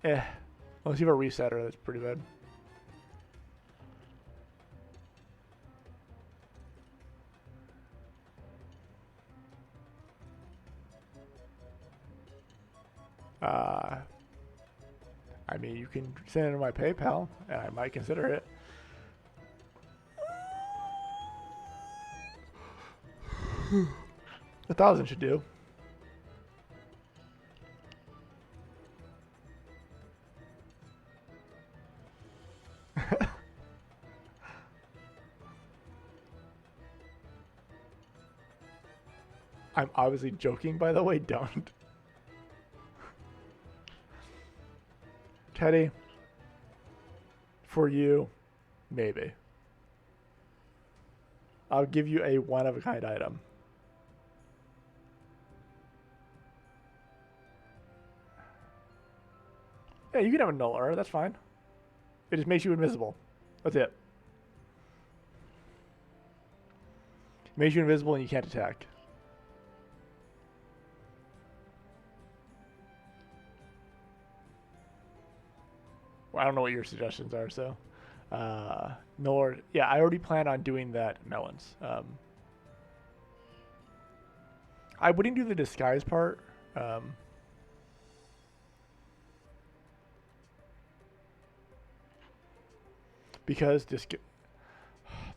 unless you have a resetter, that's pretty bad. I mean, you can send it to my PayPal, and I might consider it. $1,000 should do. I'm obviously joking, by the way. Don't. Teddy, for you, maybe. I'll give you a one-of-a-kind item. Yeah, you can have a nuller. That's fine. It just makes you invisible. That's it. Makes you invisible and you can't attack. Well, I don't know what your suggestions are, so. Nuller. Yeah, I already plan on doing that melons. I wouldn't do the disguise part. Because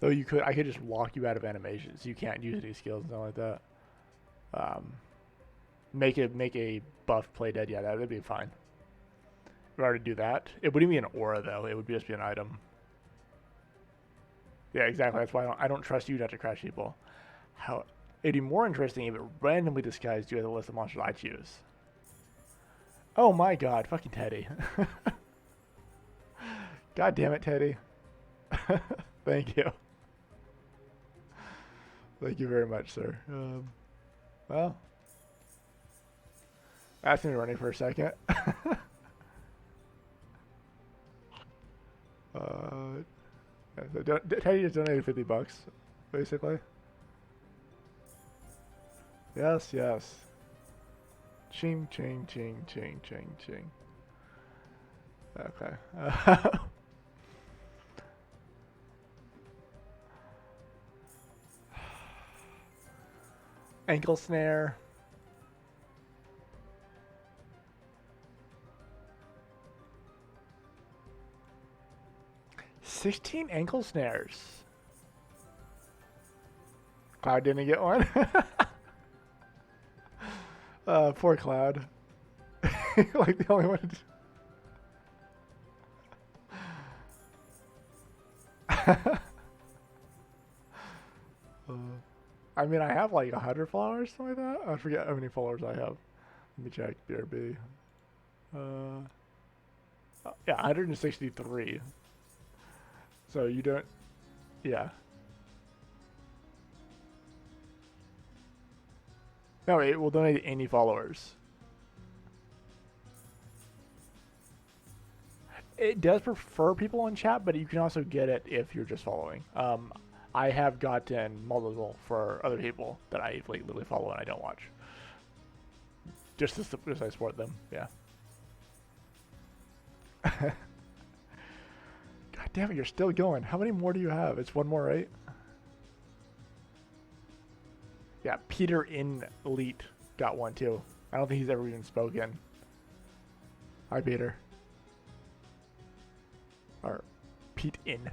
though I could just lock you out of animations. You can't use any skills and something like that. Make a buff play dead. Yeah, that'd be fine. If I were to do that, it wouldn't be an aura though. It would just be an item. Yeah, exactly. That's why I don't trust you not to crash people. It'd be more interesting if it randomly disguised you as a list of monsters I choose. Oh my god, fucking Teddy. God damn it, Teddy. Thank you. Thank you very much, sir. Well, that's me running for a second. So Teddy just donated $50, basically. Yes, yes. Ching, ching, ching, ching, ching, ching. Okay. Ankle snare. $16 ankle snares. Cloud didn't get one. Poor Cloud. Like the only one. I mean, I have like 100 followers, something like that. I forget how many followers I have. Let me check. BRB. Yeah, 163. So you don't. Yeah. No, it will donate any followers. It does prefer people in chat, but you can also get it if you're just following. I have gotten multiple for other people that I like, literally follow and I don't watch. Just as I support them, yeah. God damn it, you're still going. How many more do you have? It's one more, right? Yeah, Peter in Elite got one too. I don't think he's ever even spoken. Hi, Peter. Or Pete in.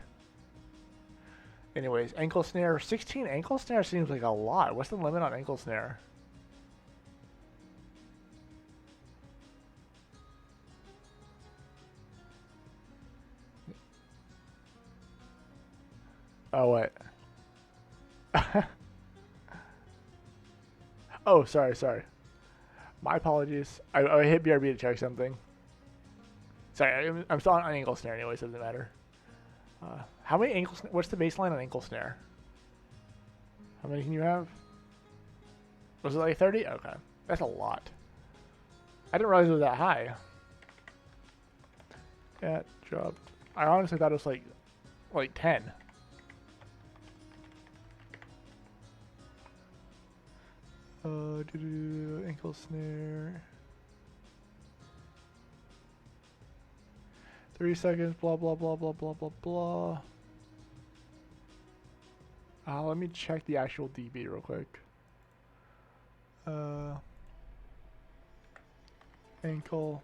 Anyways, ankle snare. 16 ankle snare seems like a lot. What's the limit on ankle snare? Oh, what? Oh, sorry. My apologies. I hit BRB to check something. Sorry, I'm still on ankle snare anyway, so it doesn't matter. How many ankle? What's the baseline on ankle snare? How many can you have? Was it like 30? Okay, that's a lot. I didn't realize it was that high. Yeah, dropped. I honestly thought it was like 10. Ankle snare. 3 seconds, blah, blah, blah, blah, blah, blah, blah. Let me check the actual DB real quick. Ankle.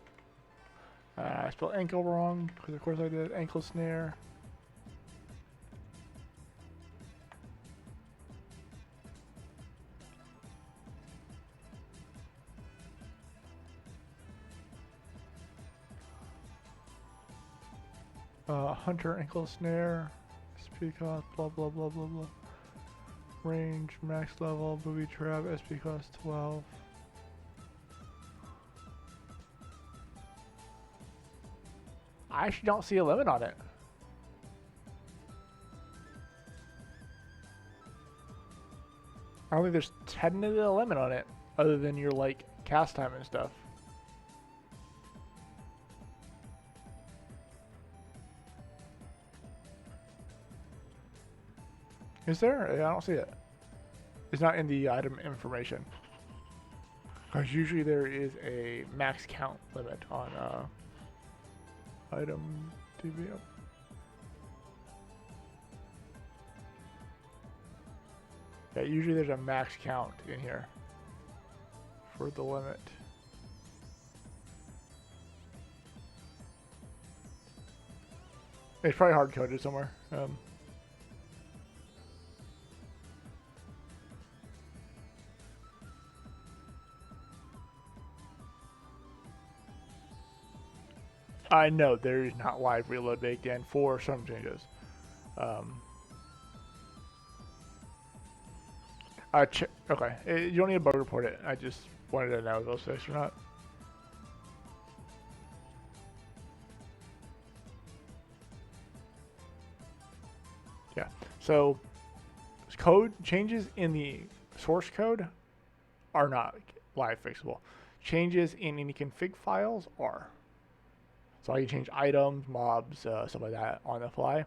I spelled ankle wrong, because of course I did. Ankle snare. Hunter ankle snare. SP cost, blah, blah, blah, blah, blah. Range, max level, booby trap, SP cost 12. I actually don't see a limit on it. I don't think there's technically a limit on it, other than your like cast time and stuff. Is there? I don't see it. It's not in the item information. Because usually there is a max count limit on item DB. Yeah, usually there's a max count in here for the limit. It's probably hard coded somewhere. I know there is not live reload baked in for some changes. Okay, you don't need to bug report it. I just wanted to know if those fixed or not. Yeah, so code changes in the source code are not live fixable. Changes in any config files are. So I can change items, mobs, stuff like that on the fly,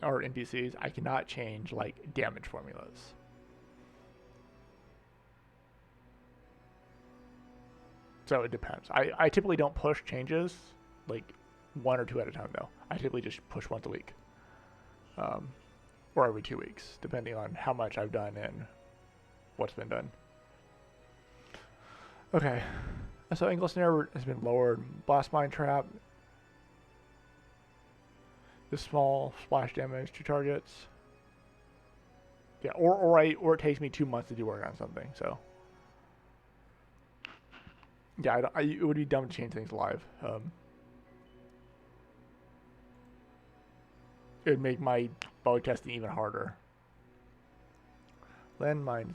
or NPCs. I cannot change like damage formulas. So it depends. I typically don't push changes like 1 or 2 at a time though. I typically just push once a week, or every 2 weeks, depending on how much I've done and what's been done. Okay, so ankle snare has been lowered. Blast mine trap. This small splash damage to targets. Yeah, or it takes me 2 months to do work on something. So yeah, it would be dumb to change things live. It would make my bug testing even harder. Landmine.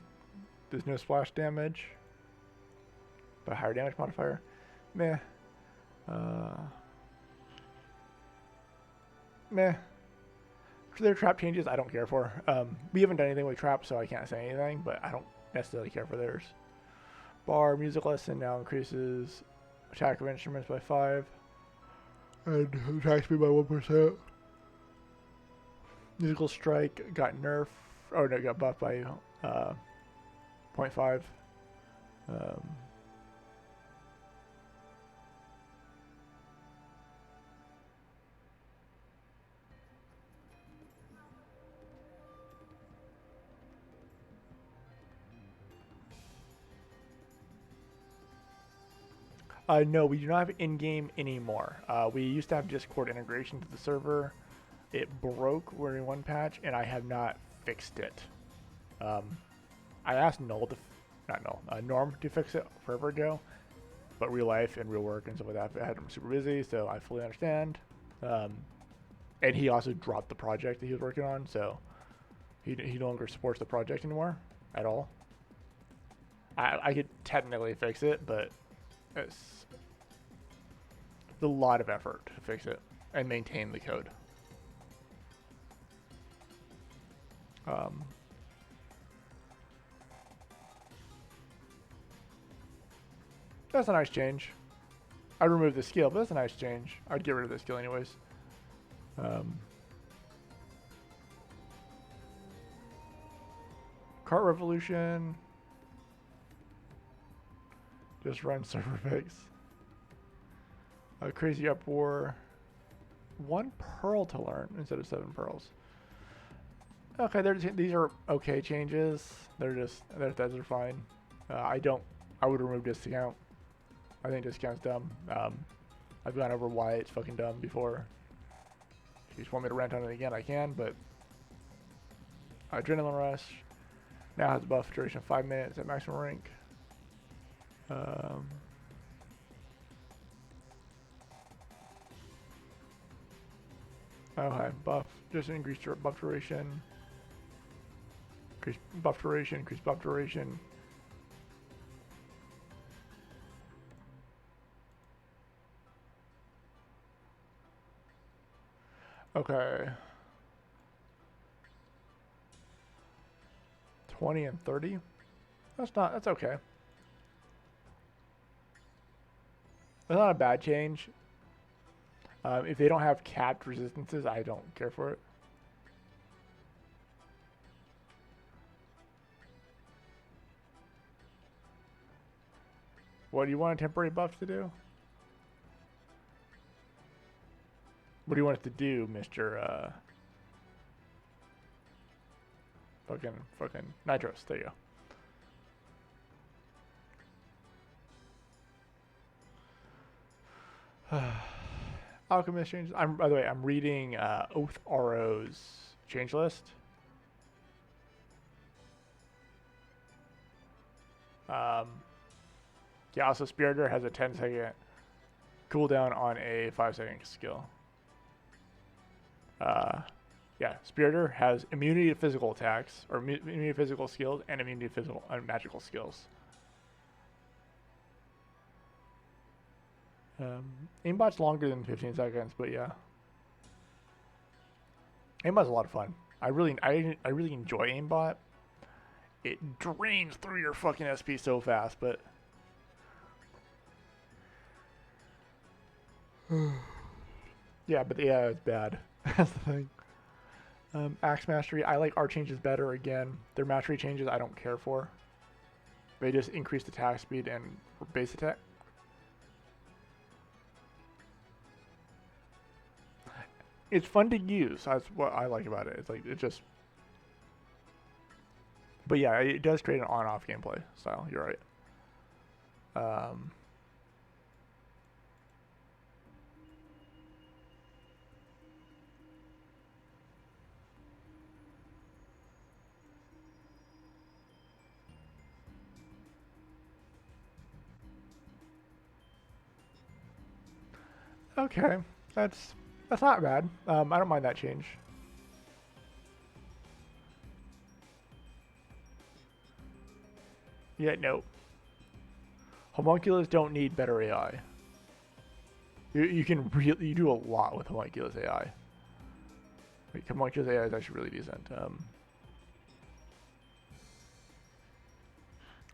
There's no splash damage, but higher damage modifier. Meh. Meh. For their trap changes, I don't care for. We haven't done anything with trap, so I can't say anything, but I don't necessarily care for theirs. Bar music lesson now increases attack of instruments by 5. and attack speed by 1%. Musical Strike got nerfed, or no, got buffed by 0.5. No, we do not have in-game anymore. We used to have Discord integration to the server. It broke during one patch, and I have not fixed it. I asked Null to, not Null, Norm to fix it forever ago, but real life and real work and stuff like that, I had him super busy, so I fully understand. And he also dropped the project that he was working on, so he no longer supports the project anymore at all. I could technically fix it, but it's a lot of effort to fix it and maintain the code. That's a nice change. I removed the skill, but that's a nice change. I'd get rid of the skill anyways. Cart Revolution. Just run server fix. Crazy Uproar. 1 pearl to learn instead of 7 pearls. Okay, these are okay changes. Those are fine. I would remove discount. I think discount's dumb. I've gone over why it's fucking dumb before. If you just want me to rant on it again, I can, but Adrenaline Rush now has a buff duration of 5 minutes at maximum rank. Okay, buff, just increase your buff duration. Increase buff duration, increase buff duration. Okay. 20 and 30? That's okay. That's not a bad change. If they don't have capped resistances, I don't care for it. What do you want a temporary buff to do? What do you want it to do, Mr. Fucking Nitros? There you go. Alchemist changes. By the way, I'm reading Oath RO's change list. Yeah, also Spiritor has a 10-second cooldown on a 5-second skill. Yeah, Spiritor has immunity to physical attacks, or immunity to physical skills, and immunity to physical and magical skills. Aimbot's longer than 15 seconds, but yeah. Aimbot's a lot of fun. I really enjoy Aimbot. It drains through your fucking SP so fast, but yeah, but yeah, it's bad. That's the thing. Axe Mastery, I like our changes better again. Their mastery changes I don't care for. They just increased attack speed and base attack. It's fun to use. That's what I like about it. It's like, it just... But yeah, it does create an on-off gameplay style. You're right. Okay, that's not bad. I don't mind that change. Yeah, no. Homunculus don't need better AI. You can really, you do a lot with Homunculus AI. Like, Homunculus AI is actually really decent.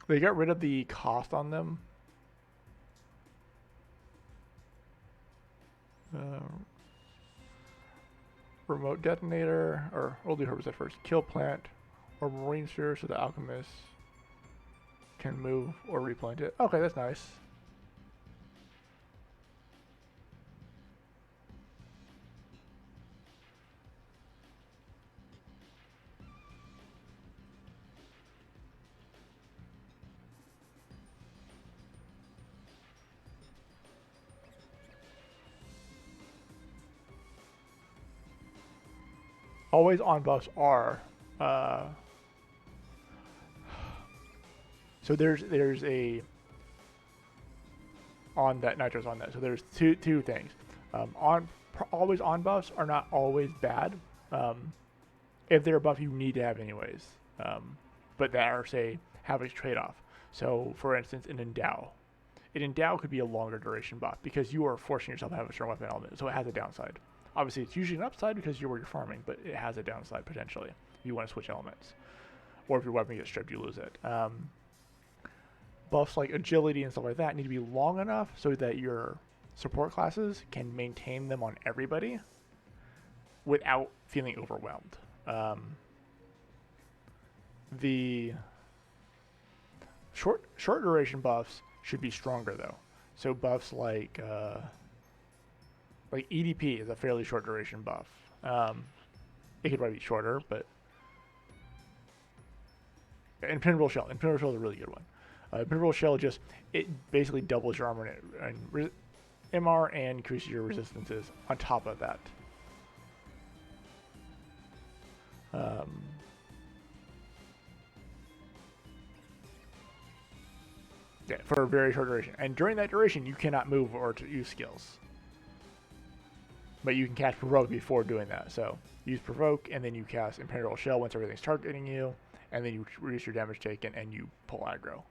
They got rid of the cost on them. remote detonator, or we'll do herbicide first. Kill plant or marine sphere so the alchemist can move or replant it. Okay, that's nice. Always on buffs are so there's a on that nitro's on that. So there's two things. Always on buffs are not always bad. If they're a buff you need to have anyways. But that are say have a trade-off. So for instance, an endow. An endow could be a longer duration buff because you are forcing yourself to have a certain weapon element, so it has a downside. Obviously, it's usually an upside because you're where you're farming, but it has a downside potentially. If you want to switch elements, or if your weapon gets stripped, you lose it. Buffs like agility and stuff like that need to be long enough so that your support classes can maintain them on everybody without feeling overwhelmed. The short duration buffs should be stronger though. So buffs like EDP is a fairly short duration buff. It could probably be shorter, but Impenetrable Shell. Impenetrable Shell is a really good one. Impenetrable Shell it basically doubles your armor and MR and increases your resistances on top of that. Yeah, for a very short duration. And during that duration, you cannot move or to use skills. But you can cast Provoke before doing that. So use Provoke, and then you cast Impenetrable Shell once everything's targeting you, and then you reduce your damage taken, and you pull aggro.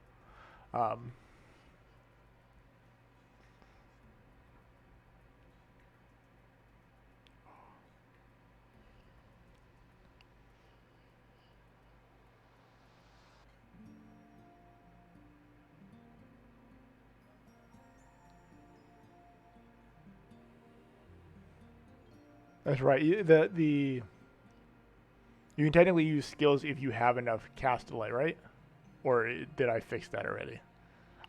That's right. You can technically use skills if you have enough cast delay, right? Or did I fix that already?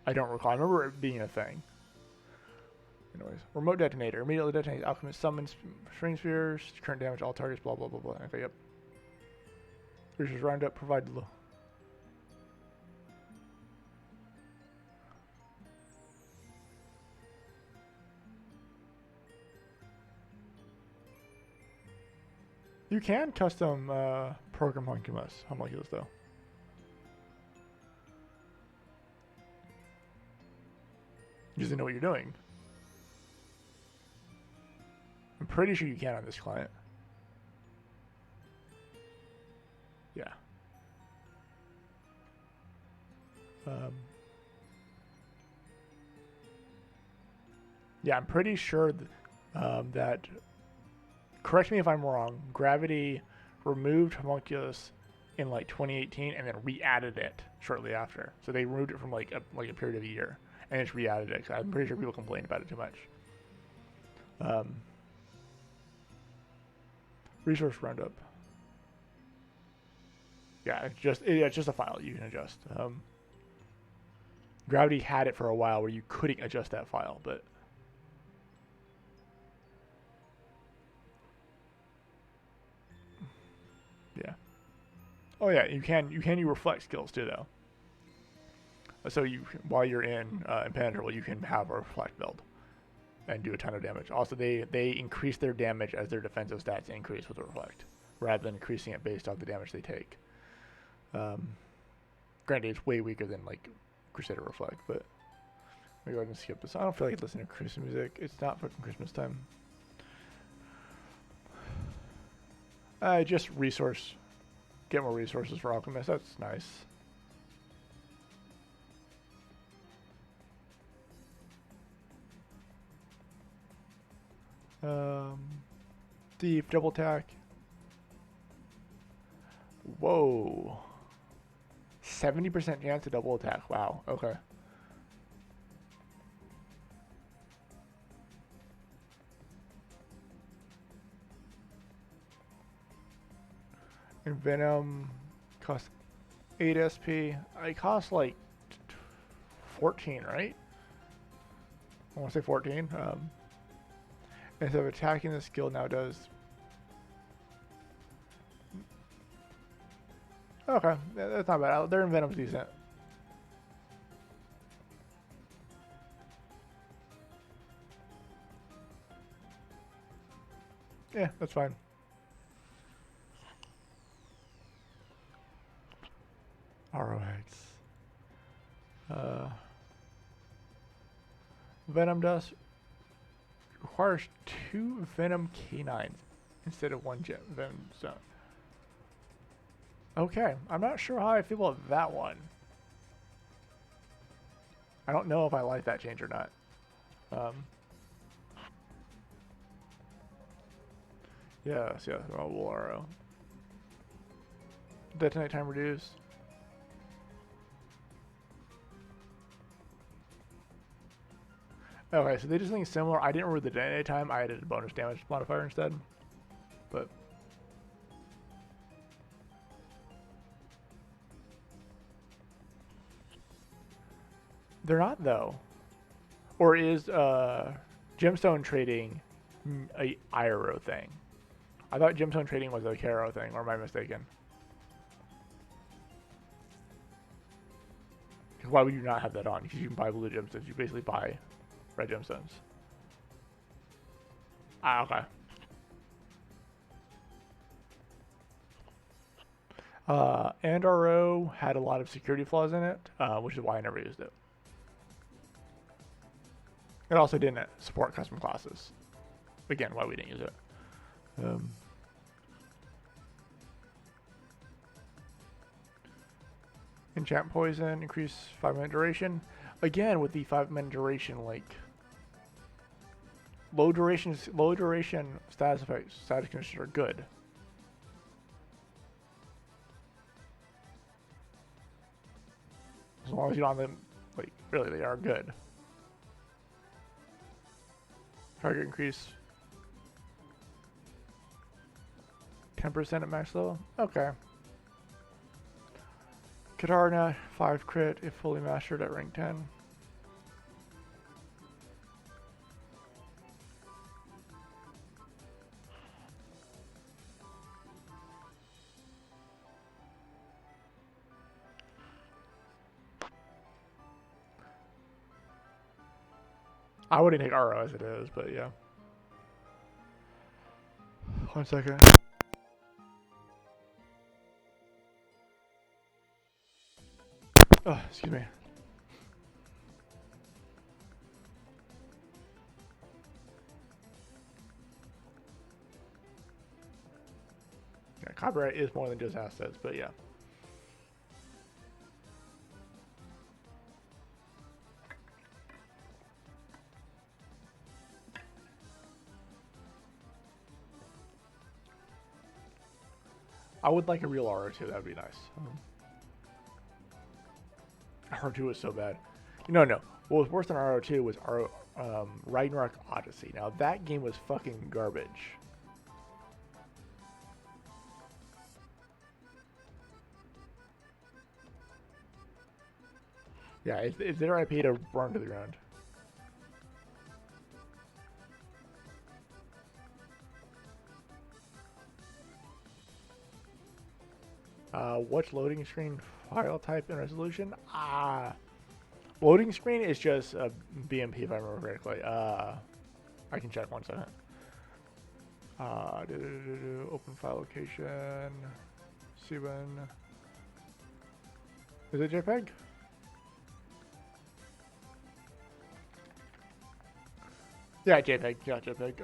I don't recall. I remember it being a thing. Anyways, remote detonator. Immediately detonates alchemist summons string spheres, current damage all targets, blah blah blah blah. Okay, yep. Research roundup provide low. You can custom program homunculus though. You just know what you're doing. I'm pretty sure you can on this client. Yeah. Yeah, I'm pretty sure that. Correct me if I'm wrong. Gravity removed homunculus in like 2018 and then re-added it shortly after. So they removed it from like a period of a year and it's re-added it. I'm pretty sure people complained about it too much. Resource roundup. Yeah, it's just a file you can adjust. Gravity had it for a while where you couldn't adjust that file, but. Yeah. Oh yeah, you can use reflect skills too though. So while you're in impenetrable, you can have a reflect build and do a ton of damage. Also, they increase their damage as their defensive stats increase with the reflect, rather than increasing it based off the damage they take. Granted, it's way weaker than like Crusader Reflect, but let me go ahead and skip this. I don't feel like listening to Christmas music. It's not fucking Christmas time. Just get more resources for Alchemist. That's nice. Thief, double attack. Whoa. 70% chance to double attack. Wow. Okay. And Venom costs 8 SP. It costs like 14, right? I want to say 14. Instead of attacking, the skill now does. Okay, that's not bad. Their Venom's decent. Yeah, that's fine. ROX. Venom Dust requires 2 Venom canines instead of 1 Venom Zone. Okay, I'm not sure how I feel about that one. I don't know if I like that change or not. Yes, Wool Arrow. Detonate time reduced. Okay, so they just think similar. I didn't remove the detonate time. I added a bonus damage modifier instead. But they're not though. Or is gemstone trading a IRO thing? I thought gemstone trading was a Caro thing, or am I mistaken? Why would you not have that on? Because you can buy blue gemstones. You basically buy red gemstones. Ah, okay. Andro had a lot of security flaws in it, which is why I never used it. It also didn't support custom classes. Again, why we didn't use it. Enchant Poison, increase 5-minute duration. Again, with the 5-minute duration, like low duration status effects, status conditions are good. As long as you don't have them, like really, they are good. Target increase 10% at max level. Okay. Katarna 5 crit if fully mastered at rank 10. I wouldn't take RO as it is, but yeah. 1 second. Oh, excuse me. Yeah, copyright is more than just assets, but yeah. I would like a real RO2, that would be nice. RO2 was so bad. No. What was worse than RO2 was Ragnarok Odyssey. Now, that game was fucking garbage. Yeah, it's their IP to burn to the ground. What's loading screen file type and resolution? Loading screen is just a BMP if I remember correctly. I can check 1 second. Open file location. C1. Is it JPEG? Yeah, JPEG. Yeah, JPEG.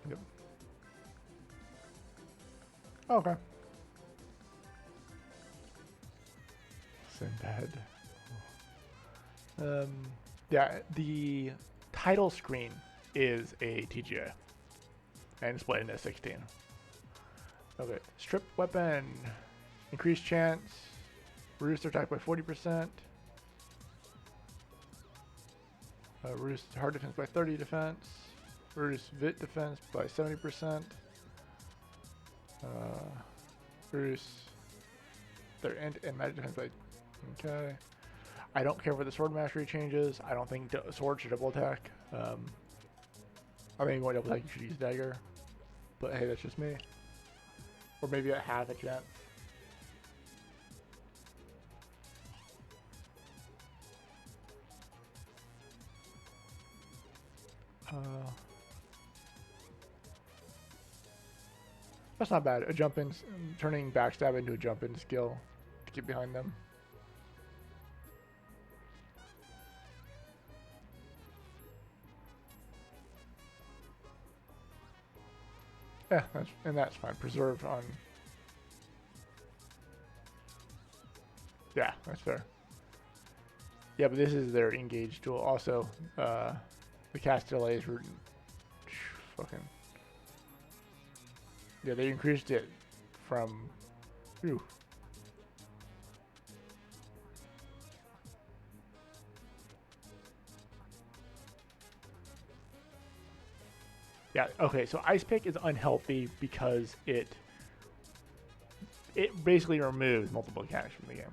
Yep. Okay. Sinbad. Yeah, the title screen is a TGA and split into 16. Okay, strip weapon, increased chance, reduce their attack by 40%, reduce hard defense by 30 defense, reduce vit defense by 70%, reduce their int and magic defense by, okay. I don't care for the sword mastery changes. I don't think sword should double attack. I think when double attack you should use dagger. But hey, that's just me. Or maybe at half a chance. That's not bad. A jump in, turning backstab into a jump in skill to get behind them. Yeah, that's fine. Preserved on. Yeah, that's fair. Yeah, but this is their engaged tool. Also, the cast delays were fucking. Yeah, they increased it from. Ooh. Yeah, okay, so Ice Pick is unhealthy because it basically removes multiple mechanics from the game.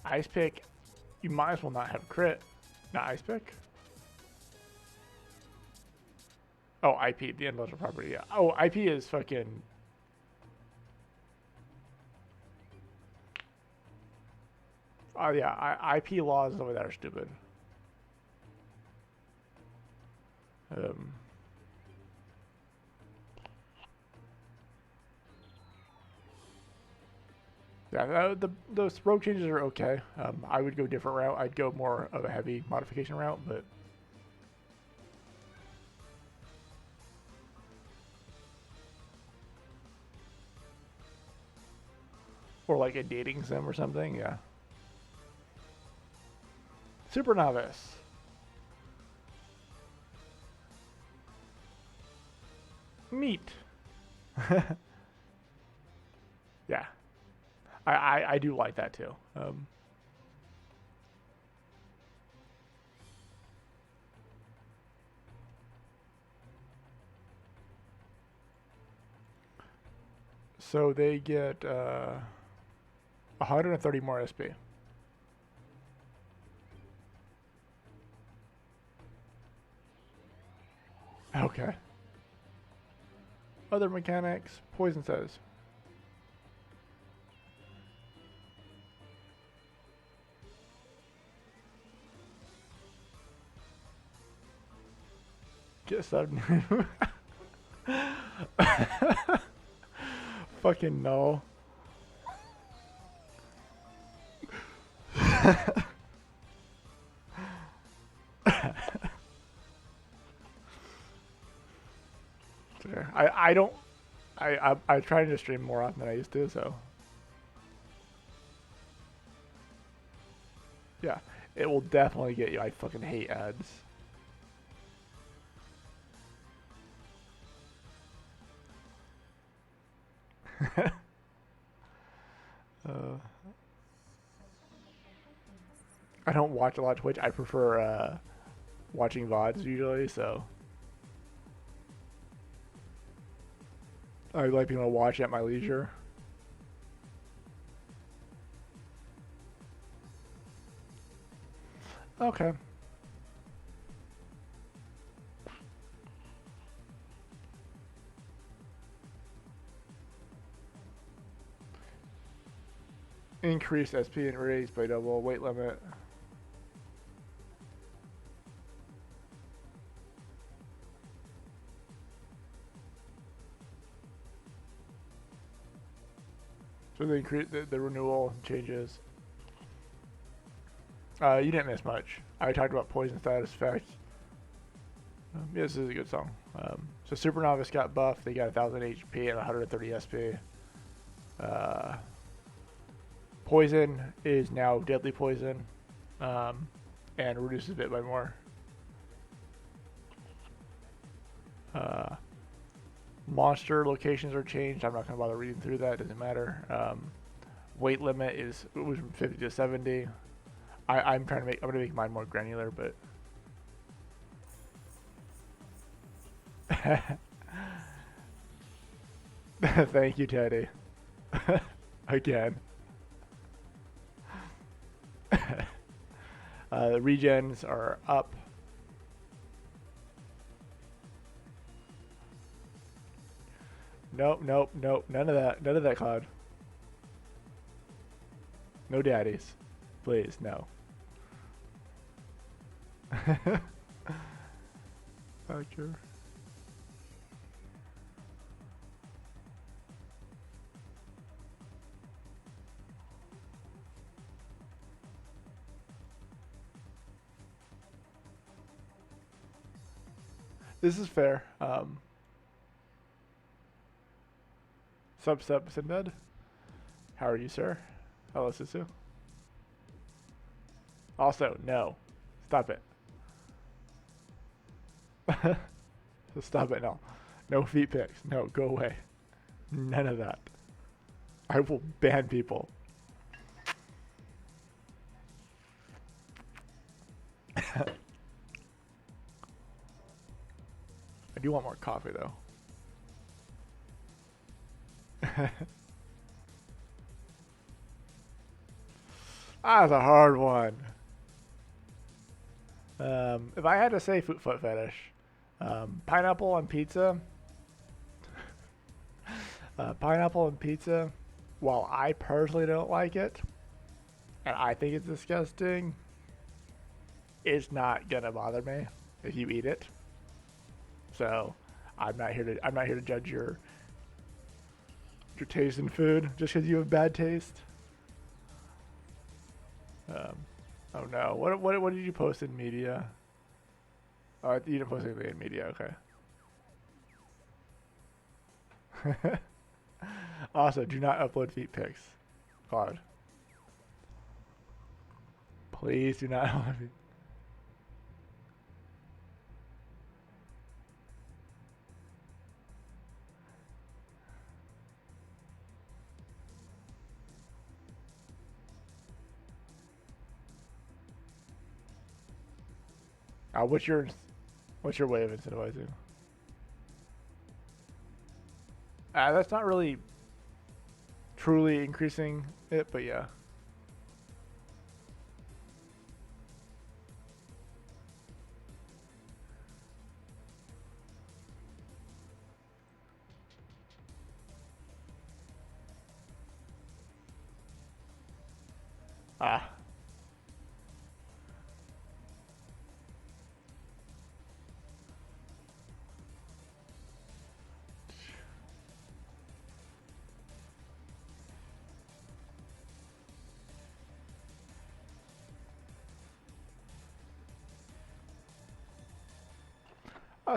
Ice Pick, you might as well not have crit. Not Ice Pick. Oh, IP, the intellectual property, yeah. Oh, IP is fucking. Oh, yeah, IP laws and stuff like that are stupid. Yeah, those rogue changes are okay. I would go a different route. I'd go more of a heavy modification route, but or like a dating sim or something. Yeah. Super novice. Meat. Yeah. I do like that too. So they get 130 more SP. Okay. Other mechanics. Poison says. Get sudden. Fucking no. I don't. I try to stream more often than I used to, so. Yeah, it will definitely get you. I fucking hate ads. I don't watch a lot of Twitch. I prefer watching VODs usually, so. I like being able to watch at my leisure. Okay. Increase SP and raise by double weight limit. So they increase the renewal changes. You didn't miss much. I talked about poison status effect. Yeah, this is a good song. So Super Novice got buffed. They got 1000 HP and 130 SP. Poison is now Deadly Poison. and reduces bit by more. Monster locations are changed. I'm not going to bother reading through that. It doesn't matter. Weight limit was from 50 to 70. I'm going to make mine more granular, but thank you, Teddy. Again. The regens are up. Nope, nope, nope. None of that. None of that, Cloud. No daddies. Please, no. Factor. This is fair. Sub Sinbad. How are you, sir? Hello, Susu. Also, no. Stop it. So stop it now. No feet pics. No, go away. None of that. I will ban people. I do want more coffee, though. That's a hard one. If I had to say foot fetish, pineapple on pizza. Pineapple on pizza, while I personally don't like it, and I think it's disgusting, it's not gonna bother me if you eat it. So I'm not here to judge your taste in food just because you have bad taste. Oh no! What did you post in media? Oh, you didn't post anything in media. Okay. Also, do not upload feet pics, Claude. Please do not upload feet. What's your way of incentivizing? That's not really truly increasing it, but yeah. Ah.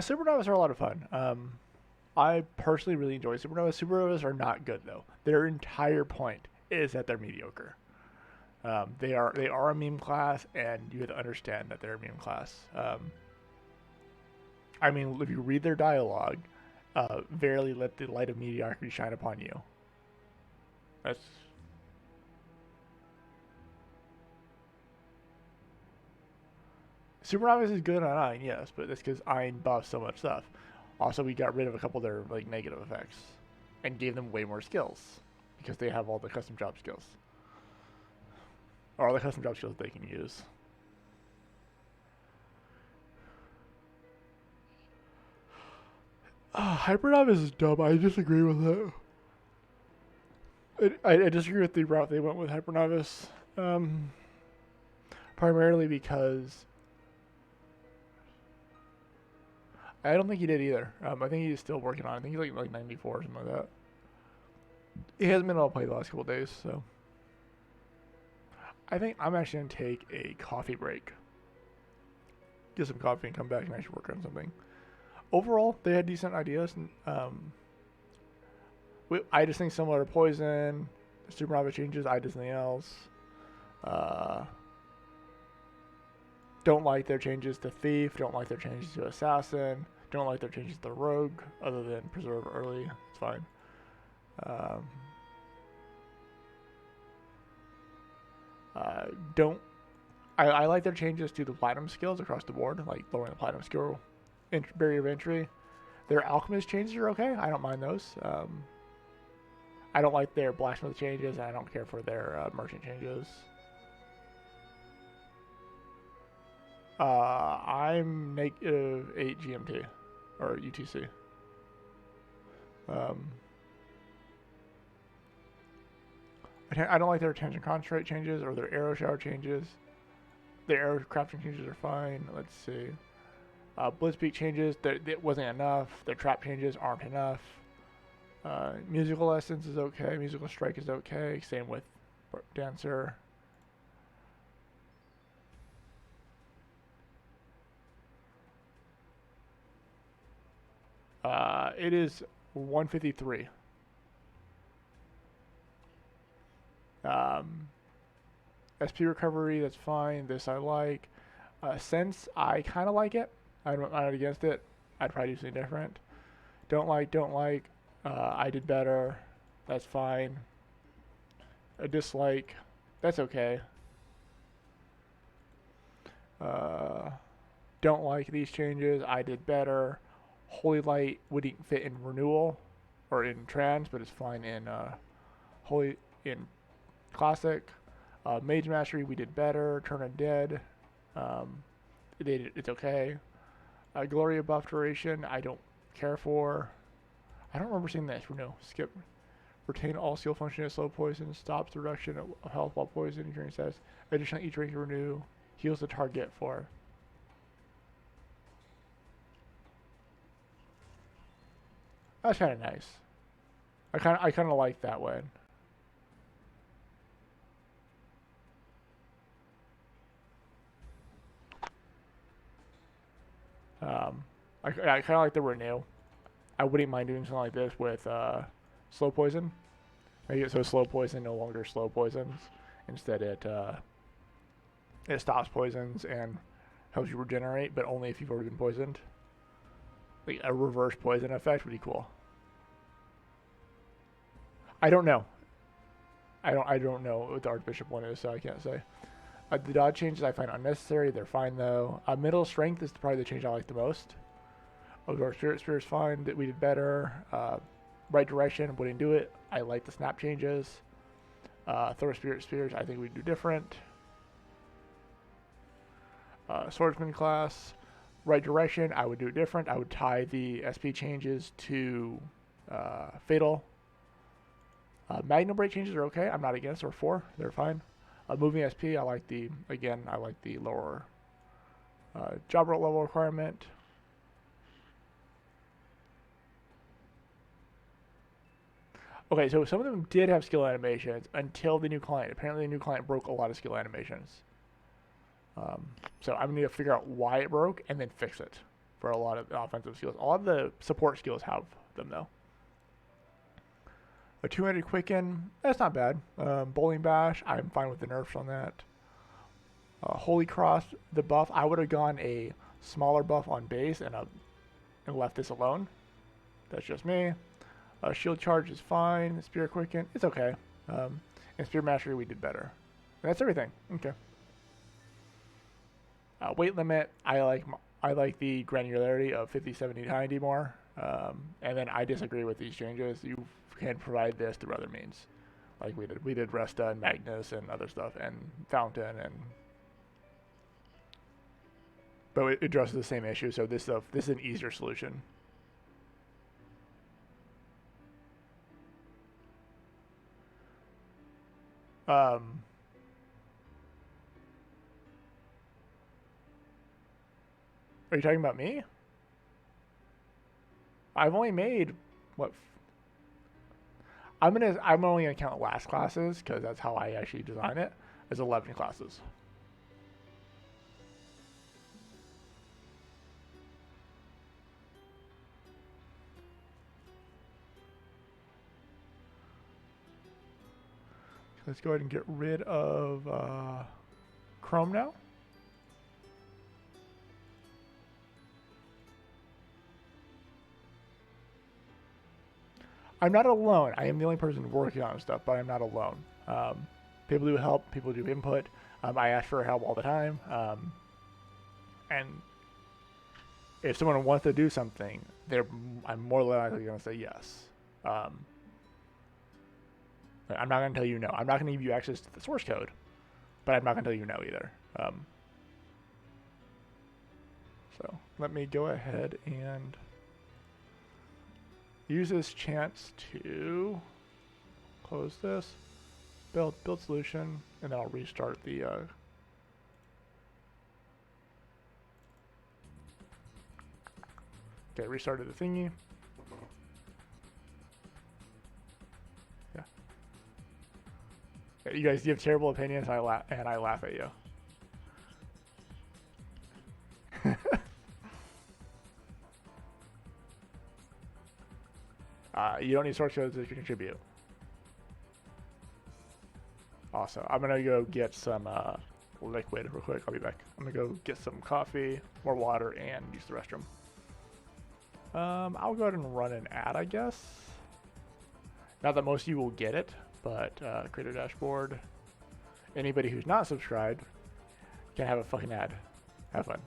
Supernovas are a lot of fun. I personally really enjoy Supernovas. Supernovas are not good though. Their entire point is that they're mediocre. They are a meme class, and you have to understand that they're a meme class. I mean, if you read their dialogue, verily let the light of mediocrity shine upon you. That's Supernovas is good on Ein, yes, but that's because Ein buffs so much stuff. Also, we got rid of a couple of their like negative effects and gave them way more skills because they have all the custom job skills or all the custom job skills they can use. Hypernova is dumb. I disagree with it. I disagree with the route they went with Hypernovis. Primarily because I don't think he did either. I think he's still working on it. I think he's like 94 or something like that. He hasn't been able to play the last couple of days, so I think I'm actually gonna take a coffee break, get some coffee, and come back and actually work on something. Overall, they had decent ideas. And, I just think similar to Poison, Supernova changes. I did something else. Don't like their changes to Thief. Don't like their changes to Assassin. Don't like their changes to Rogue, other than Preserve early. It's fine. Don't. I like their changes to the Platinum skills across the board, like lowering the Platinum skill barrier of entry. Their Alchemist changes are okay. I don't mind those. I don't like their Blacksmith changes, and I don't care for their Merchant changes. I'm -8 GMT or UTC. I don't like their Attention Concentrate changes or their Arrow Shower changes. Their Arrow Crafting changes are fine. Let's see. Blitzpeak changes, that wasn't enough. Their Trap changes aren't enough. Musical Essence is okay. Musical Strike is okay. Same with Dancer. It is 153. SP Recovery, that's fine. This I like. Sense, I kind of like it. I'm not against it. I'd probably do something different. Don't like. I did better. That's fine. A dislike, that's okay. Don't like these changes. I did better. Holy Light wouldn't fit in Renewal or in Trans, but it's fine in in Classic. Mage Mastery, we did better. Turn Undead, it's okay. Gloria buff duration, I don't care for. I don't remember seeing this. Renew. Skip. Retain all skill function at slow poison. Stops the reduction of health while poison during status. Additionally, each rank renew heals the target for. That's kind of nice. I kind of like that one. I kind of like the renew. I wouldn't mind doing something like this with slow poison. Make it so slow poison no longer slow poisons. Instead, it stops poisons and helps you regenerate, but only if you've already been poisoned. Like a reverse poison effect would be cool. I don't know. I don't know what the Archbishop one is, so I can't say. The dodge changes I find unnecessary. They're fine though. Middle strength is probably the change I like the most. Our Spirit Spear is fine. That we did better. Right direction wouldn't do it. I like the snap changes. Throw Spirit Spears I think we'd do different. Swordsman class, right direction I would do it different. I would tie the SP changes to Fatal. Magnum Break changes are okay. I'm not against. Or 4, they're fine. Moving SP, I like the lower job role level requirement. Okay, so some of them did have skill animations until the new client. Apparently, the new client broke a lot of skill animations. So I'm going to need to figure out why it broke and then fix it for a lot of the offensive skills. A lot of the support skills have them, though. A 200 Quicken, that's not bad. Bowling Bash, I'm fine with the nerfs on that. Holy Cross, the buff, I would have gone a smaller buff on base and left this alone. That's just me. Shield Charge is fine. Spirit Quicken, it's okay. And Spirit Mastery, we did better. And that's everything. Okay. Weight limit, I like the granularity of 50, 70, 90 more. And then I disagree with these changes. You can provide this through other means, like we did. We did Resta and Magnus and other stuff, and Fountain, but it addresses the same issue. So this is an easier solution. Are you talking about me? I've only made what? I'm only gonna count last classes because that's how I actually design it. As 11 classes. Let's go ahead and get rid of Chrome now. I'm not alone. I am the only person working on stuff, but I'm not alone. People do help. People do input. I ask for help all the time. And if someone wants to do something, I'm more likely going to say yes. I'm not going to tell you no. I'm not going to give you access to the source code, but I'm not going to tell you no either. So let me go ahead and use this chance to close this, build solution, and then I'll restart the okay, restarted the thingy. Yeah. You guys give terrible opinions, and I laugh at you. You don't need source code to contribute. Also, I'm gonna go get some liquid real quick. I'll be back. I'm gonna go get some coffee, more water, and use the restroom. I'll go ahead and run an ad, I guess. Not that most of you will get it, but creator dashboard. Anybody who's not subscribed can have a fucking ad. Have fun.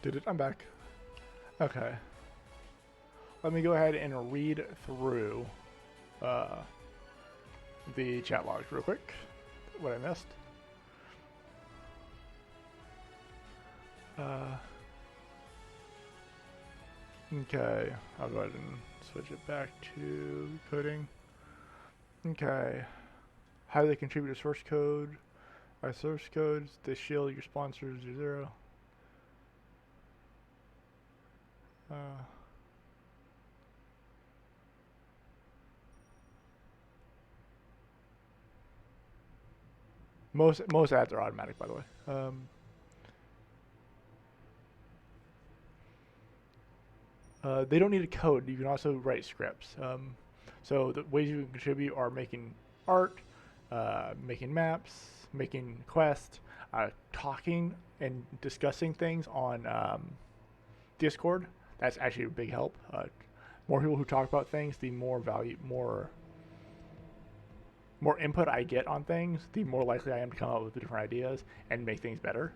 Did it? I'm back. Okay. Let me go ahead and read through the chat logs real quick. What I missed. Okay. I'll go ahead and switch it back to coding. Okay. How do they contribute to source code? By source codes, they shield your sponsors to 0. Most ads are automatic, by the way. They don't need a code. You can also write scripts. So the ways you can contribute are making art, making maps, making quests, talking and discussing things on Discord. That's actually a big help. More people who talk about things, the more value, more input I get on things, the more likely I am to come up with different ideas and make things better.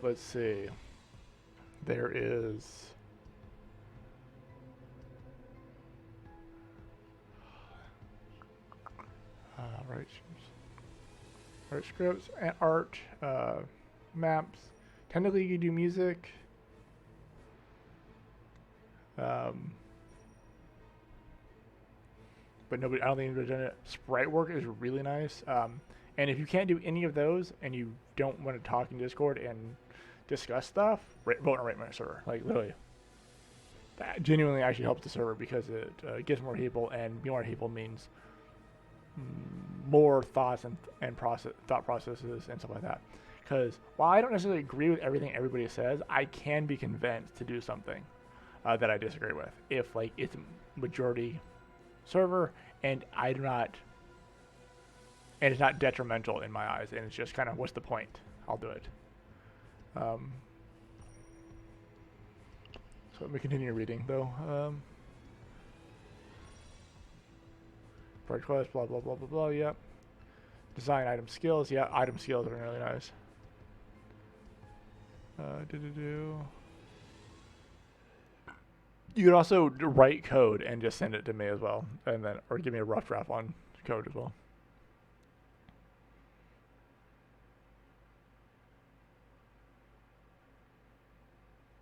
Let's see. There is write scripts, and art, maps. Technically, you can do music. But nobody, I don't think anybody's done it. Sprite work is really nice. And if you can't do any of those and you don't want to talk in Discord and discuss stuff, vote on Rate My Server. Like, literally. That genuinely actually helps the server because it gets more people, and more people means more thoughts and thought processes and stuff like that. Because while I don't necessarily agree with everything everybody says, I can be convinced to do something that I disagree with. If like it's a majority server and I do not, and it's not detrimental in my eyes, and it's just kind of what's the point? I'll do it. So let me continue reading though. Project quest, blah blah blah blah blah. Yep. Design item skills. Yeah, item skills are really nice. You could also write code and just send it to me as well, and then or give me a rough draft on code as well.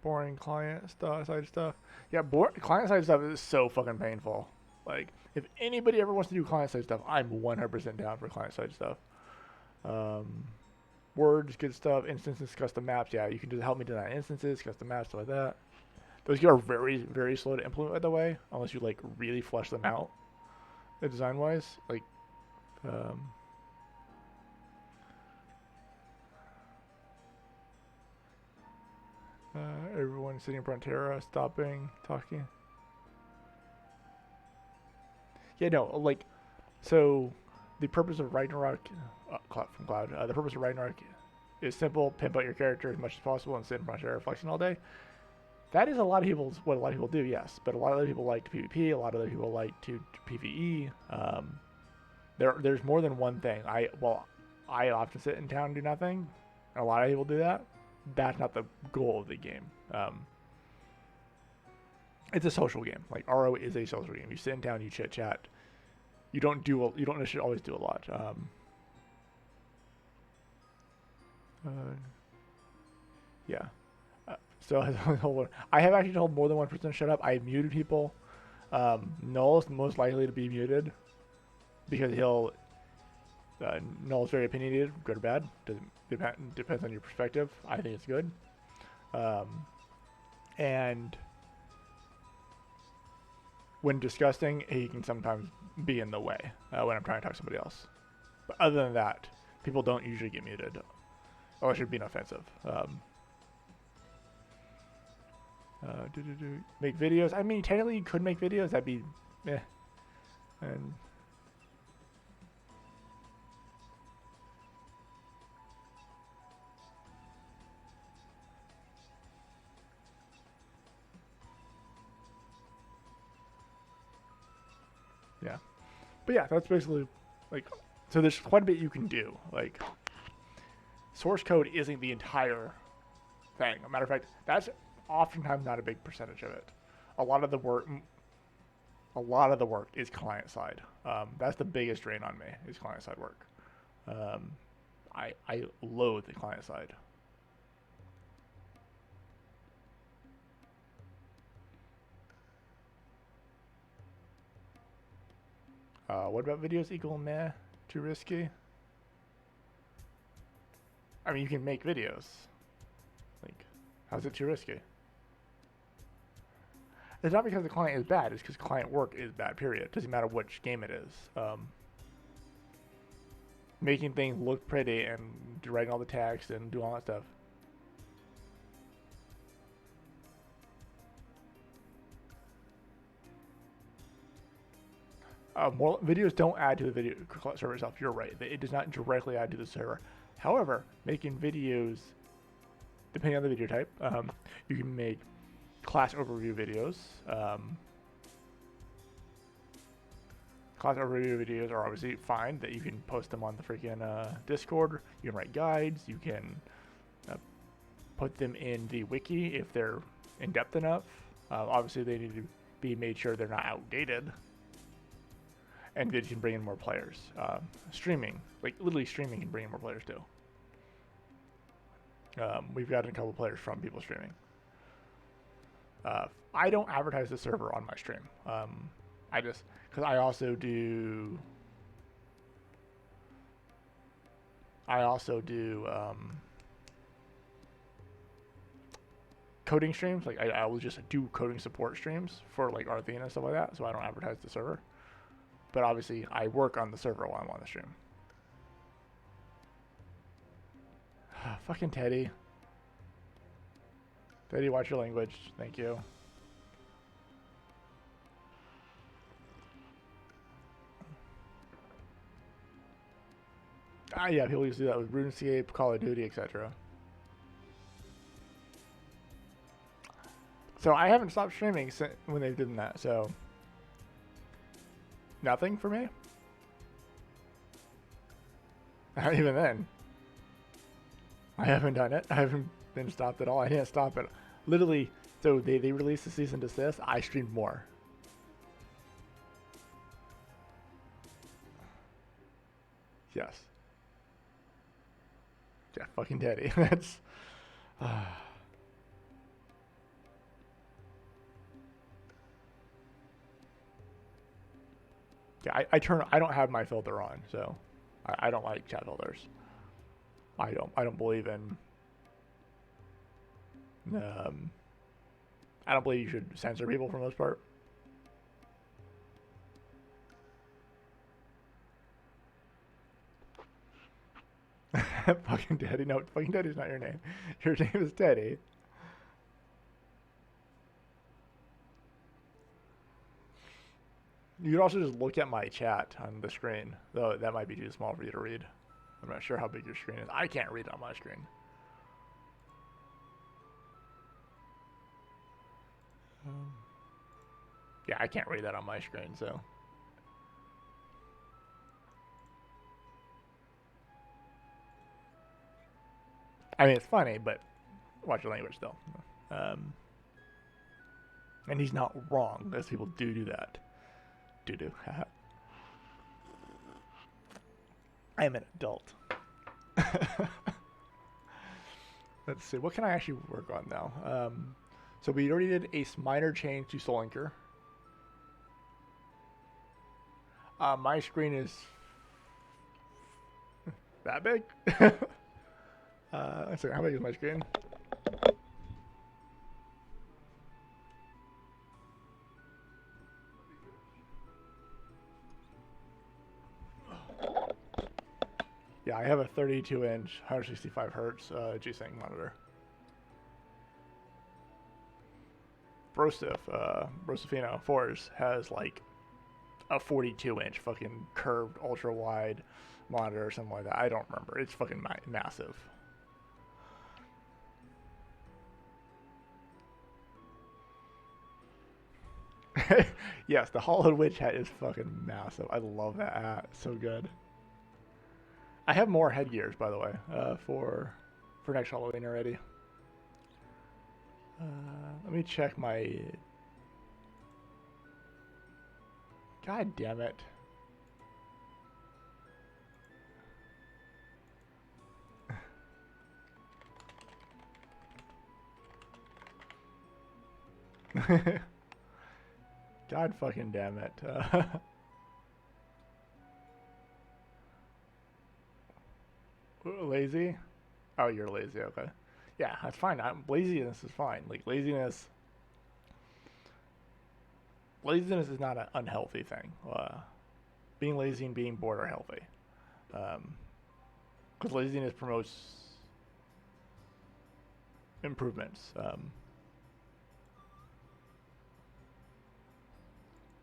Boring client side stuff. Yeah, client side stuff is so fucking painful. Like, if anybody ever wants to do client side stuff, I'm 100% down for client side stuff. Words, good stuff. Instances, custom maps. Yeah, you can just help me design instances, custom maps, stuff like that. Those are very, very slow to implement, by the way, unless you like really flesh them out, design wise. Like, everyone sitting in Frontera, stopping, talking. Yeah, no, like, so the purpose of Ragnarok, from Cloud, the purpose of Ragnarok is simple: pimp out your character as much as possible and sit in Frontera flexing all day. That is what a lot of people do, yes. But a lot of other people like to PvP. A lot of other people like to PvE. There's more than one thing. I often sit in town and do nothing, and a lot of people do that. That's not the goal of the game. It's a social game. Like, RO is a social game. You sit in town, you chit chat. You don't necessarily always do a lot. Yeah. So I have actually told more than one person to shut up. I muted people. Null's most likely to be muted because Null's very opinionated, good or bad. Depends on your perspective. I think it's good. And when discussing, he can sometimes be in the way when I'm trying to talk to somebody else. But other than that, people don't usually get muted unless you're being offensive. Make videos. I mean, technically you could make videos. That'd be, and yeah, but yeah, that's basically like. So there's quite a bit you can do. Like, source code isn't the entire thing. A matter of fact, that's oftentimes not a big percentage of it. A lot of the work, is client side. That's the biggest drain on me is client side work. I loathe the client side. What about videos equal meh? Too risky? I mean, you can make videos. Like, how's it too risky? It's not because the client is bad. It's because client work is bad, period. Doesn't matter which game it is. Making things look pretty and writing all the text and doing all that stuff. More videos don't add to the video server itself. You're right. It does not directly add to the server. However, making videos, depending on the video type, you can make class overview videos. Class overview videos are obviously fine. That you can post them on the freaking Discord. You can write guides. You can put them in the wiki if they're in depth enough. Obviously, they need to be made sure they're not outdated. And that you can bring in more players. Streaming, like literally streaming, can bring in more players too. We've gotten a couple players from people streaming. I don't advertise the server on my stream. Because I also do coding streams. Like I will just do coding support streams for like Arthena and stuff like that. So I don't advertise the server. But obviously, I work on the server while I'm on the stream. Fucking Teddy. Teddy, watch your language. Thank you. Yeah, people used to do that with RuneScape, Call of Duty, etc. So I haven't stopped streaming since when they've done that, so... Nothing for me? Not even then. I haven't done it. I haven't been stopped at all. I didn't stop it. Literally, so they released the cease and desist. I streamed more. Yes. Yeah, fucking Teddy. That's... Yeah, I don't have my filter on, so I don't like chat filters. I don't believe in I don't believe you should censor people for the most part. Fucking Teddy. No, fucking Teddy's not your name. Your name is Teddy. You could also just look at my chat on the screen, though that might be too small for you to read. I'm not sure how big your screen is. I can't read on my screen. Yeah, I can't read that on my screen, so. I mean, it's funny, but watch your language still. And he's not wrong, as people do that. Do. I am an adult. Let's see, what can I actually work on now? So we already did a minor change to Soul Anchor. My screen is that big. Let's see, how big is my screen? Yeah, I have a 32-inch, 165 hertz G-Sync monitor. Brosifino Force has like a 42-inch fucking curved ultra-wide monitor or something like that. I don't remember. It's fucking massive. Yes, the Hollowed Witch hat is fucking massive. I love that hat. It's so good. I have more headgears, by the way, for next Halloween already. Let me check my... God damn it. God fucking damn it. Lazy? Oh, you're lazy, okay. Yeah, that's fine. Laziness is fine. Like, laziness is not an unhealthy thing. Being lazy and being bored are healthy. Because laziness promotes improvements.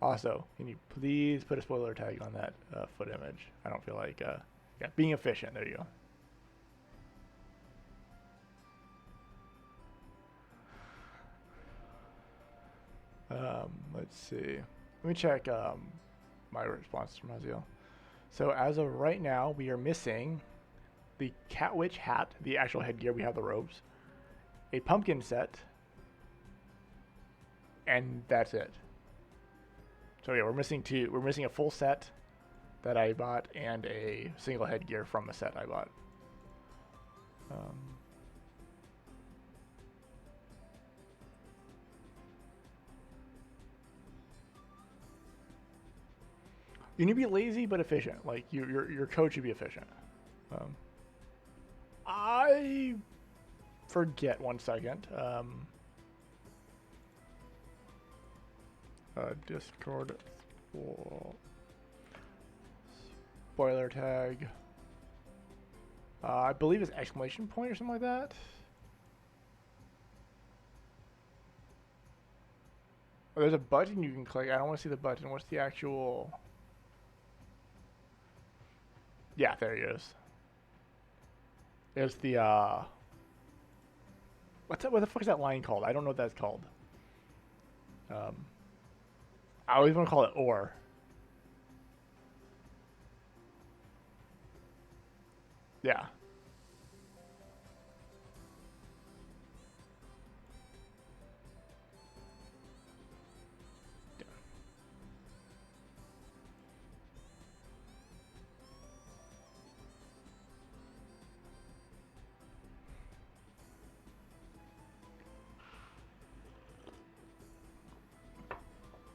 Also, can you please put a spoiler tag on that foot image? I don't feel like, yeah, being efficient. There you go. Let's see. Let me check my response to Maziel. So as of right now, we are missing the Cat Witch hat, the actual headgear. We have the robes, a pumpkin set, and that's it. So yeah, we're missing two. We're missing a full set that I bought and a single headgear from a set I bought. You need to be lazy but efficient. Like your code should be efficient. I forget 1 second. Discord spoiler tag. I believe it's exclamation point or something like that. Oh, there's a button you can click. I don't want to see the button. What's the actual... Yeah, there he is. There's the, what the fuck is that line called? I don't know what that's called. I always want to call it or. Yeah.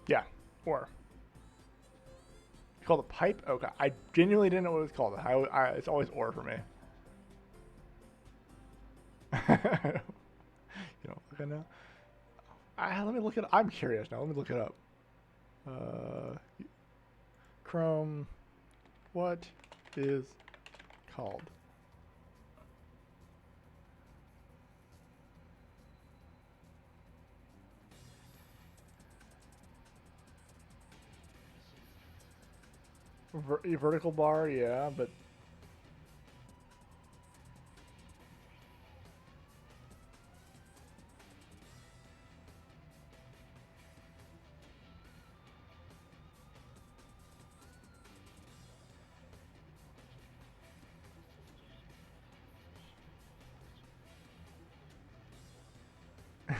Yeah, or. It's called a pipe? Okay, I genuinely didn't know what it was called. It's always or for me. You know, look at now. Let me look it up. I'm curious now. Let me look it up. Chrome, what is called? Vertical bar, yeah, but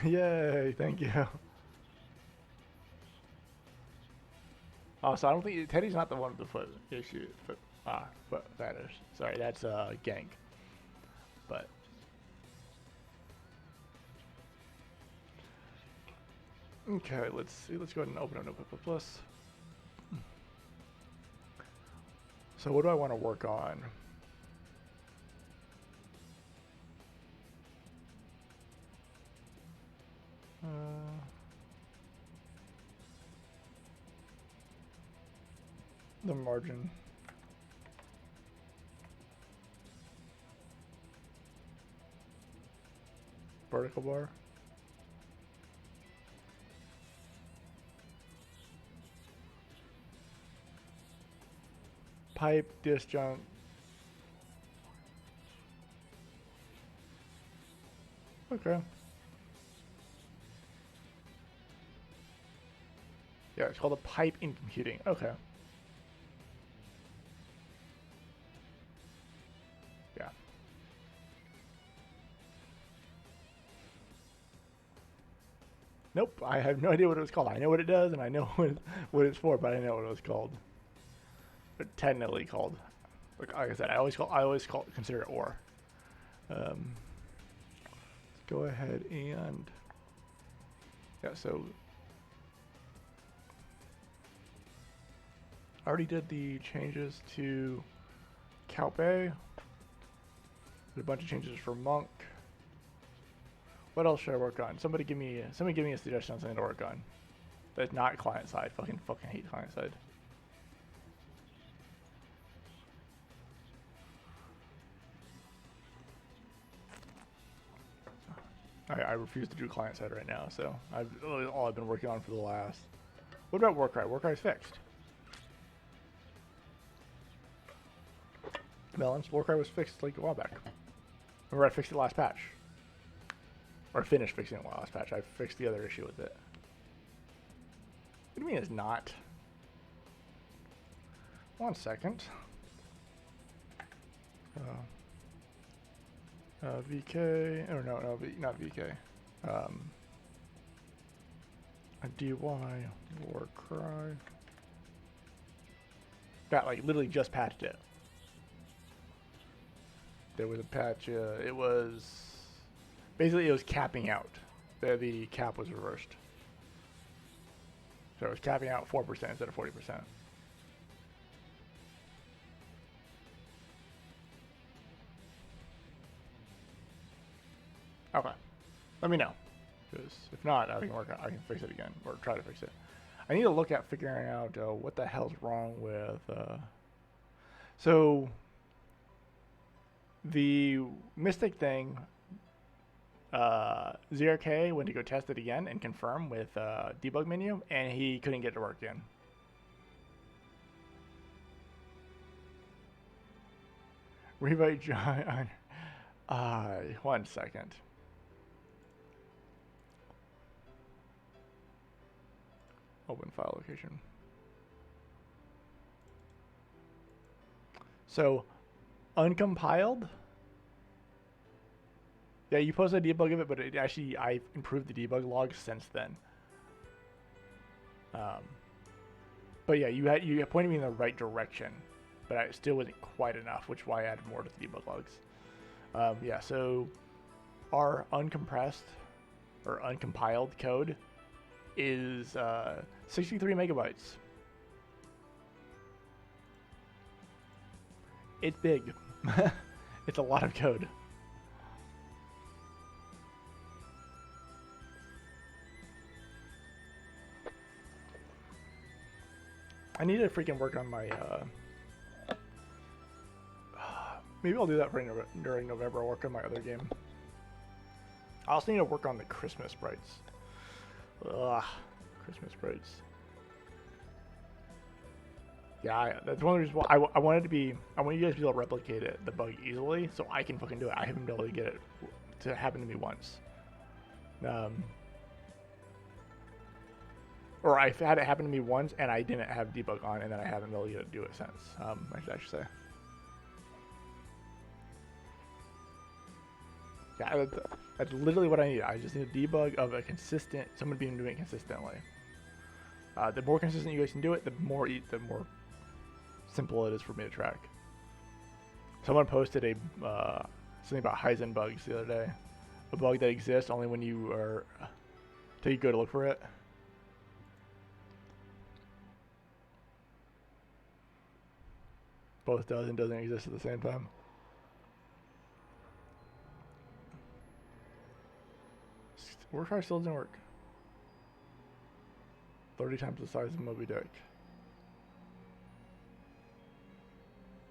yay, thank you. Oh, so I don't think Teddy's not the one with the foot issue. Foot fetish. Sorry, that's Gank. But okay, let's see. Let's go ahead and open up Notepad Plus. So what do I want to work on? The margin. Vertical bar. Pipe, disjunct. Okay. Yeah, it's called a pipe in computing. Okay. Yeah. Nope, I have no idea what it was called. I know what it does, and I know what it's for, but I didn't know what it was called. But technically called. Like I said, I always consider it ore. Let's go ahead and yeah. So I already did the changes to Calpe. Did a bunch of changes for Monk. What else should I work on? Somebody give me a suggestion on something to work on. That's not client side. Fucking hate client side. I refuse to do client side right now, so all I've been working on for the last. What about Warcry? Warcry's fixed. Melons, Warcry was fixed like a while back. Remember I fixed it last patch. Or finished fixing it last patch. I fixed the other issue with it. What do you mean it's not? 1 second. VK, or no, not VK. A DY Warcry. That like literally just patched it. There was a patch. It was basically it was capping out. The cap was reversed. So it was capping out 4% instead of 40%. Okay, let me know, because if not, I can fix it again or try to fix it. I need to look at figuring out what the hell's wrong with. So the Mystic thing. ZRK went to go test it again and confirm with debug menu, and he couldn't get it to work again. Rewrite John. 1 second. Open file location. So, uncompiled. Yeah, you posted a debug of it, but it actually I improved the debug logs since then. But yeah, you pointed me in the right direction, but it still wasn't quite enough, which is why I added more to the debug logs. Yeah, so our uncompressed or uncompiled code is 63 megabytes. It's big. It's a lot of code. I need to freaking work on my, maybe I'll do that during November. I'll work on my other game. I also need to work on the Christmas sprites. Ugh, Christmas sprites. Yeah, that's one of the reasons why I want you guys to be able to replicate the bug easily, so I can fucking do it. I haven't been able to get it to happen to me once. Or I've had it happen to me once, and I didn't have debug on, and then I haven't been able to do it since. I should say. Yeah, that's literally what I need. I just need a debug of someone being doing it consistently. The more consistent you guys can do it, the more simple it is for me to track. Someone posted something about Heizen bugs the other day. A bug that exists only when you till you go to look for it. Both does and doesn't exist at the same time. Warcry still doesn't work. 30 times the size of Moby Dick.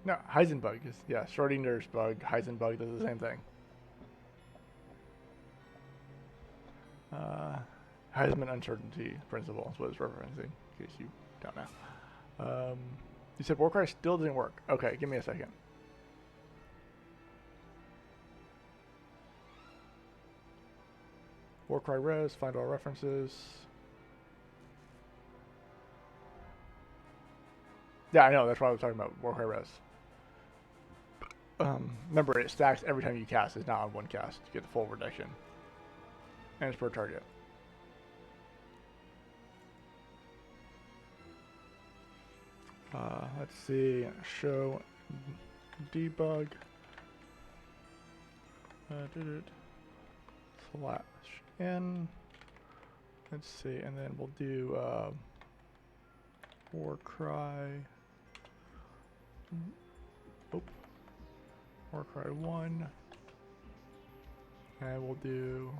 No, Heisenbug is, yeah, Schrodinger's bug, Heisenbug does the same thing. Heisman uncertainty principle is what it's referencing, in case you don't know. You said Warcry still doesn't work. Okay, give me a second. Warcry res, find all references. Yeah, I know, that's why I was talking about Warcry res. Remember, it stacks every time you cast. It's not on one cast. You get the full reduction. And it's per target. Let's see, show debug. Slash n. Let's see, and then we'll do Warcry. Warcry 1. And we'll do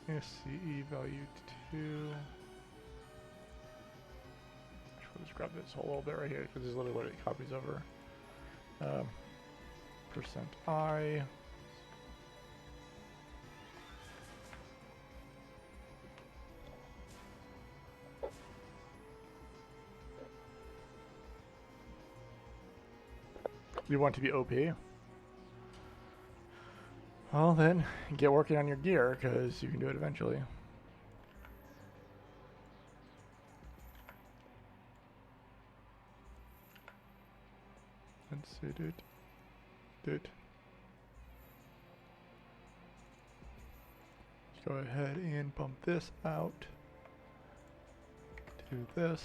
SCE value 2. We'll just grab this whole little bit right here because this is literally what it copies over. %I. You want to be OP? Well then, get working on your gear because you can do it eventually. Let's see, dude. Let's go ahead and bump this out to this.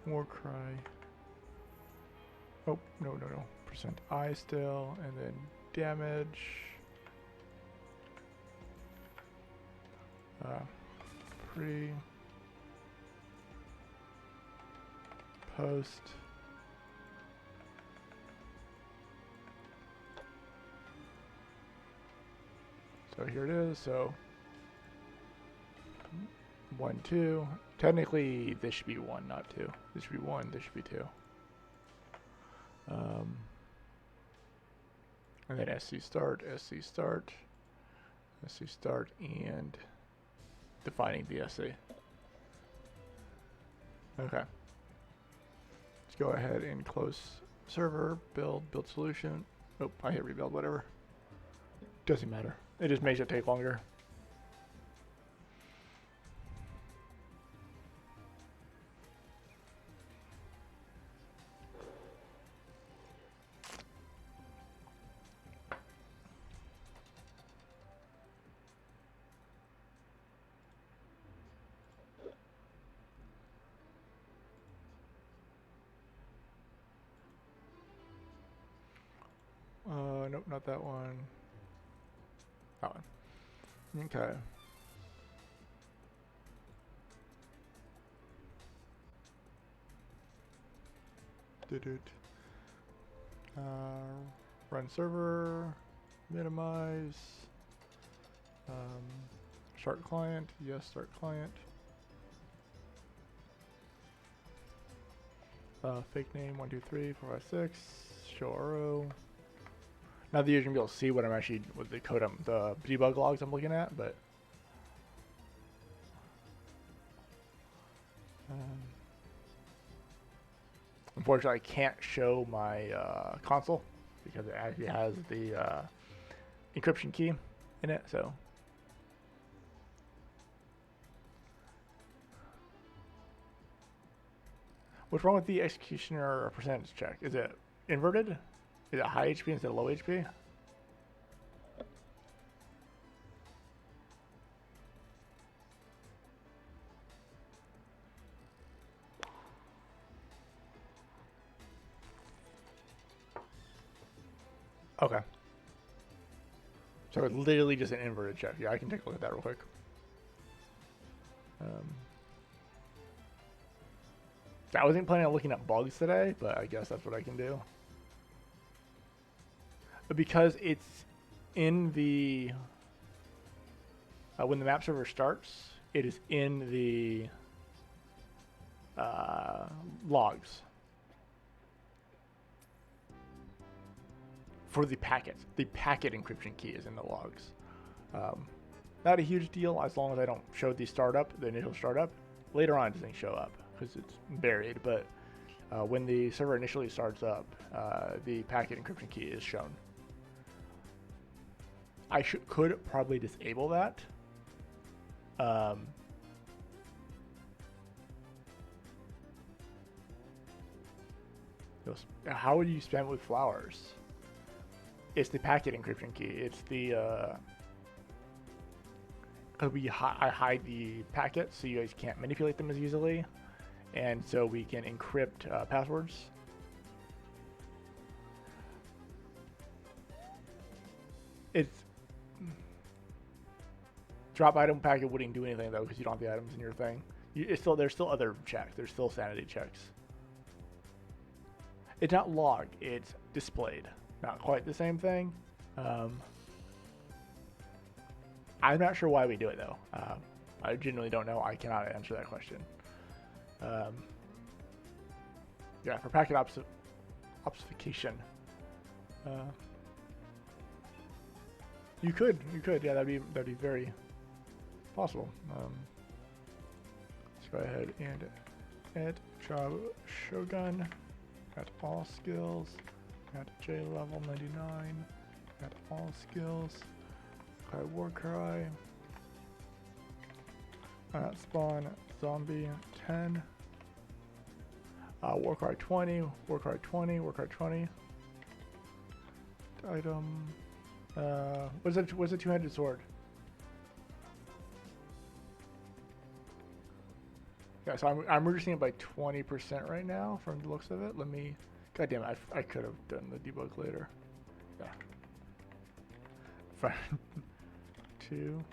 Warcry. Oh, no. %I still, and then damage. Pre. Post. So here it is. So 1, 2. Technically, this should be 1, not 2. This should be 1. This should be 2. And then SC start, and defining the SC. Okay. Let's go ahead and close server, build solution. Oh, I hit rebuild, whatever. Doesn't matter. It just makes it take longer. Nope, not that one. That one. Okay. Run server, minimize, start client, yes, start client. Fake name 1 2 3 4 5 6. Show RO. Not that you're gonna be able to see what I'm actually with the code, the debug logs I'm looking at, but unfortunately I can't show my console because it actually has the encryption key in it. So what's wrong with the executioner percentage check? Is it inverted? Is it high HP instead of low HP? Okay. So it's literally just an inverted check. Yeah, I can take a look at that real quick. I wasn't planning on looking at bugs today, but I guess that's what I can do. But because it's in the when the map server starts, it is in the logs for the packets. The packet encryption key is in the logs. Not a huge deal as long as I don't show the initial startup. Later on, it doesn't show up because it's buried. But when the server initially starts up, the packet encryption key is shown. I could probably disable that. How would you spam it with flowers? It's the packet encryption key. It's the because I hide the packets so you guys can't manipulate them as easily, and so we can encrypt passwords. It's drop item packet wouldn't do anything though because you don't have the items in your thing. There's still other checks. There's still sanity checks. It's not logged. It's displayed. Not quite the same thing. I'm not sure why we do it though. I genuinely don't know. I cannot answer that question. Yeah, for packet obfuscation. You could. Yeah, that'd be very possible. Let's go ahead and add job Shogun at all skills at J level 99 at all skills. Okay, Warcry. Spawn zombie 10. Warcry 20. Warcry 20. Warcry 20. Item. What's a two-handed sword? Yeah, so I'm reducing it by 20% right now from the looks of it. Let me. God damn it! I could have done the debug later. Yeah. Fine. 2.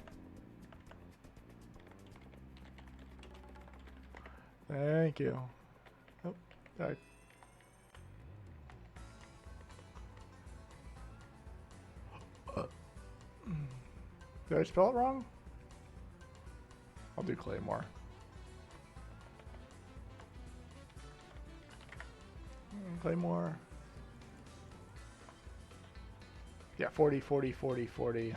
Thank you. Oh, died. Did I spell it wrong? I'll do Claymore. Claymore. Yeah, 40, 40, 40, 40.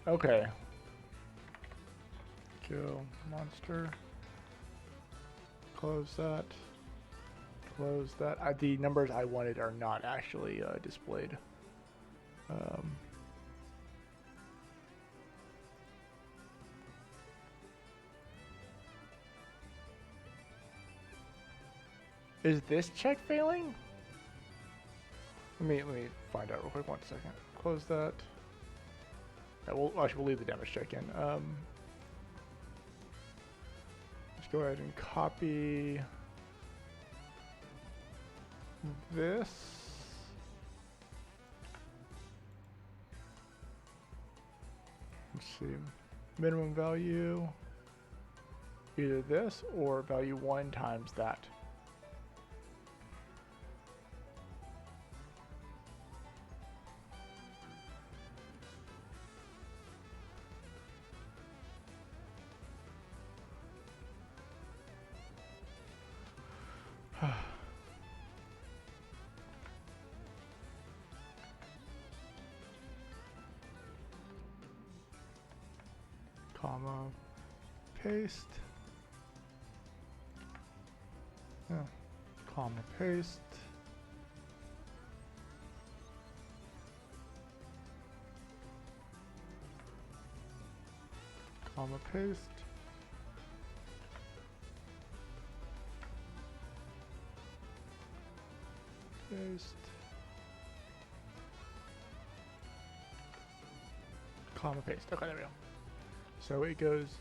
Okay. Kill monster. Close that. Close that. The numbers I wanted are not actually displayed. Is this check failing? Let me find out real quick. 1 second. Close that. Yeah, we'll leave the damage check in. Let's go ahead and copy this. Let's see. Minimum value. Either this or value 1 times that. Comma, paste. Yeah. Comma, paste. Comma, paste. Paste. Comma, paste. Okay, there we go. So it goes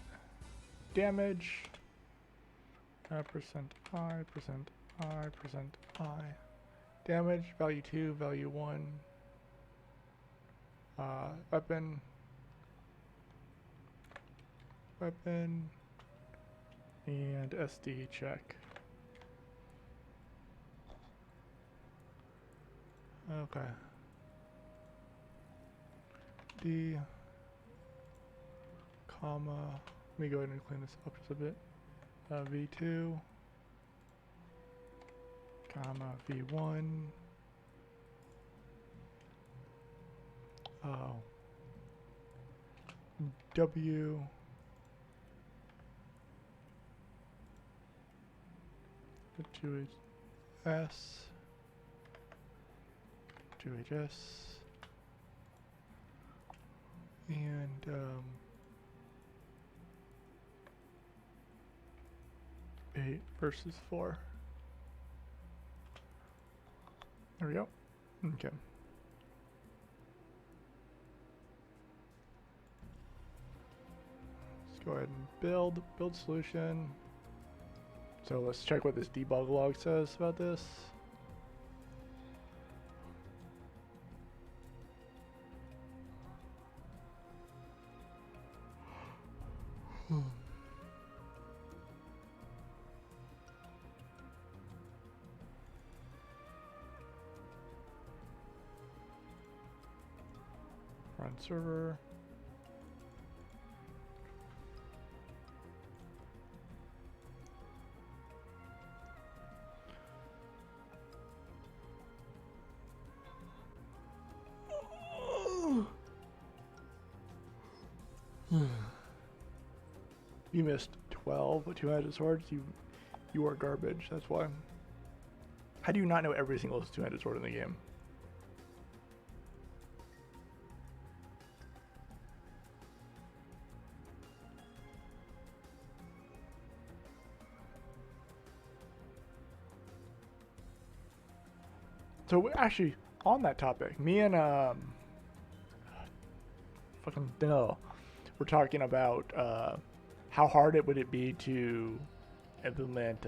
damage, percent I, damage, value 2, value 1, weapon, and SD check. Okay. D, comma, let me go ahead and clean this up just a bit. V2, comma, V1, W, S, 2HS, and 8 versus 4. There we go. Okay. Let's go ahead and build solution. So let's check what this debug log says about this. Run server. You missed 12 two-handed swords. You are garbage. That's why. How do you not know every single two-handed sword in the game? So actually, on that topic, me and fucking no, we're talking about how hard it would it be to implement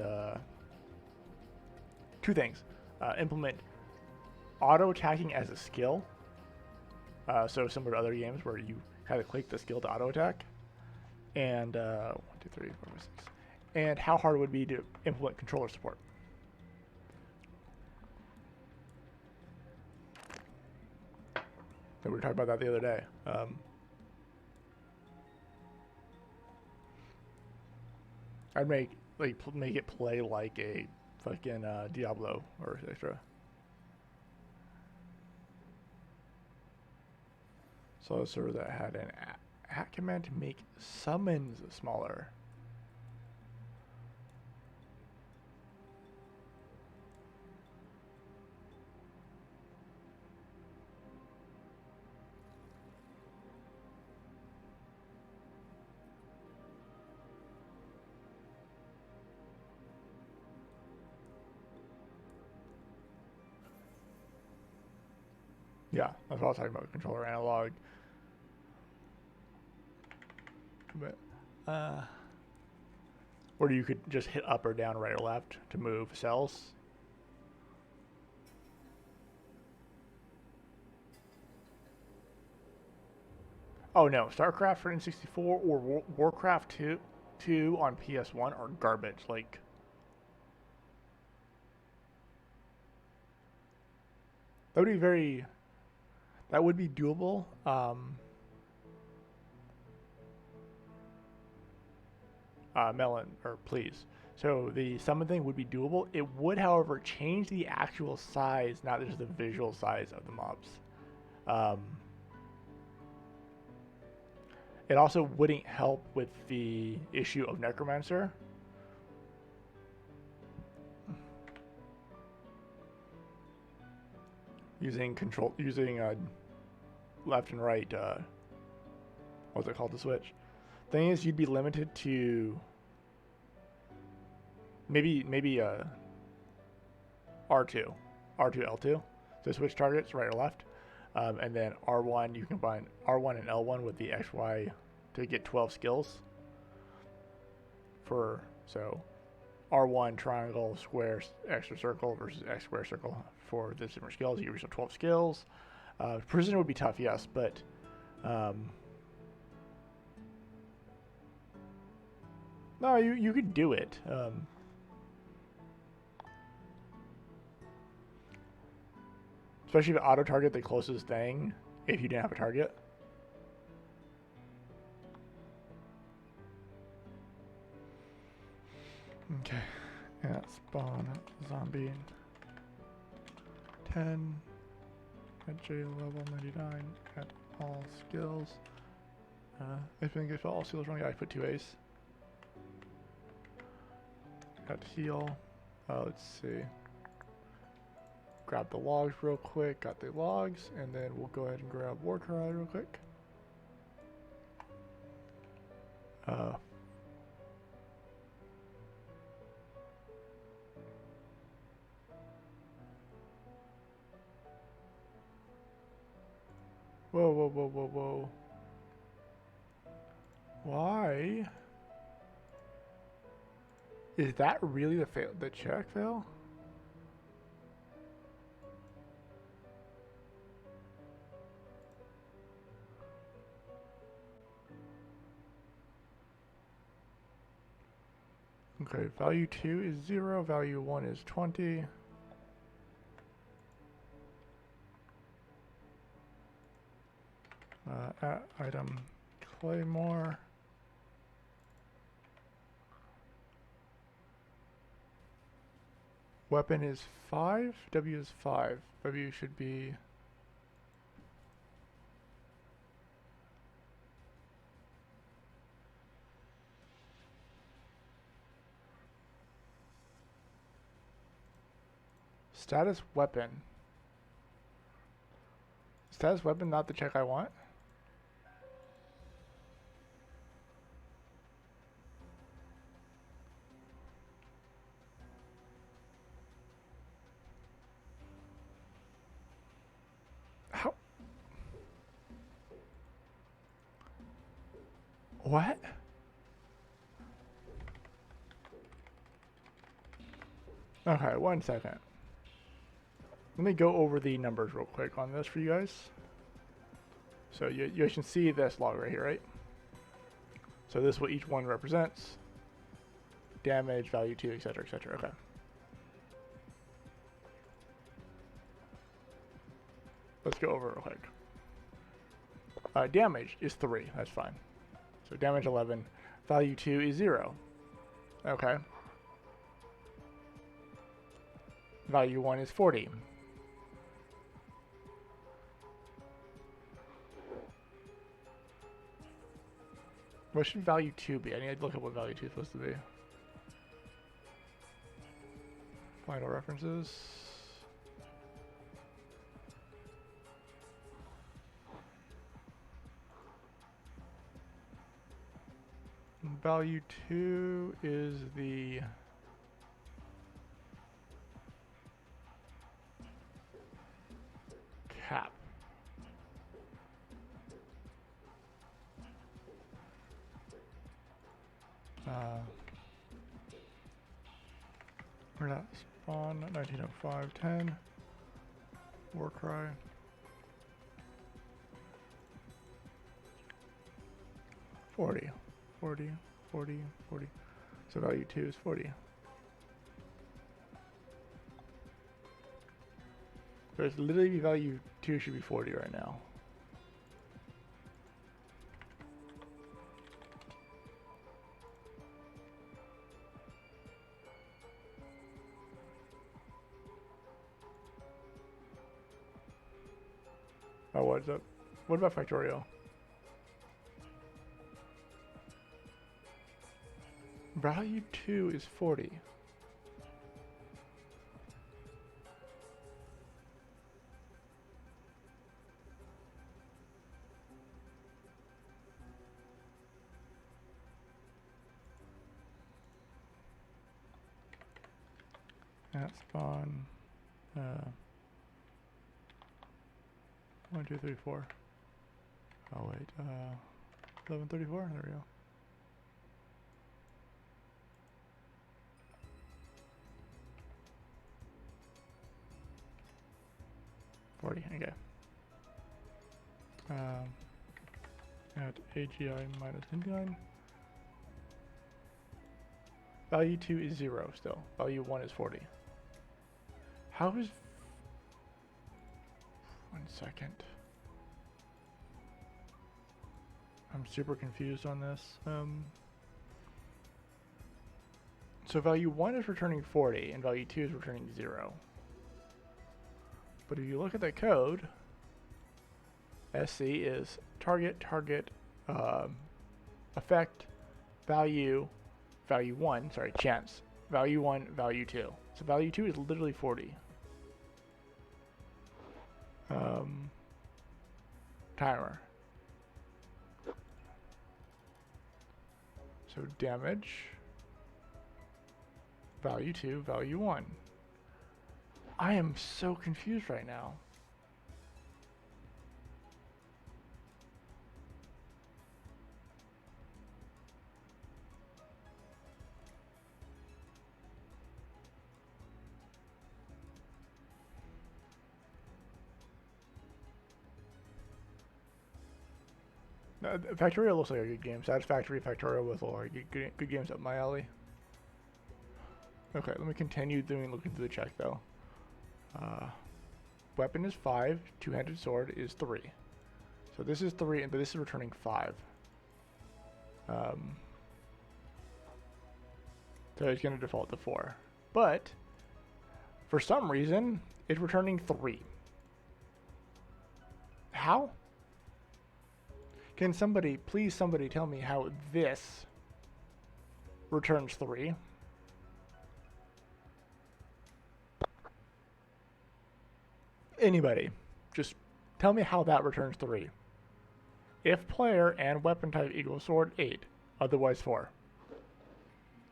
two things. Implement auto attacking as a skill. So similar to other games where you kind of click the skill to auto attack, and 1, 2, 3, 4, 5, 6. And how hard it would be to implement controller support. We were talking about that the other day. I'd make it play like a fucking Diablo or extra. So a server that had an at command to make summons smaller. Yeah, that's what I was talking about, controller analog. But, or you could just hit up or down, right or left to move cells. Oh no, StarCraft for N64 or Warcraft 2 on PS1 are garbage. Like, that would be doable. Melon, or please. So the summon thing would be doable. It would, however, change the actual size, not just the visual size of the mobs. It also wouldn't help with the issue of Necromancer. Using left and right, what's it called, the switch. Thing is, you'd be limited to maybe R2, L2 to switch targets right or left, and then R1 you combine R1 and L1 with the XY to get 12 skills. So R1 triangle, square, extra circle versus X square circle for the different skills. You give yourself 12 skills. Precision would be tough, yes, but no, you could do it. Especially if auto target the closest thing if you didn't have a target. Okay, yeah, spawn zombie 10 at J level 99 at all skills. I think if all skills wrong, I put 2 A's. Got heal. Let's see. Grab the logs real quick. Got the logs, and then we'll go ahead and grab Warcry real quick. Whoa, whoa, whoa, whoa, whoa. Why? Is that really the check fail? Okay, value 2 is 0, value 1 is 20. Item Claymore. Weapon is 5, W is 5. W should be... Status weapon. Status weapon, not the check I want? How? What? Okay, 1 second. Let me go over the numbers real quick on this for you guys. So you can see this log right here, right? So this is what each one represents. Damage, value 2, etc., etc. Okay. Let's go over it real quick. Damage is 3. That's fine. So damage 11. Value 2 is 0. Okay. Value 1 is 40. What should value 2 be? I need to look up what value 2 is supposed to be. Vital references. Value 2 is the cap. Where'd that spawn? 1905, 10. Warcry. $40. 40, 40, 40. So value 2 is 40. So it's literally value 2 should be 40 right now. Oh, what's up? What about Factorio? Value 2 is 40. At spawn, 1, 2, 3, 4. Oh wait, 1134. There we go. Okay. At AGI minus 29. Value 2 is 0 still. Value 1 is 40. How is... 1 second. I'm super confused on this. So value 1 is returning 40 and value 2 is returning 0. But if you look at the code, SC is target, effect, value 1, sorry, chance, value 1, value 2. So value 2 is literally 40. Timer. So damage, value 2, value 1. I am so confused right now. Factorio looks like a good game. Satisfactory, Factorio with all good games up my alley. Okay, let me continue looking through the check though. Weapon is 5, two-handed sword is 3. So this is 3, but this is returning 5. So it's going to default to 4. But, for some reason, it's returning 3. How? Can somebody, please somebody tell me how this returns 3? Anybody, just tell me how that returns 3. If player and weapon type equals sword, 8. Otherwise 4.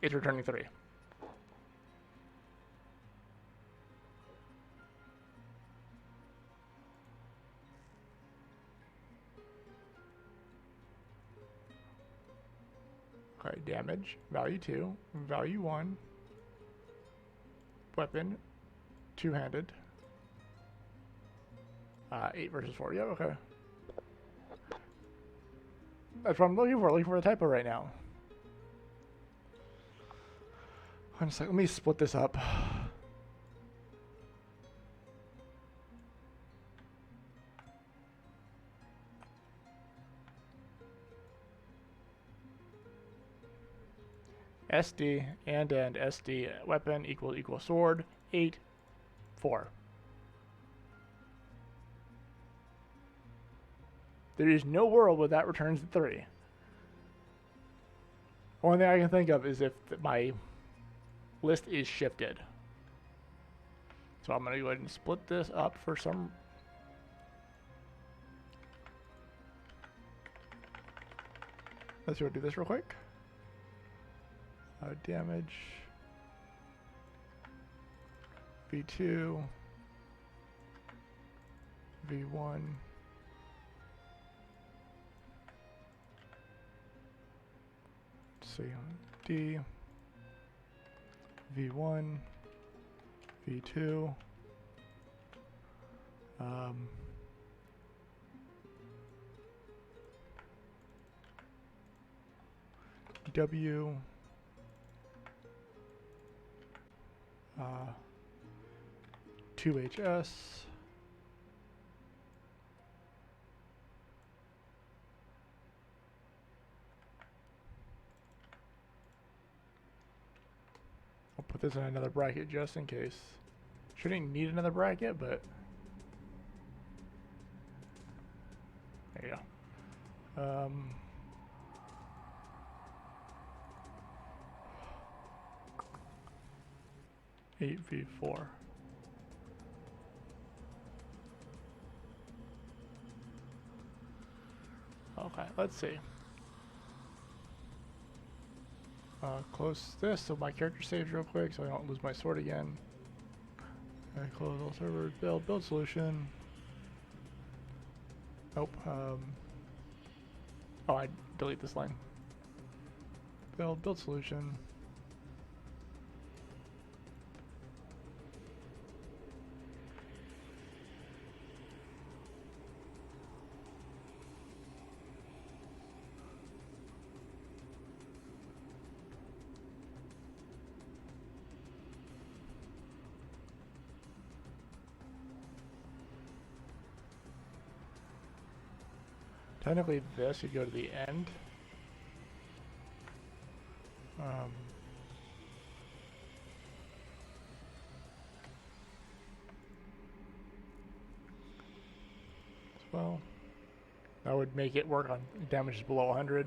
It's returning 3. Okay, damage, value 2, value 1, weapon, two-handed, 8 versus 4, yeah, okay. That's what I'm looking for a typo right now. I'm just like, let me split this up. SD and SD weapon equal sword 8 4. There is no world where that returns 3. Only thing I can think of is if my list is shifted. So I'm going to go ahead and split this up for some. Let's go do this real quick. Damage V2 V1 D V1 V2 W 2HS I'll put this in another bracket just in case. Shouldn't need another bracket, but there you go. 8v4. Okay, let's see. Close this so my character saves real quick so I don't lose my sword again. And close all servers, build solution. Nope. Oh, I delete this line. Build solution. Technically this should go to the end. Well, that would make it work on damages below 100.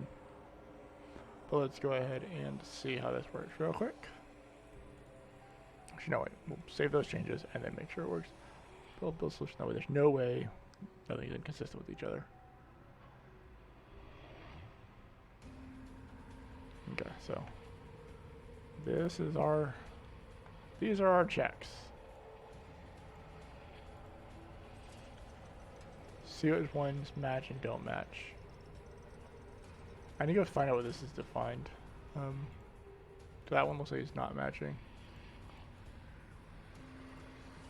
But let's go ahead and see how this works real quick. Actually, no, wait. We'll save those changes and then make sure it works. Build solution. That way there's no way nothing is inconsistent with each other. Okay, so this is these are our checks. See which ones match and don't match. I need to go find out what this is defined. That one looks like it's not matching.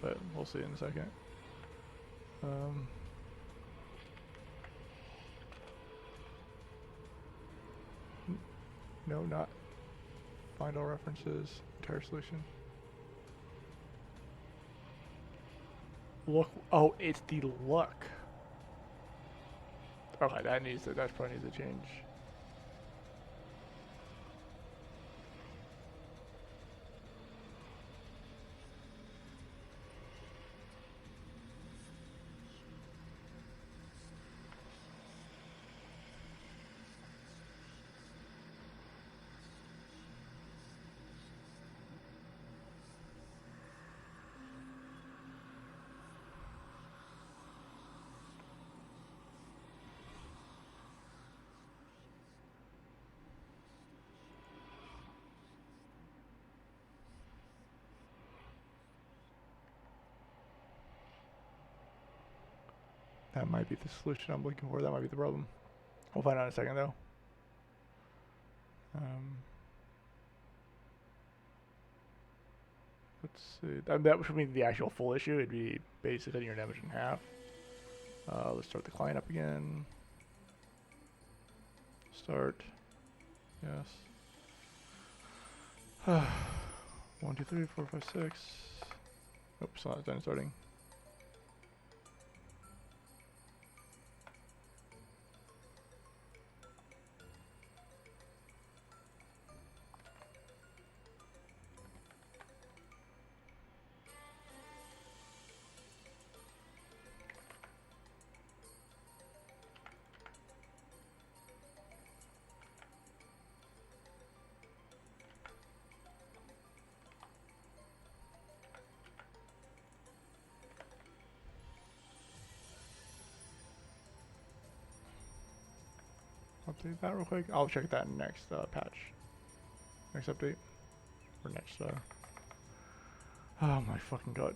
But we'll see in a second. No, not find all references, entire solution. Look, oh, it's the look. Okay, that probably needs to change. That might be the solution I'm looking for. That might be the problem. We'll find out in a second, though. Let's see. That would be the actual full issue. It'd be basically cutting your damage in half. Let's start the client up again. Start. Yes. 1, 2, 3, 4, 5, 6. Oops, not done starting. Update that real quick. I'll check that next patch. Next update. Or next, oh my fucking god.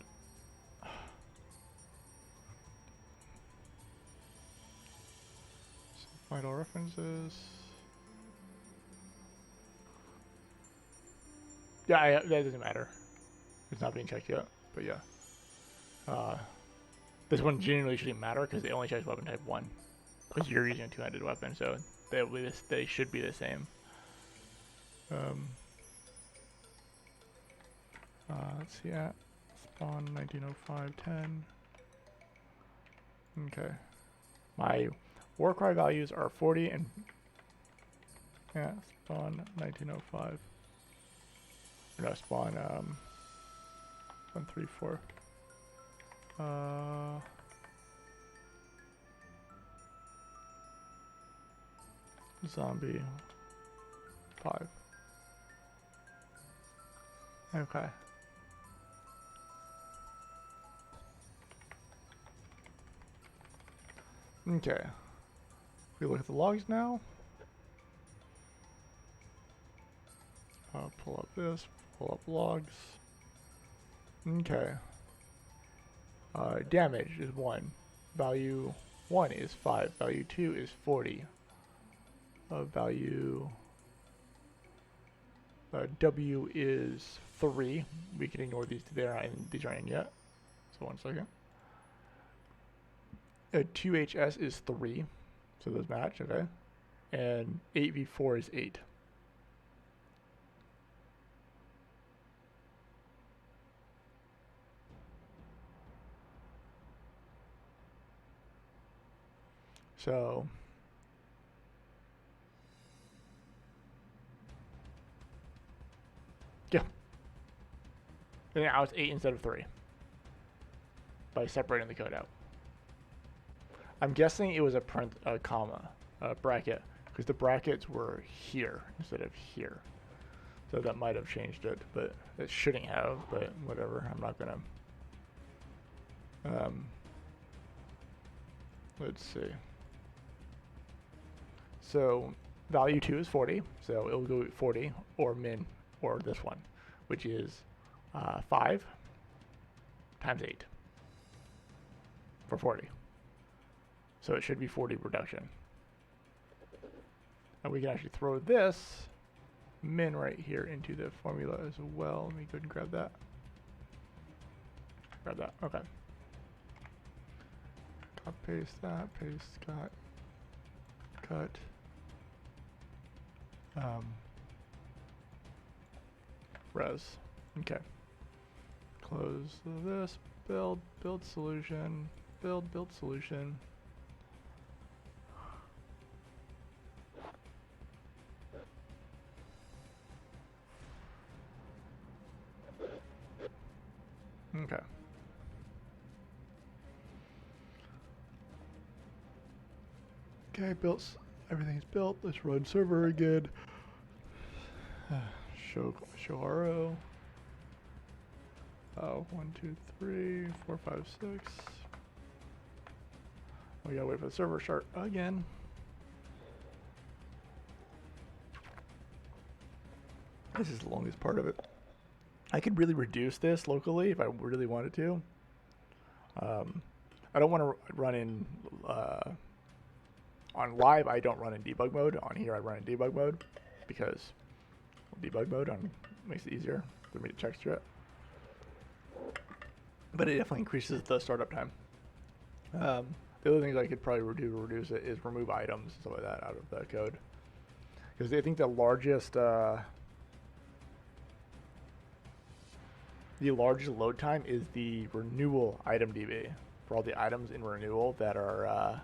So find all references. Yeah, that doesn't matter. It's not being checked yet, but yeah. This one generally shouldn't matter because it only checks weapon type 1. Because you're using a two-handed weapon, so they should be the same. Let's see at spawn 1905-10. Okay. My Warcry values are 40 and yeah, spawn 1905. No, spawn 134. Zombie 5. Okay. Okay. We look at the logs now. Pull up this, pull up logs. Okay. Damage is 1. Value 1 is 5. Value 2 is 40. Value W is 3. We can ignore these. These aren't in yet. So 1 second. 2HS is 3. So those match, okay. And 8v4 is 8. So yeah. And now it's 8 instead of 3. By separating the code out. I'm guessing it was a comma, bracket, because the brackets were here instead of here. So that might have changed it, but it shouldn't have, but whatever. I'm not gonna. Let's see. So value 2 is 40, so it'll go 40 or min or this one, which is 5 times 8 for 40. So it should be 40 reduction. And we can actually throw this min right here into the formula as well. Let me go ahead and grab that. Grab that, okay. Cut, paste that, paste, cut. res. Okay. Close this. Build solution. Build solution. Okay. Okay, everything's built. Let's run server again. Show RO. Oh, 1, 2, 3, 4, 5, 6. We gotta wait for the server to start again. This is the longest part of it. I could really reduce this locally if I really wanted to. I don't want to run in on live. I don't run in debug mode. On here, I run in debug mode because debug mode makes it easier for me to texture it. But it definitely increases the startup time. The other things I could probably do to reduce it is remove items and stuff like that out of the code. Because I think the largest load time is the renewal item DB for all the items in renewal that are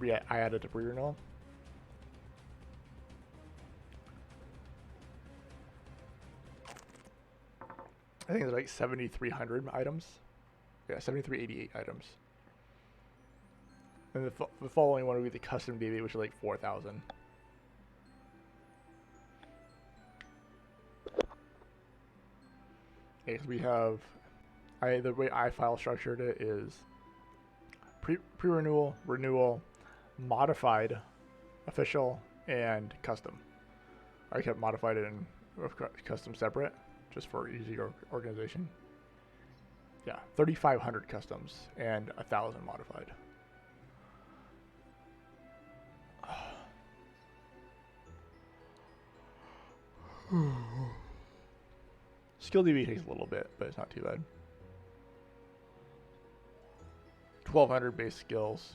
I added to pre-renewal. I think there's like 7,300 items. Yeah, 7,388 items. And the following one would be the custom DB, which is like 4,000. Because we have, the way I file structured it is pre-renewal, renewal, modified, official, and custom. I kept modified and custom separate, just for easy organization. Yeah, 3,500 customs and 1,000 modified. Skill DB takes a little bit, but it's not too bad. 1,200 base skills,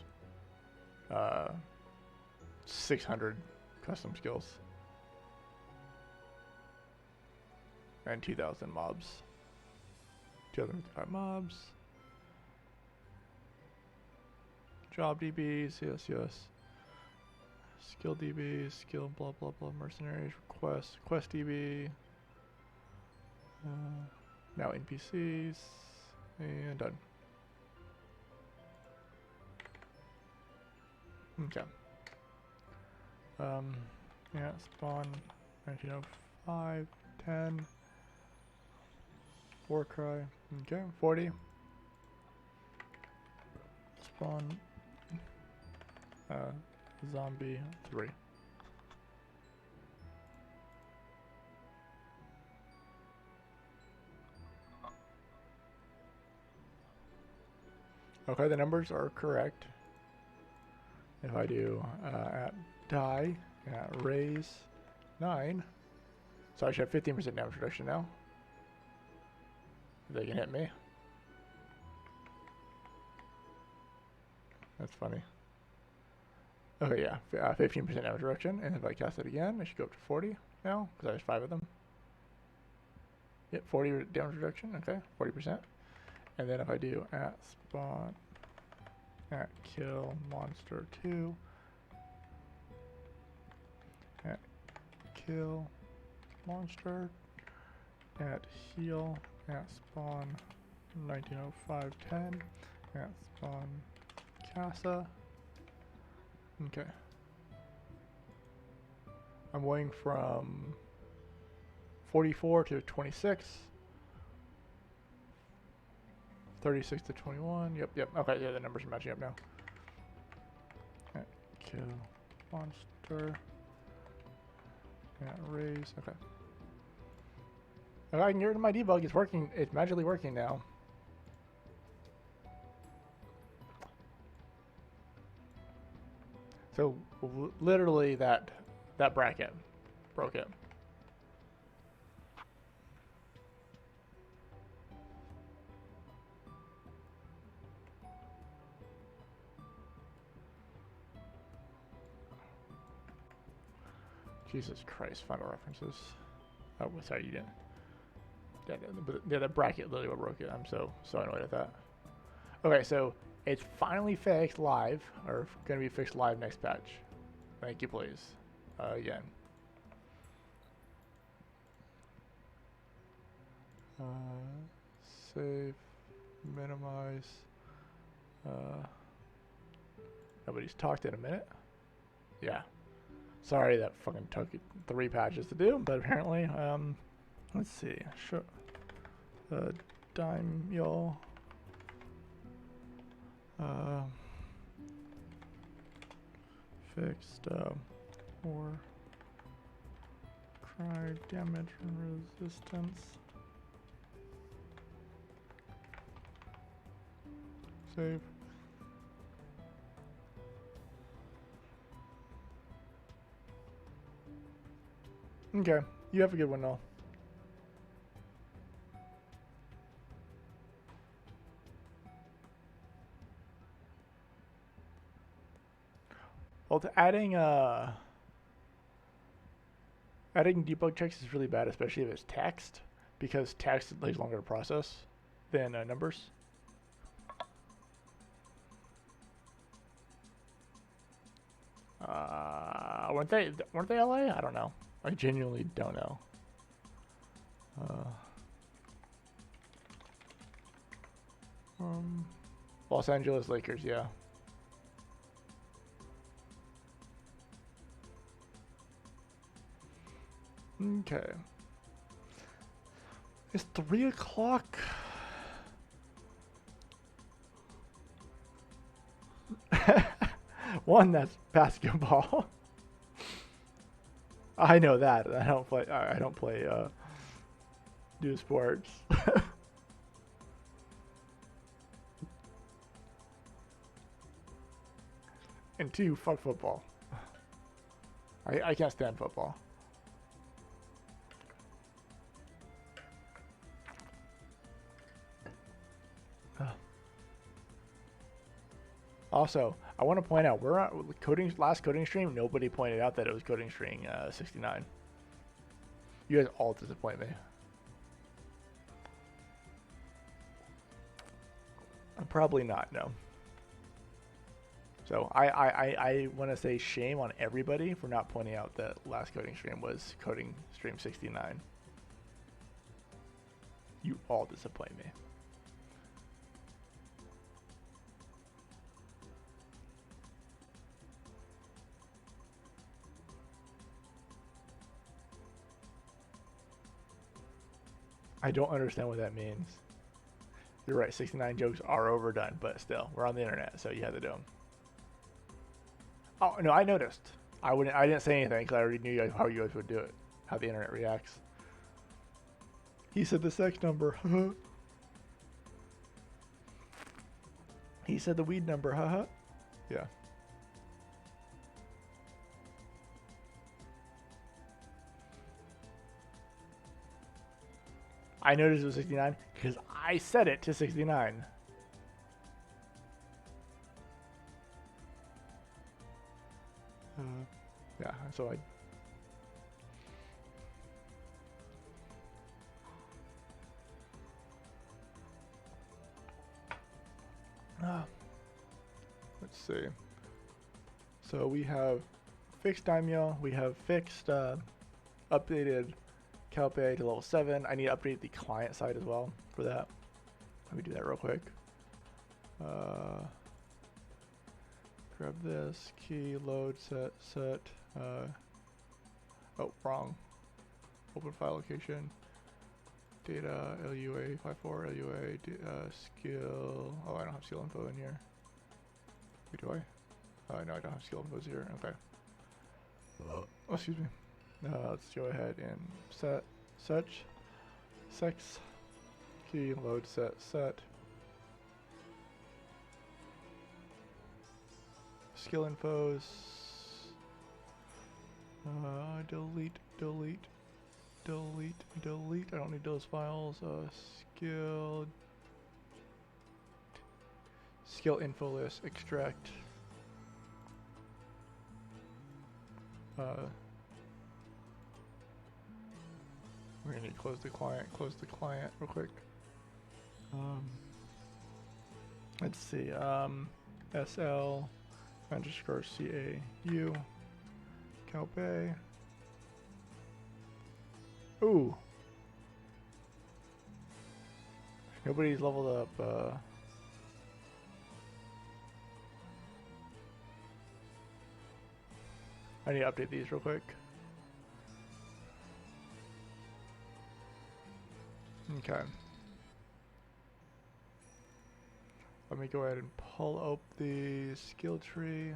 600 custom skills, and 2,000 mobs. 255 mobs. Job DBs, yes. Skill DB, skill blah blah blah, mercenaries, quest DB. Now NPCs, and done. Okay. Yeah, spawn 1905, 10. Warcry, okay, 40. Spawn zombie 3. Okay, the numbers are correct. If I do at die, at raise 9, so I should have 15% damage reduction now. They can hit me. That's funny. Okay, yeah, 15% damage reduction, and if I cast it again, I should go up to 40 now, because I have 5 of them. Yep, 40 damage reduction, okay, 40%. And then if I do at spawn, at kill monster 2, at kill monster, at heal, at spawn 1905-10, at spawn Casa. Okay. I'm going from 44 to 26. 36 to 21. Yep. Okay, yeah, the numbers are matching up now. At kill monster. At raise. Okay. If I can get rid of my debug, it's working. It's magically working now. So literally that bracket broke it. Jesus Christ, final references. Oh, sorry, you didn't. Yeah, the bracket literally what broke it. I'm so annoyed at that. Okay, so it's finally fixed live, or going to be fixed live next patch. Thank you, please. Again. Save, minimize. Nobody's talked in a minute. Yeah. Sorry that fucking took 3 patches to do, but apparently, let's see. Sure. Daimyo. Fixed, or cry damage and resistance. Save. Okay, you have a good one, Noel. Well, adding debug checks is really bad, especially if it's text, because text takes longer to process than numbers. Weren't they LA? I don't know. I genuinely don't know. Los Angeles Lakers, yeah. Okay. It's 3 o'clock. One, that's basketball. I know that. I don't play do sports. And 2, fuck football. I can't stand football. Also, I want to point out, we're on last coding stream, nobody pointed out that it was coding string 69. You guys all disappoint me. Probably not, no. So I want to say shame on everybody for not pointing out that last coding stream was coding stream 69. You all disappoint me. I don't understand what that means. You're right, 69 jokes are overdone, but still, we're on the internet, so you had to do them. Oh, no, I noticed. I didn't say anything because I already knew how you guys would do it, how the internet reacts. He said the sex number. He said the weed number. Haha. Yeah. I noticed it was 69 because I set it to 69. Yeah, so let's see. So we have fixed Daimyo, we have fixed updated Calpe to level 7. I need to update the client side as well for that. Let me do that real quick. Grab this, key, load, set. Oh, wrong. Open file location. Data, LUA, 54, LUA, skill. Oh, I don't have skill info in here. Wait, do I? No, I don't have skill info here. Okay. Oh, excuse me. Let's go ahead and set sex, key, load, set. Skill infos. Delete. I don't need those files. Skill info list. Extract. We're gonna need to close the client real quick. Let's see, SL underscore CAU Calpay. Ooh. Nobody's leveled up, I need to update these real quick. Okay. Let me go ahead and pull up the skill tree.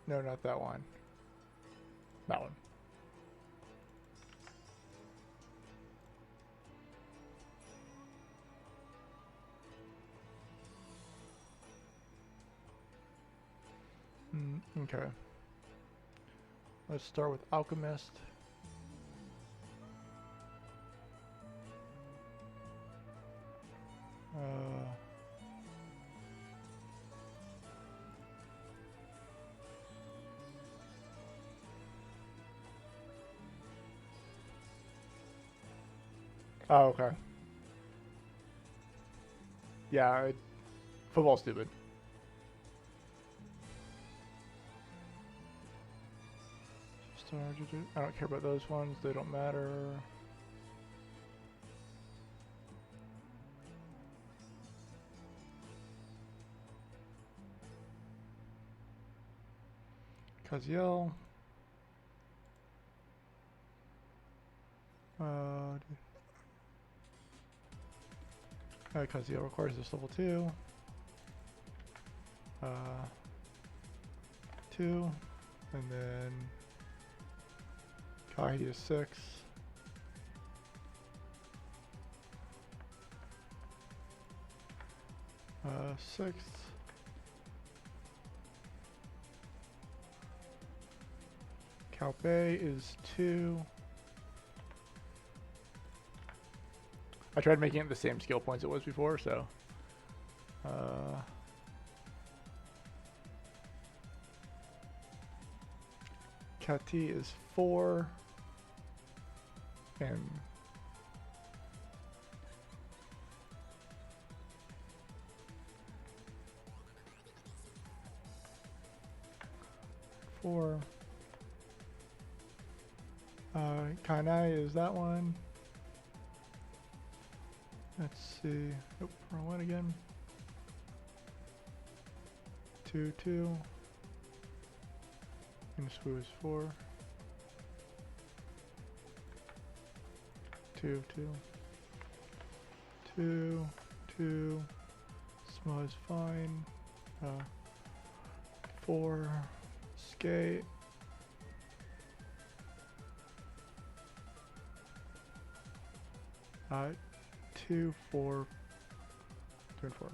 No, not that one. That one. Okay. Let's start with Alchemist. Oh, okay. Yeah, football's stupid. I don't care about those ones, they don't matter. Kaziel. Kaziel requires this level 2. 2. And then Kahi is 6. Sixth. Calpay is 2. I tried making it the same skill points it was before, so Kati is 4, and Kanai is that one. Let's see. Nope, wrong one again. 2, 2. Inswu is 4. 2, 2. 2, 2. Smo is fine. 4. Skate. 2, 4. 2 and 4,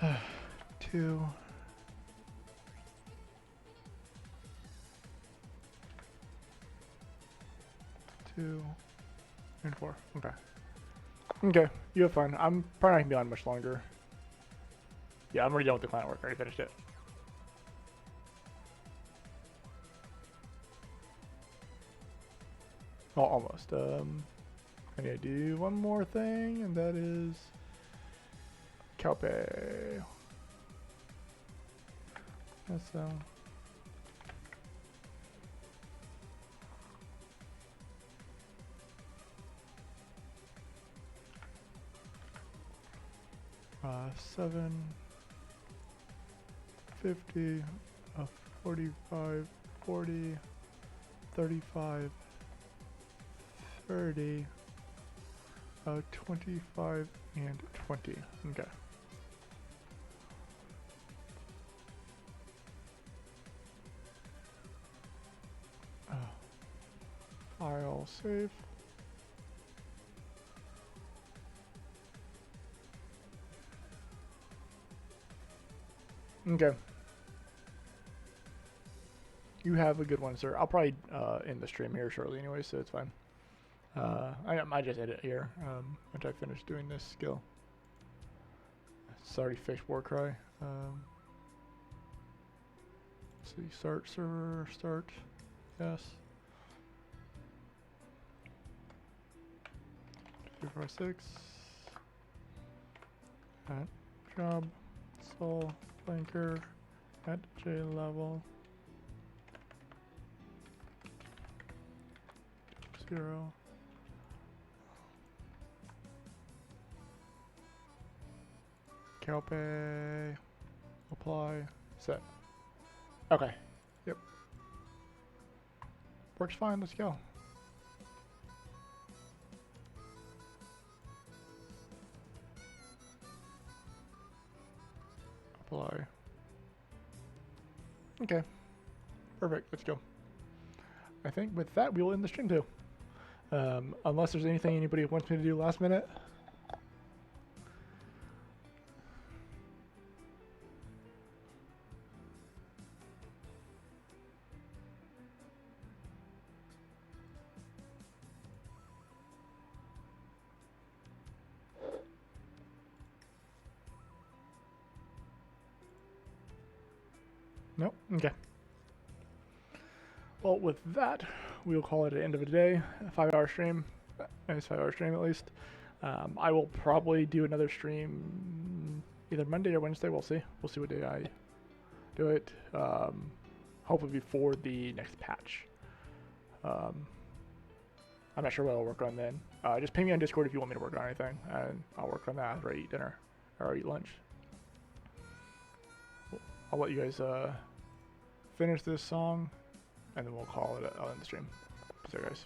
okay. 2. 2 and 4. Okay. Okay, you have fun. I'm probably not gonna be on much longer. Yeah, I'm already done with the client work. I already finished it. Oh, almost. I need to do one more thing, and that is Calpay. That's 7, 50, 45, 40, 35, 30, 25, and 20. Okay. File save. Okay. You have a good one, sir. I'll probably end the stream here shortly anyway, so it's fine. I might just edit here once I finish doing this skill. Sorry, fish war cry. Let's see, start server, start, yes. 356. At job, sol, blanker, at J level. 0. CalPay, apply, set. Okay, yep. Works fine, let's go. Apply. Okay, perfect, let's go. I think with that, we will end the stream too. Unless there's anything anybody wants me to do last minute. Nope, okay. Well, with that, we'll call it the end of the day. A 5-hour stream. Nice 5-hour stream at least. I will probably do another stream either Monday or Wednesday. We'll see. We'll see what day I do it. Hopefully before the next patch. I'm not sure what I'll work on then. Just ping me on Discord if you want me to work on anything, and I'll work on that after I eat dinner or eat lunch. I'll let you guys finish this song, and then we'll call it. I'll end the stream. So, guys.